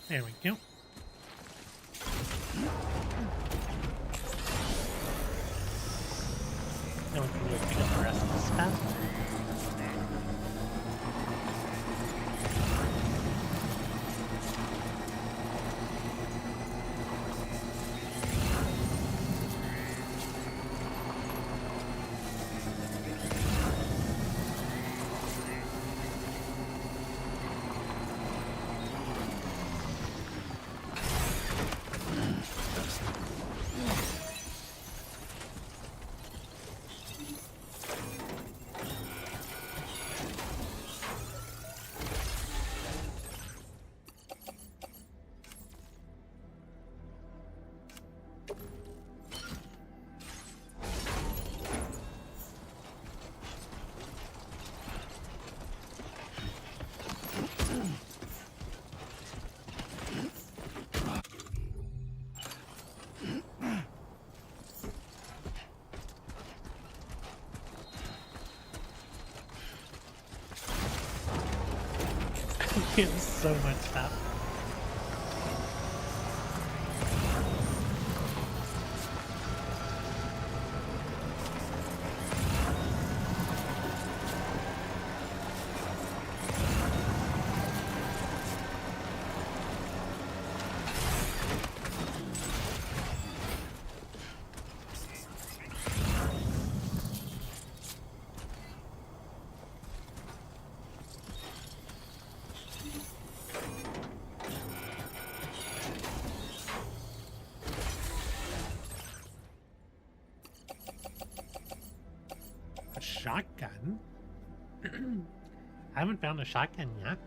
There we go. Now we can go pick up the rest of the stuff. Getting so much stuff. Shotgun? I haven't found a shotgun yet.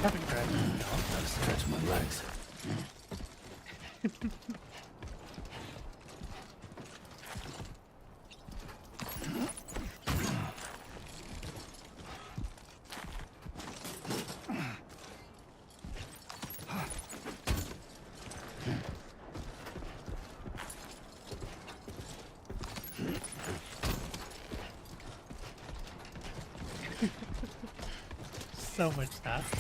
Gotta stretch my legs. So much stuff.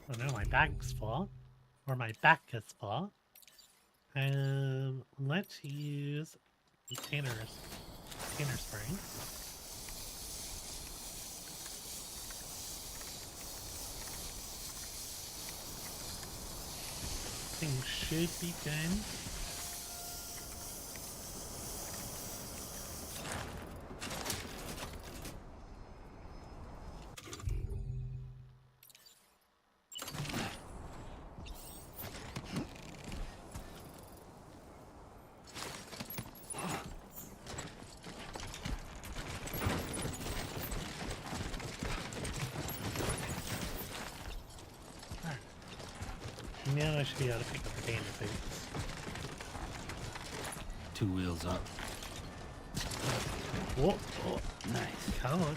Oh no, my bag's full. Or my back is full. Let's use container spray. Things should be good. Now I should be able to pick up the bandit boots. 2 wheels up. Whoa, oh, nice. Come on.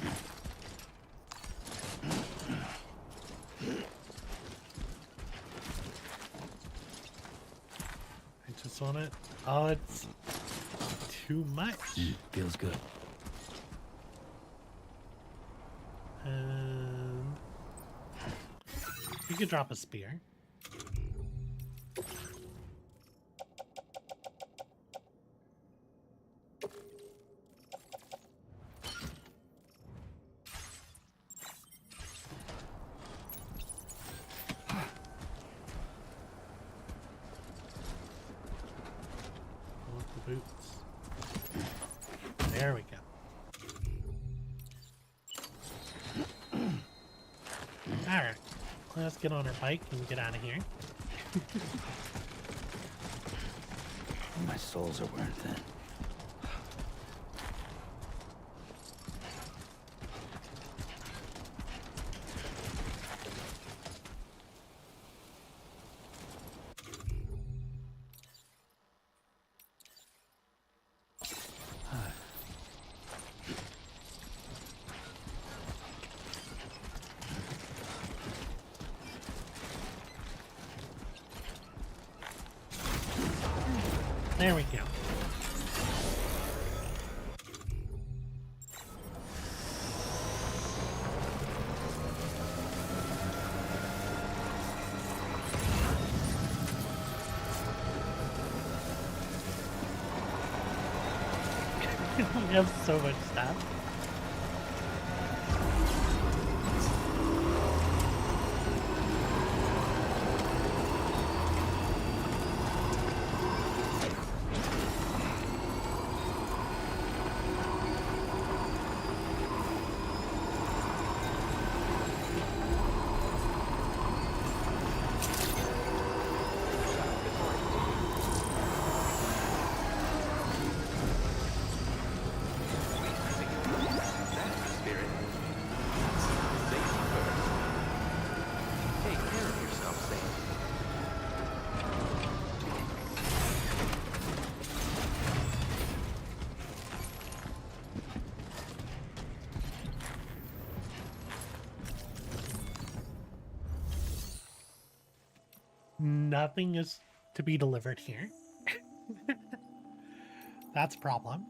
Just want it. Oh, it's too much. Feels good. You could drop a spear. Boots. There we go. Alright, let's get on our bike and get out of here. My soles are wearing thin. There we go. We have so much stuff. Nothing is to be delivered here. That's a problem.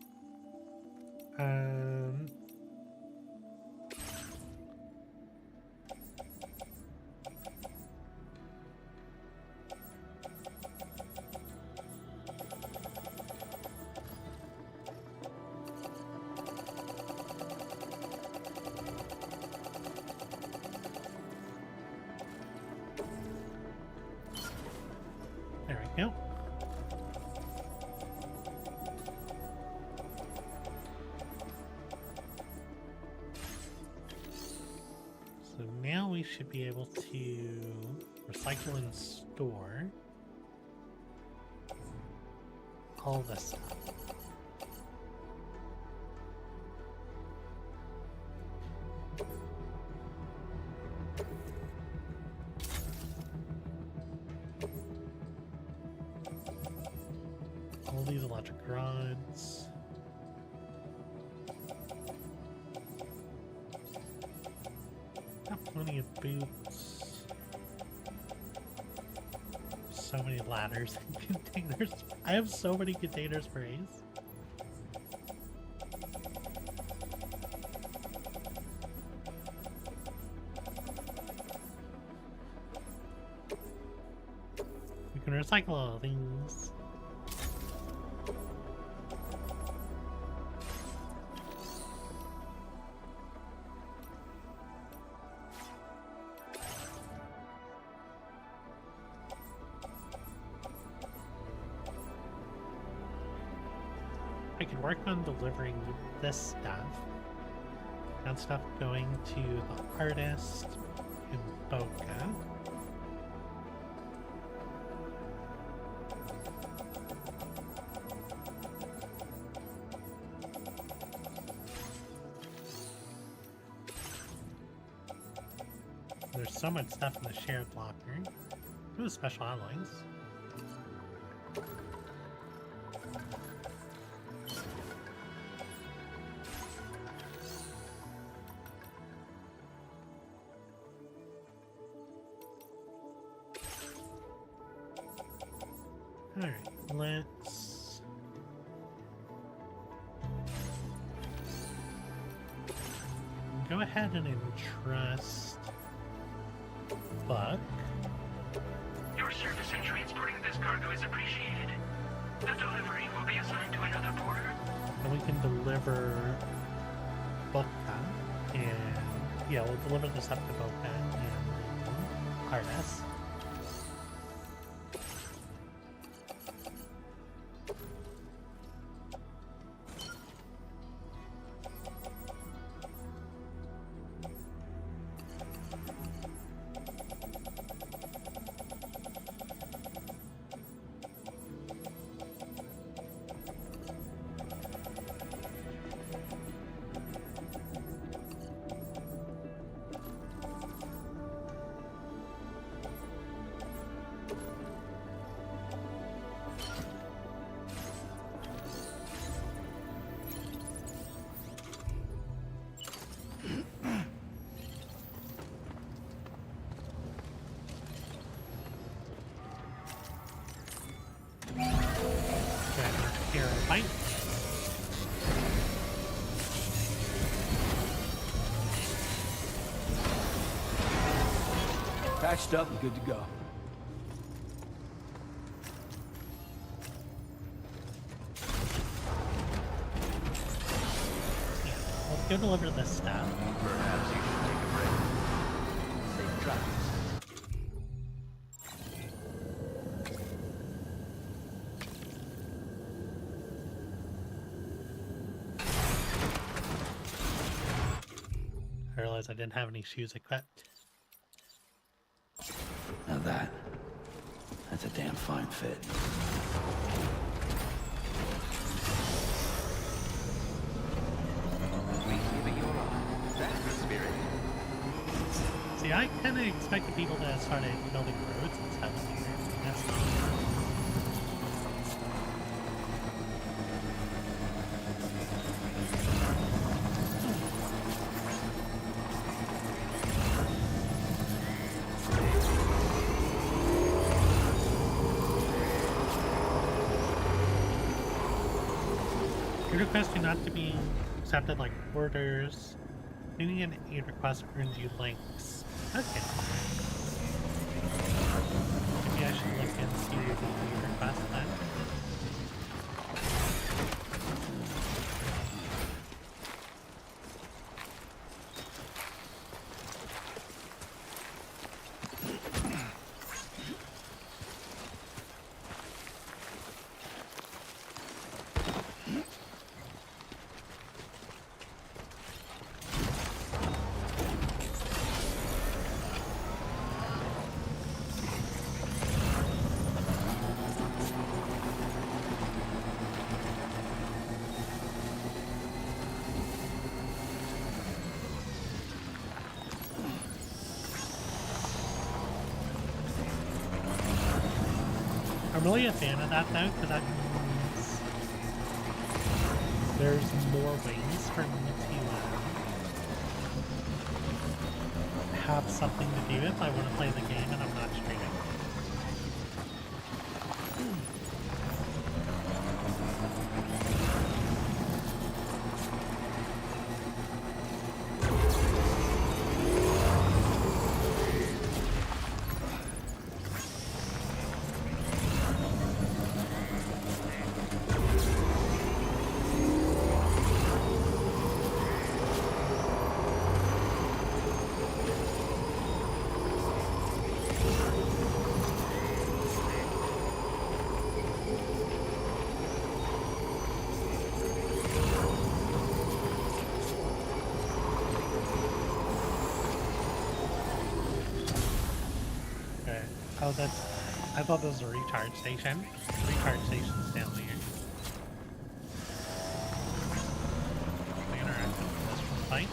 There we go. So now we should be able to recycle and store all this stuff. All these electric rods. Got plenty of boots. So many ladders and containers. I have so many containers for Ace. We can recycle all things. I can work on delivering this stuff. And stuff going to the artist in Boca. There's so much stuff in the shared locker. Ooh, special alloys. Alright, let's... go ahead and entrust Buck. Your service in transporting this cargo is appreciated. The delivery will be assigned to another porter. And we can deliver Boca, and yeah, we'll deliver this up to Boca and Harness. Fight. Patched up and good to go. Yeah, let's go deliver this stuff. Perhaps you should take a break. Safe travels. I realized I didn't have any shoes equipped. Now that's a damn fine fit. Please give it your all. That's the spirit. See, I kind of expected people to start building roads and stuff here. That's not. You're requesting not to be accepted like orders. Doing an aid request earns you links. Okay. Maybe I should look into the aid request then. I'm really a fan of that though, because that means there's more ways for me to have something to do if I want to play the game and I'm not streaming. Oh, that's... I thought this was a recharge station. Recharge station's down here. We interact with this from fight.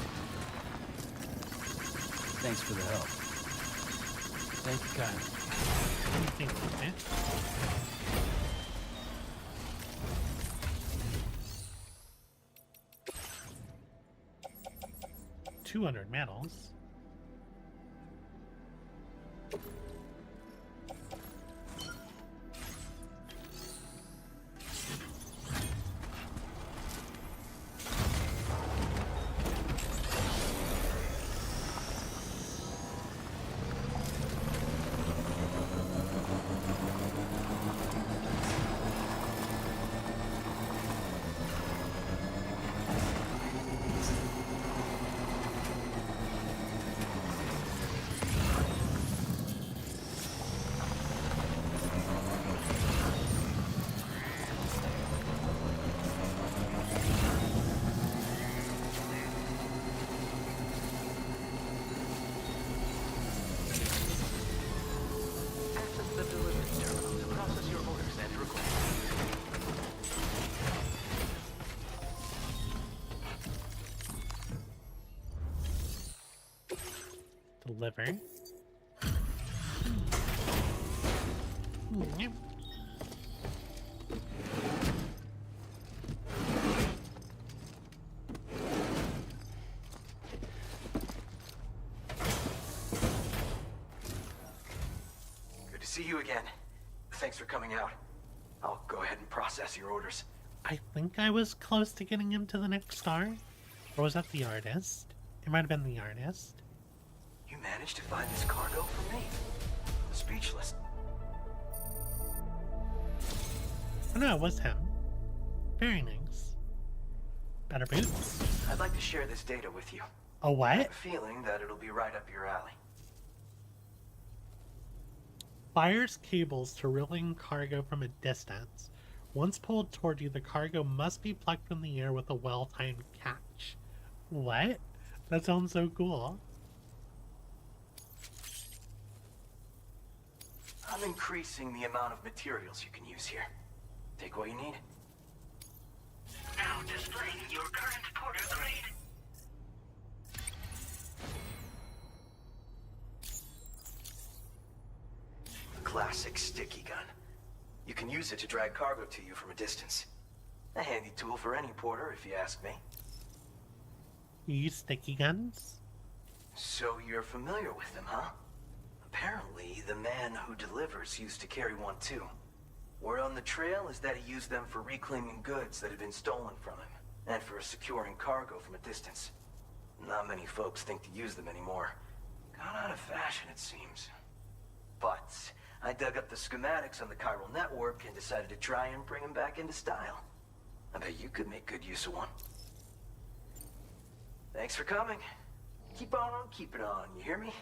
Thanks for the help. Thank you, kind. Thank you, man. 200 medals. deliver. Good to see you again. Thanks for coming out. I'll go ahead and process your orders. I think I was close to getting him to the next star. Or was that the artist? It might have been the artist. You managed to find this cargo for me. Speechless. Oh no, it was him. Very nice. Better boots. I'd like to share this data with you. A what? I have a feeling that it'll be right up your alley. Fires cables to reeling cargo from a distance. Once pulled toward you, the cargo must be plucked from the air with a well-timed catch. What? That sounds so cool. I'm increasing the amount of materials you can use here. Take what you need. Now displaying your current porter grade. Classic sticky gun. You can use it to drag cargo to you from a distance. A handy tool for any porter, if you ask me. You use sticky guns? So you're familiar with them, huh? Apparently, the man who delivers used to carry one too. Word on the trail is that he used them for reclaiming goods that had been stolen from him, and for securing cargo from a distance. Not many folks think to use them anymore. Gone out of fashion, it seems. But I dug up the schematics on the chiral network and decided to try and bring them back into style. I bet you could make good use of one. Thanks for coming. Keep on keeping on, you hear me?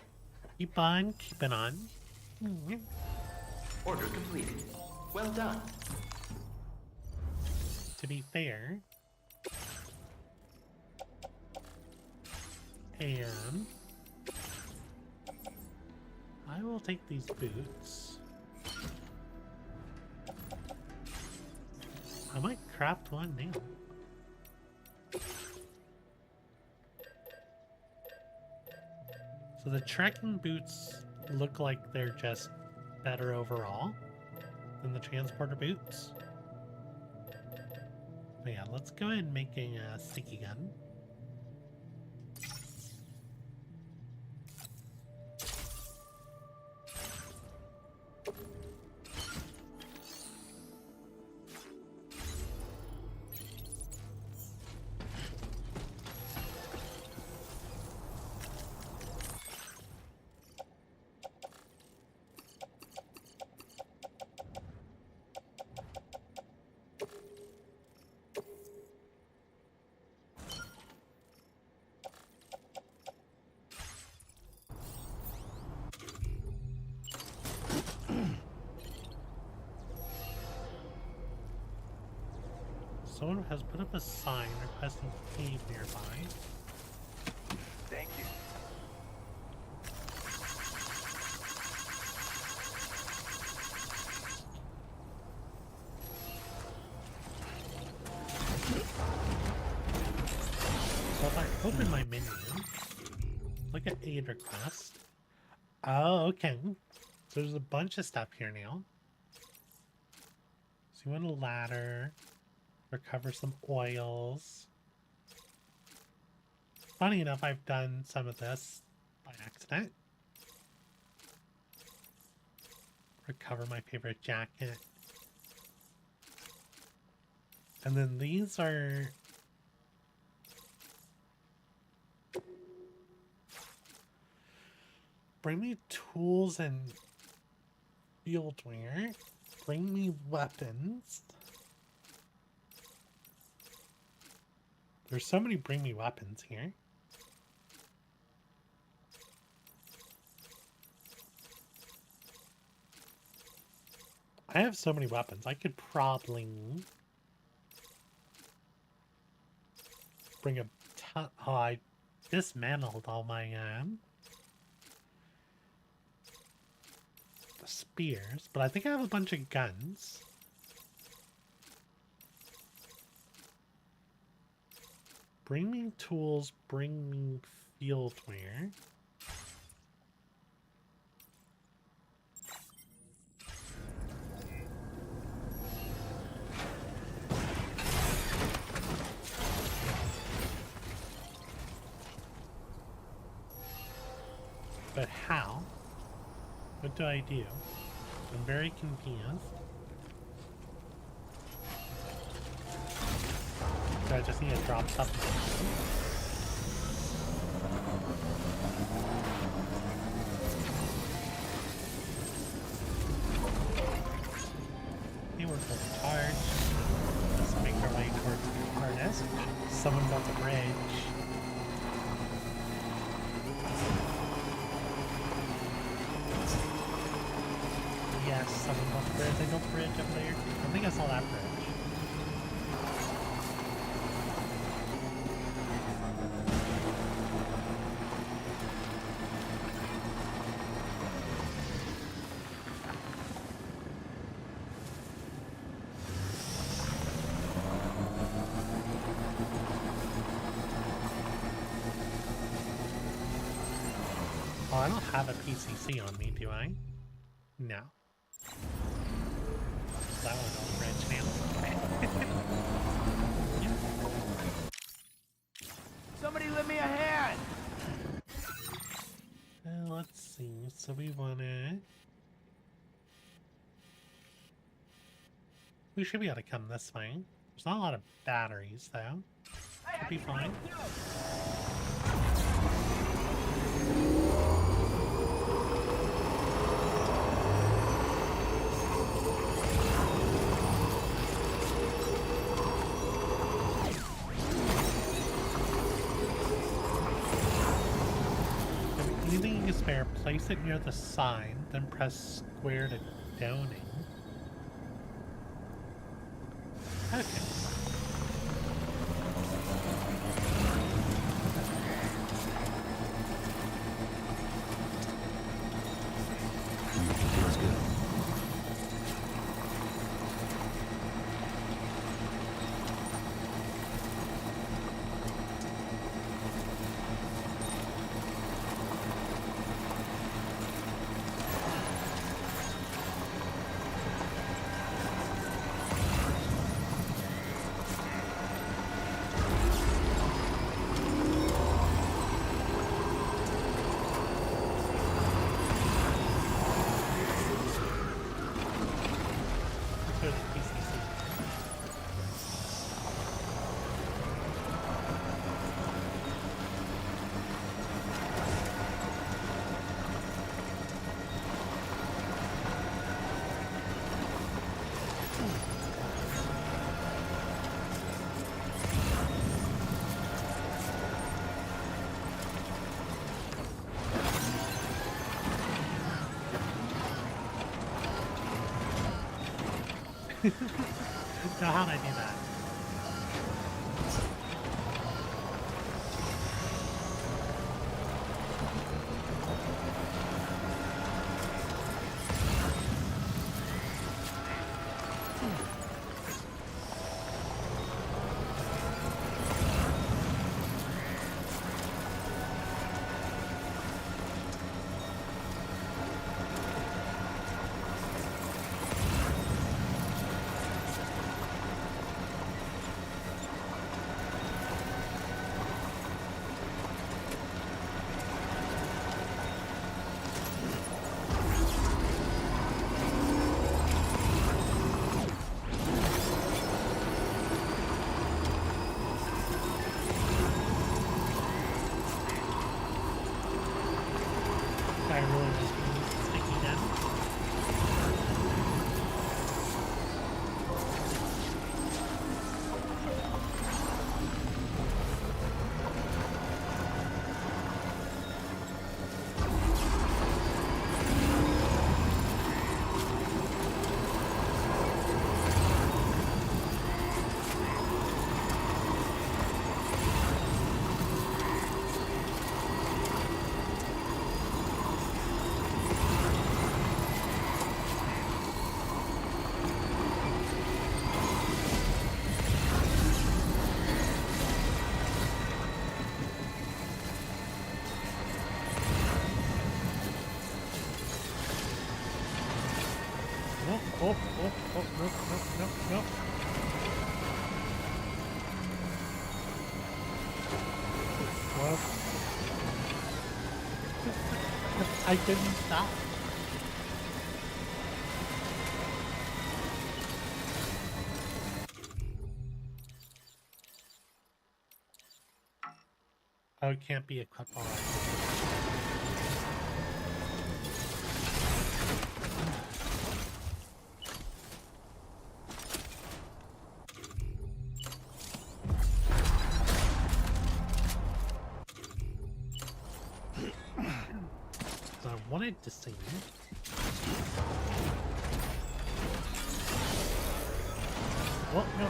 Keep on keeping on. Order completed. Well done. To be fair, and I will take these boots. I might craft one now. So the trekking boots look like they're just better overall than the transporter boots. But yeah, let's go ahead and make a sticky gun. Someone has put up a sign requesting cave nearby. Thank you. So if I open my menu, look at aid request. Oh, okay. So there's a bunch of stuff here now. So you want a ladder. Recover some oils. Funny enough, I've done some of this by accident. Recover my favorite jacket. And then these are... Bring me tools and field wear. Bring me weapons. There's so many bring me weapons here. I have so many weapons. I could probably bring a ton. Oh, I dismantled all my spears, but I think I have a bunch of guns. Bring me tools, bring me field wear. But how? What do I do? I'm very confused. Do I just need to drop something? Hey, we're full charge. Let's make our way towards the harness. Someone built a bridge. Yes, someone built a bridge. I built a bridge up there. I think I saw that bridge. Oh, I don't have a PCC on me, do I? No. That was on the bridge now. Yeah. Somebody lend me a hand! Let's see. So we wanna... We should be able to come this way. There's not a lot of batteries, though. Should be fine. Anything you can spare, place it near the sign, then press square to donate. Okay. Feels good. So how'd I do that? I really just sticky down. Nope. Well. I couldn't stop. Oh, it can't be equipped already. So I wanted to see. Oh, no.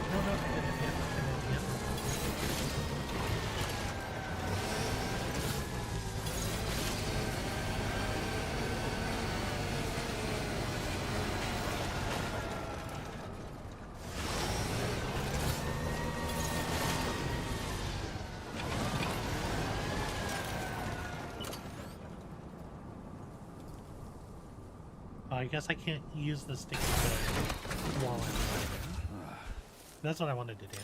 I guess I can't use the stick while I'm driving. That's what I wanted to do.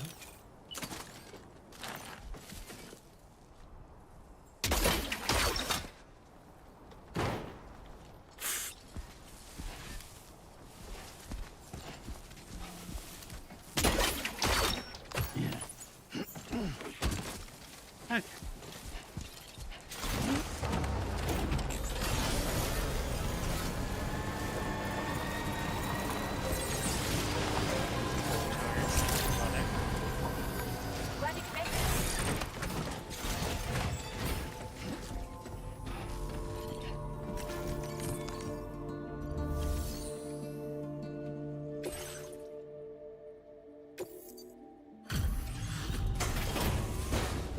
Okay.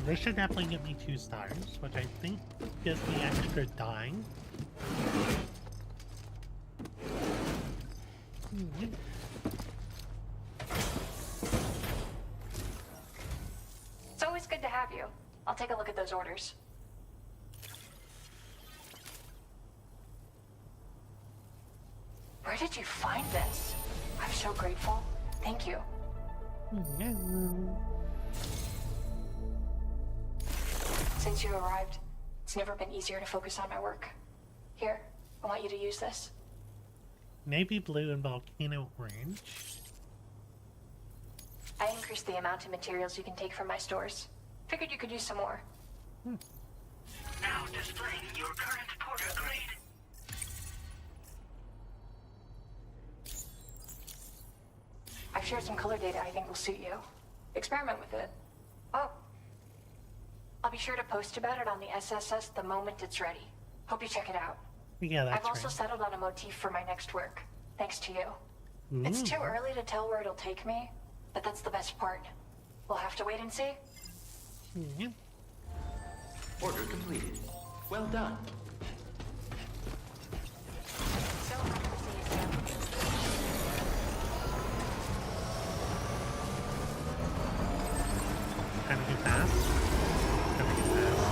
This should definitely get me 2 stars, which I think gives me extra dying. It's always good to have you. I'll take a look at those orders. Where did you find this? I'm so grateful. Thank you. Since you arrived, it's never been easier to focus on my work. Here, I want you to use this. Navy blue and volcano orange. I increased the amount of materials you can take from my stores. Figured you could use some more. Now displaying your current porter grade. I've shared some color data I think will suit you. Experiment with it. Oh. I'll be sure to post about it on the SSS the moment it's ready. Hope you check it out. Yeah, that's I've also right. settled on a motif for my next work, thanks to you. Ooh. It's too early to tell where it'll take me, but that's the best part. We'll have to wait and see. Order completed. Well done. So happy to see you, Sam. Kind of get fast. Kind of get fast.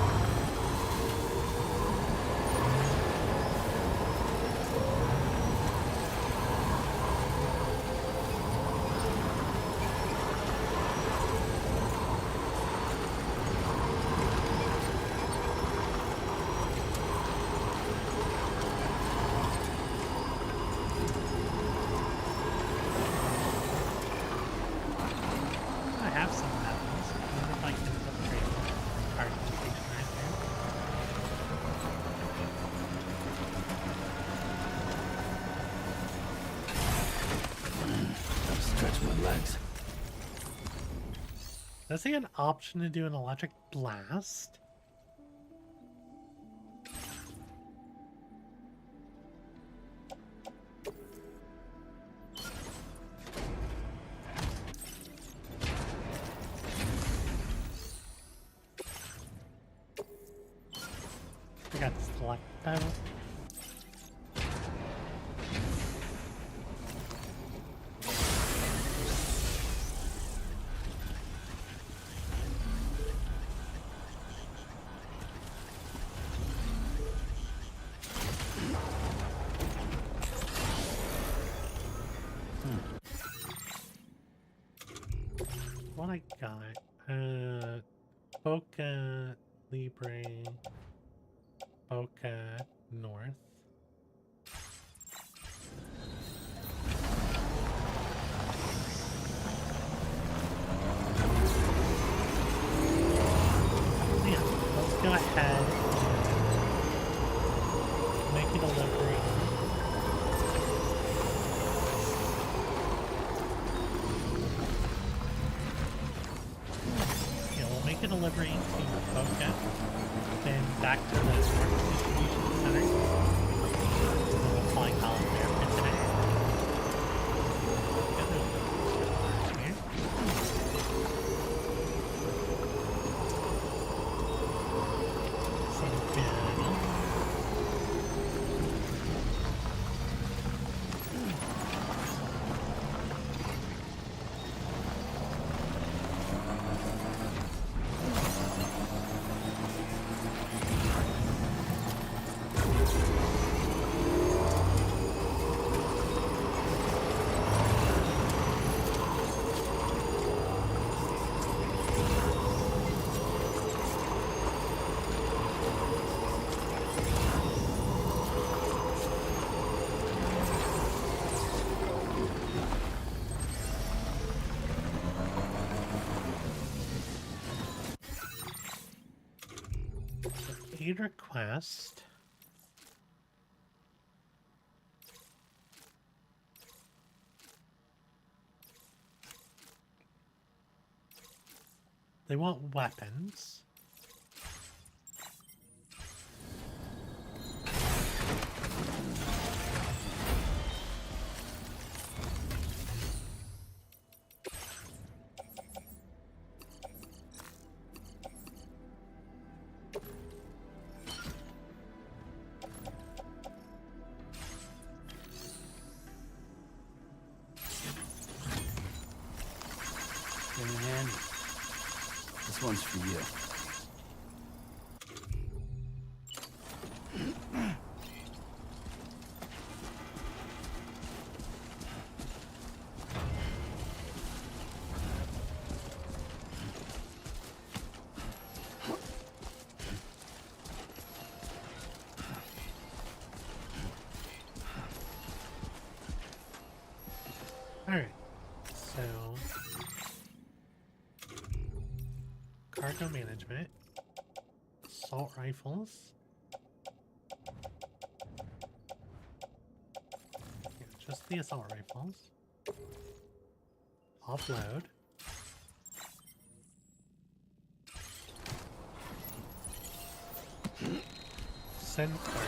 I have some metals. I wonder if I can upgrade the card station right Gotta stretch my legs. there. Does he have an option to do an electric blast? I got the select title. What I got? Boca Libre. Boca north. Yeah, let's go ahead and make a delivery. Yeah, we'll make a delivery to Boca, then back to the north distribution center. And then we'll fly out there for today. Yeah, there's no here. Some good. Aid request. They want weapons. Man, this one's for you. Alright, so cargo management, assault rifles, yeah, just the assault rifles, offload, send cargo.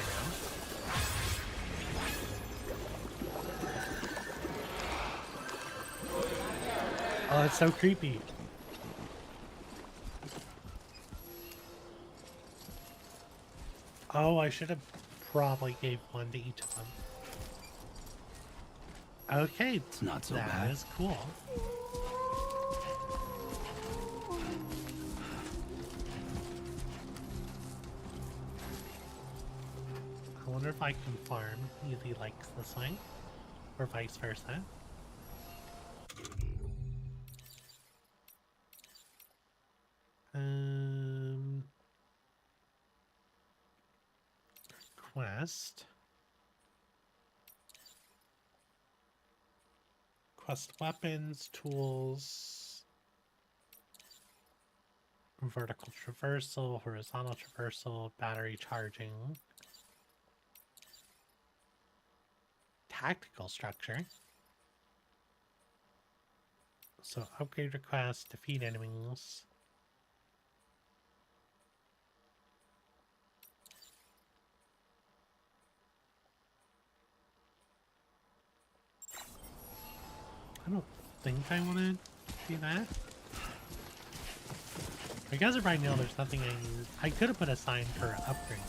Oh, it's so creepy. Oh, I should have probably gave one to each of them. Okay, It's not so bad. that is cool. I wonder if I can farm Easy likes this way, or vice versa. Quest. Quest weapons, tools, vertical traversal, horizontal traversal, battery charging, tactical structure. So upgrade request, defeat enemies. I don't think I want to do that. I guess right now there's nothing I need. I could have put a sign for upgrade.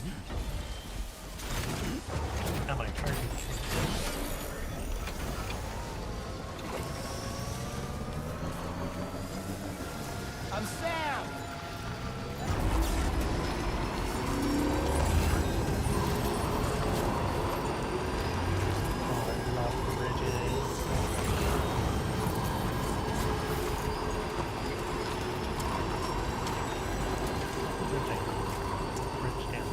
Not my charging station. I'm Sam! Oh, I love bridges. Bridge down.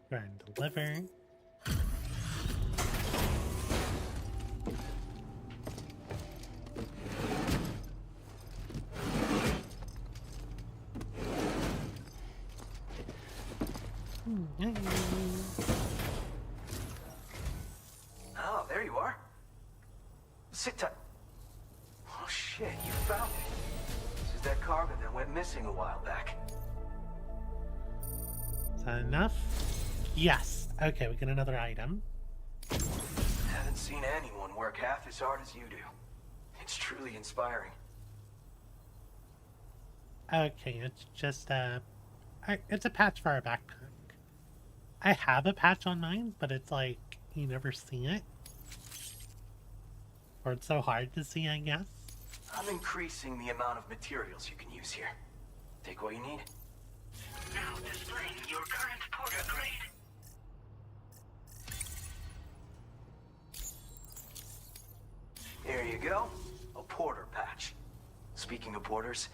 And deliver. Oh, there you are. Sit tight. Oh shit, you found it. This is that cargo that went missing a while back. Is that enough? Yes. Okay, we get another item. Haven't seen anyone work half as hard as you do. It's truly inspiring. Okay, it's just it's a patch for our backpack. I have a patch on mine, but it's like you never see it. Or it's so hard to see, I guess. I'm increasing the amount of materials you can use here. Take what you need. Now displaying your current porter grade. There you go. A porter patch. Speaking of porters,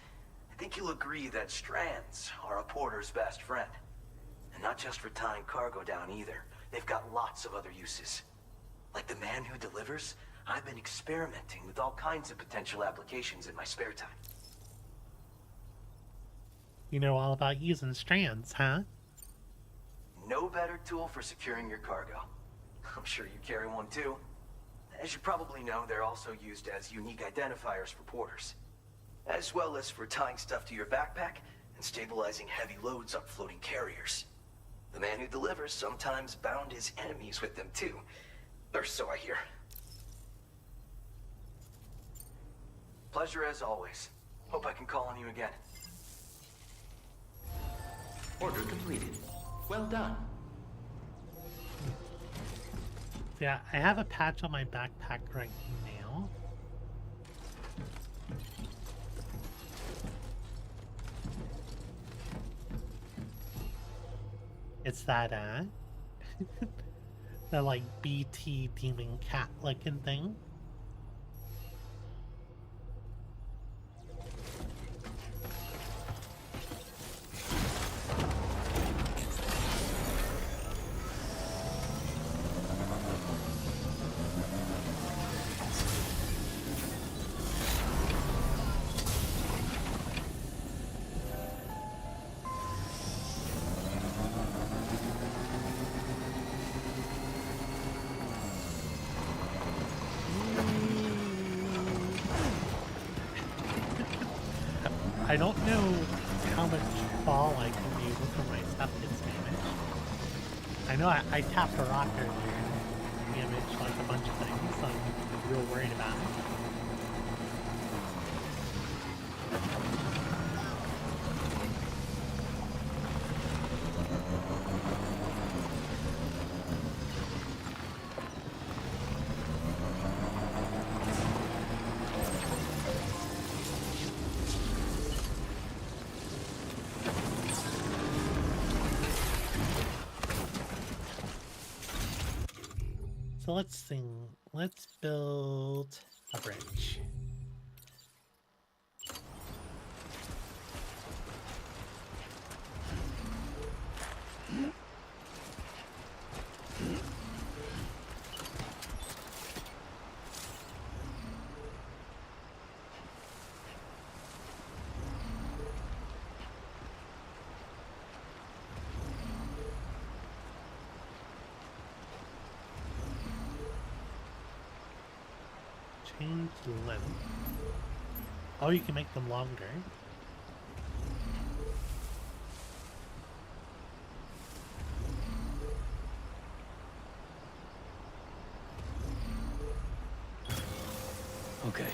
I think you'll agree that strands are a porter's best friend. And not just for tying cargo down either. They've got lots of other uses. Like the man who delivers, I've been experimenting with all kinds of potential applications in my spare time. You know all about using strands, huh? No better tool for securing your cargo. I'm sure you carry one too. As you probably know, they're also used as unique identifiers for porters, as well as for tying stuff to your backpack and stabilizing heavy loads on floating carriers. The man who delivers sometimes bound his enemies with them too, or so I hear. Pleasure as always. Hope I can call on you again. Order completed. Well done. Yeah, I have a patch on my backpack right now. It's that, the like BT demon cat looking thing. I don't know how much fall I can do before my stuff gets damaged. I know I tapped a rock earlier and damaged like a bunch of things, so I'm real worried about it. So let's sing. Let's build a bridge. Change length. Oh, you can make them longer. Okay.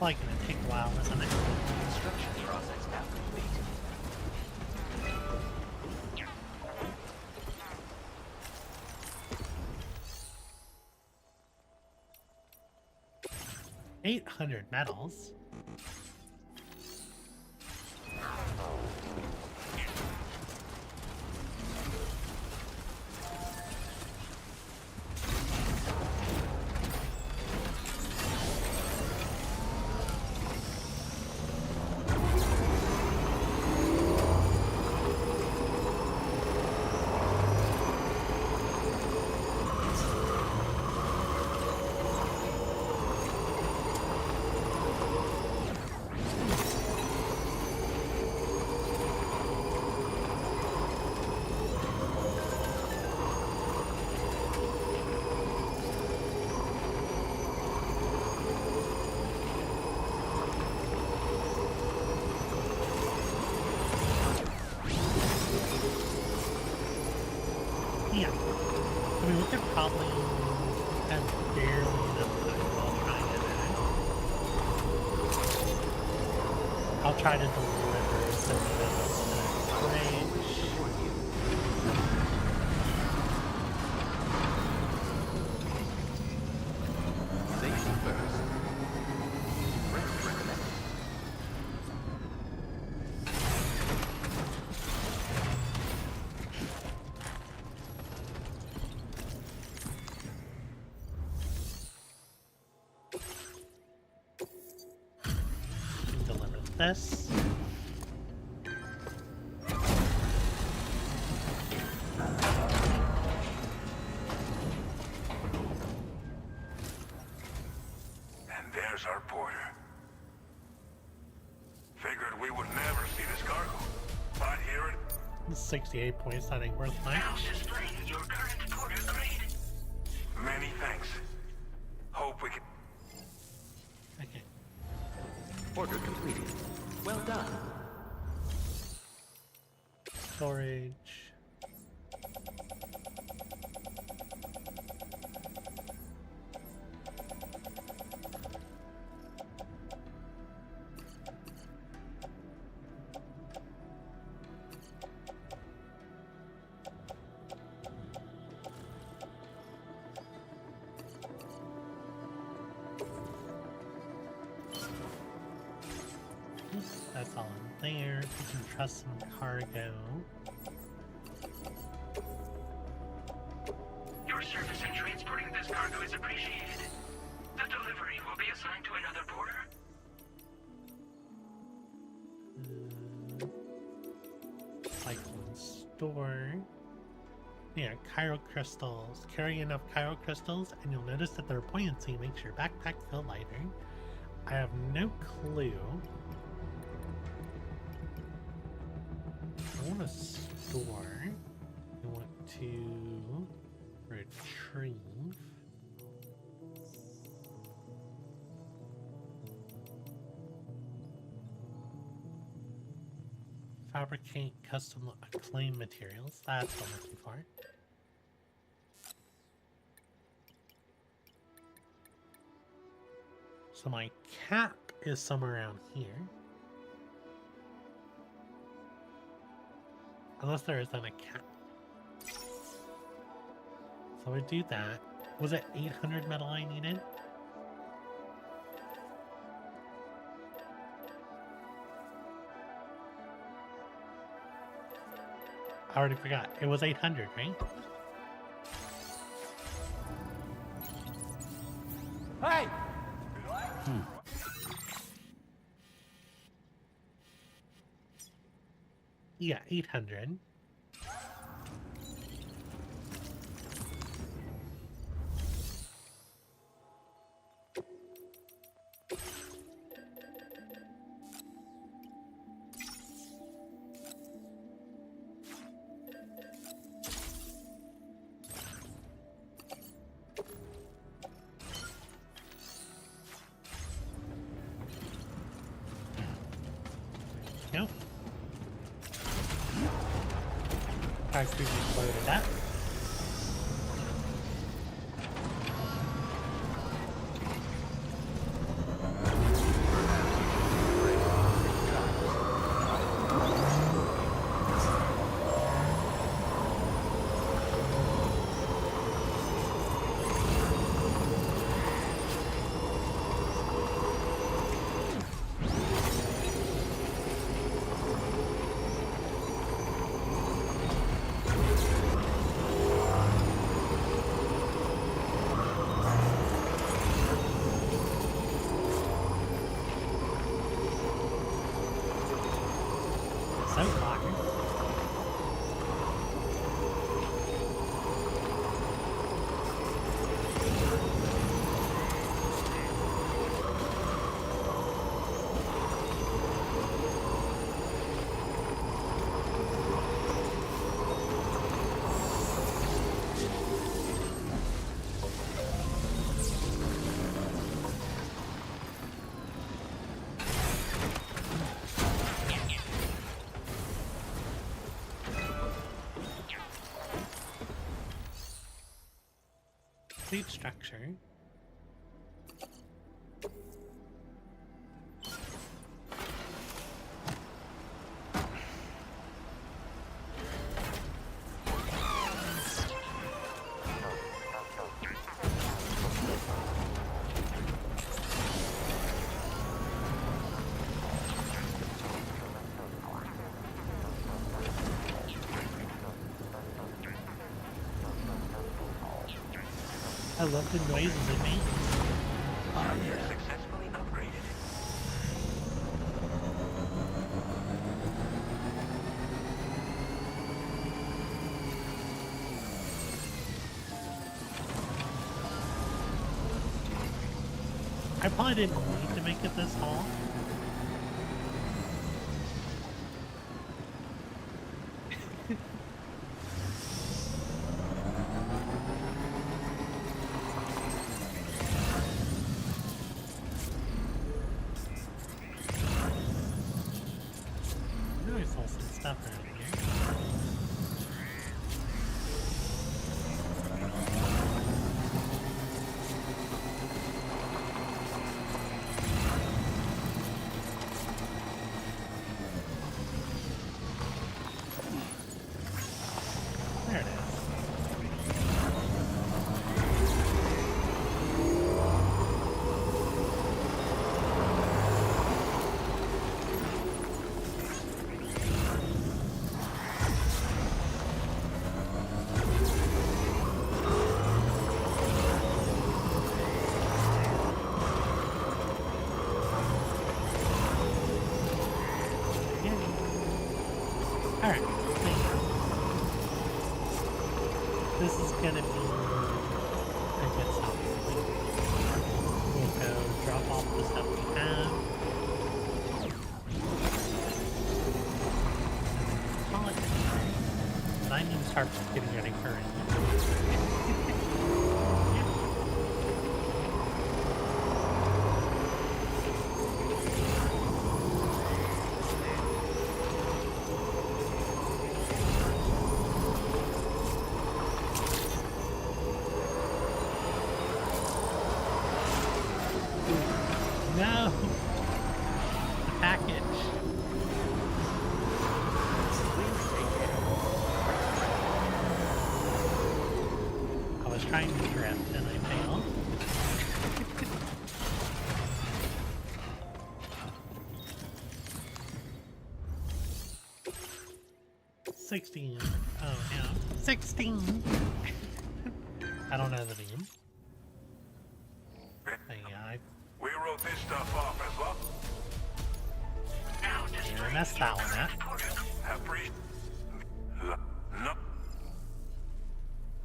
probably gonna take a while, isn't it? Construction process now complete. 800 medals. Yeah. I mean, we could probably have barely enough time while trying it. I'll try to deliver some of this bridge. Safety first. Rest recommended. Deliver this. And there's our porter. Figured we would never see this cargo. But here it 68 points, that ain't worth much. Now displaying your current porter grade. Many thanks. Hope we can... Okay. Order completed. Well done. Storage. That's all in there. We can trust some cargo. Your service in transporting this cargo is appreciated. The delivery will be assigned to another porter. Cyclone store. Yeah, Chiral crystals. Carry enough Chiral crystals, and you'll notice that their buoyancy makes your backpack feel lighter. I have no clue. I want to store. I want to retrieve. Fabricate custom acclaim materials. That's what I'm looking for. So my cap is somewhere around here. Unless there isn't a cap. So I do that. Was it 800 metal I needed? I already forgot. It was 800, right? Hey! Yeah, 800. Nope. I previously loaded that. so far. Complete structure. I love the noises it makes. Oh, yeah. Successfully upgraded. I probably didn't need to make it this tall. I saw some stuff around here. There it is. Alright, this is gonna be a good stop. We'll go drop off the stuff we have. Call it. But I need to start getting ready for it. No! The package. I was trying to drift and I failed. 16. Oh, yeah. 16! I don't know the name. But yeah, We wrote this stuff off as well. I messed that one up. No.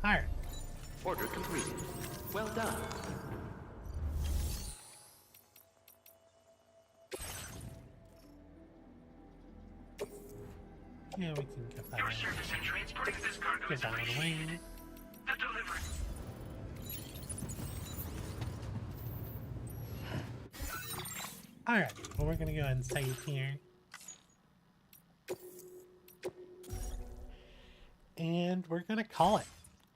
Alright. Order completed. Well done. Yeah, we can get that Get that one away. Alright, well we're gonna go ahead and save here. And we're gonna call it.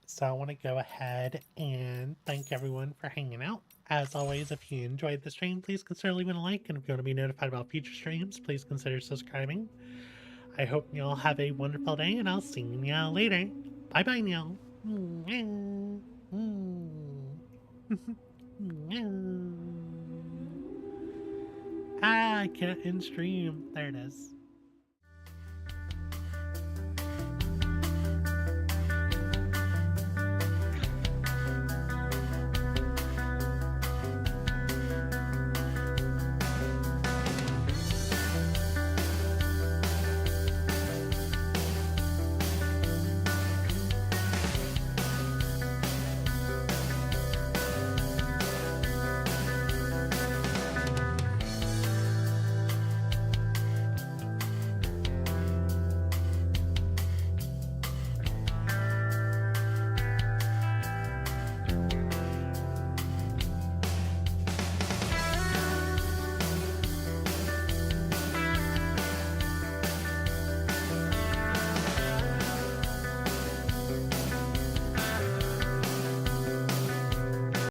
So I want to go ahead and thank everyone for hanging out. As always, if you enjoyed the stream, please consider leaving a like, and if you want to be notified about future streams, please consider subscribing. I hope y'all have a wonderful day, and I'll see y'all later. Bye bye now. I can't end stream. There it is.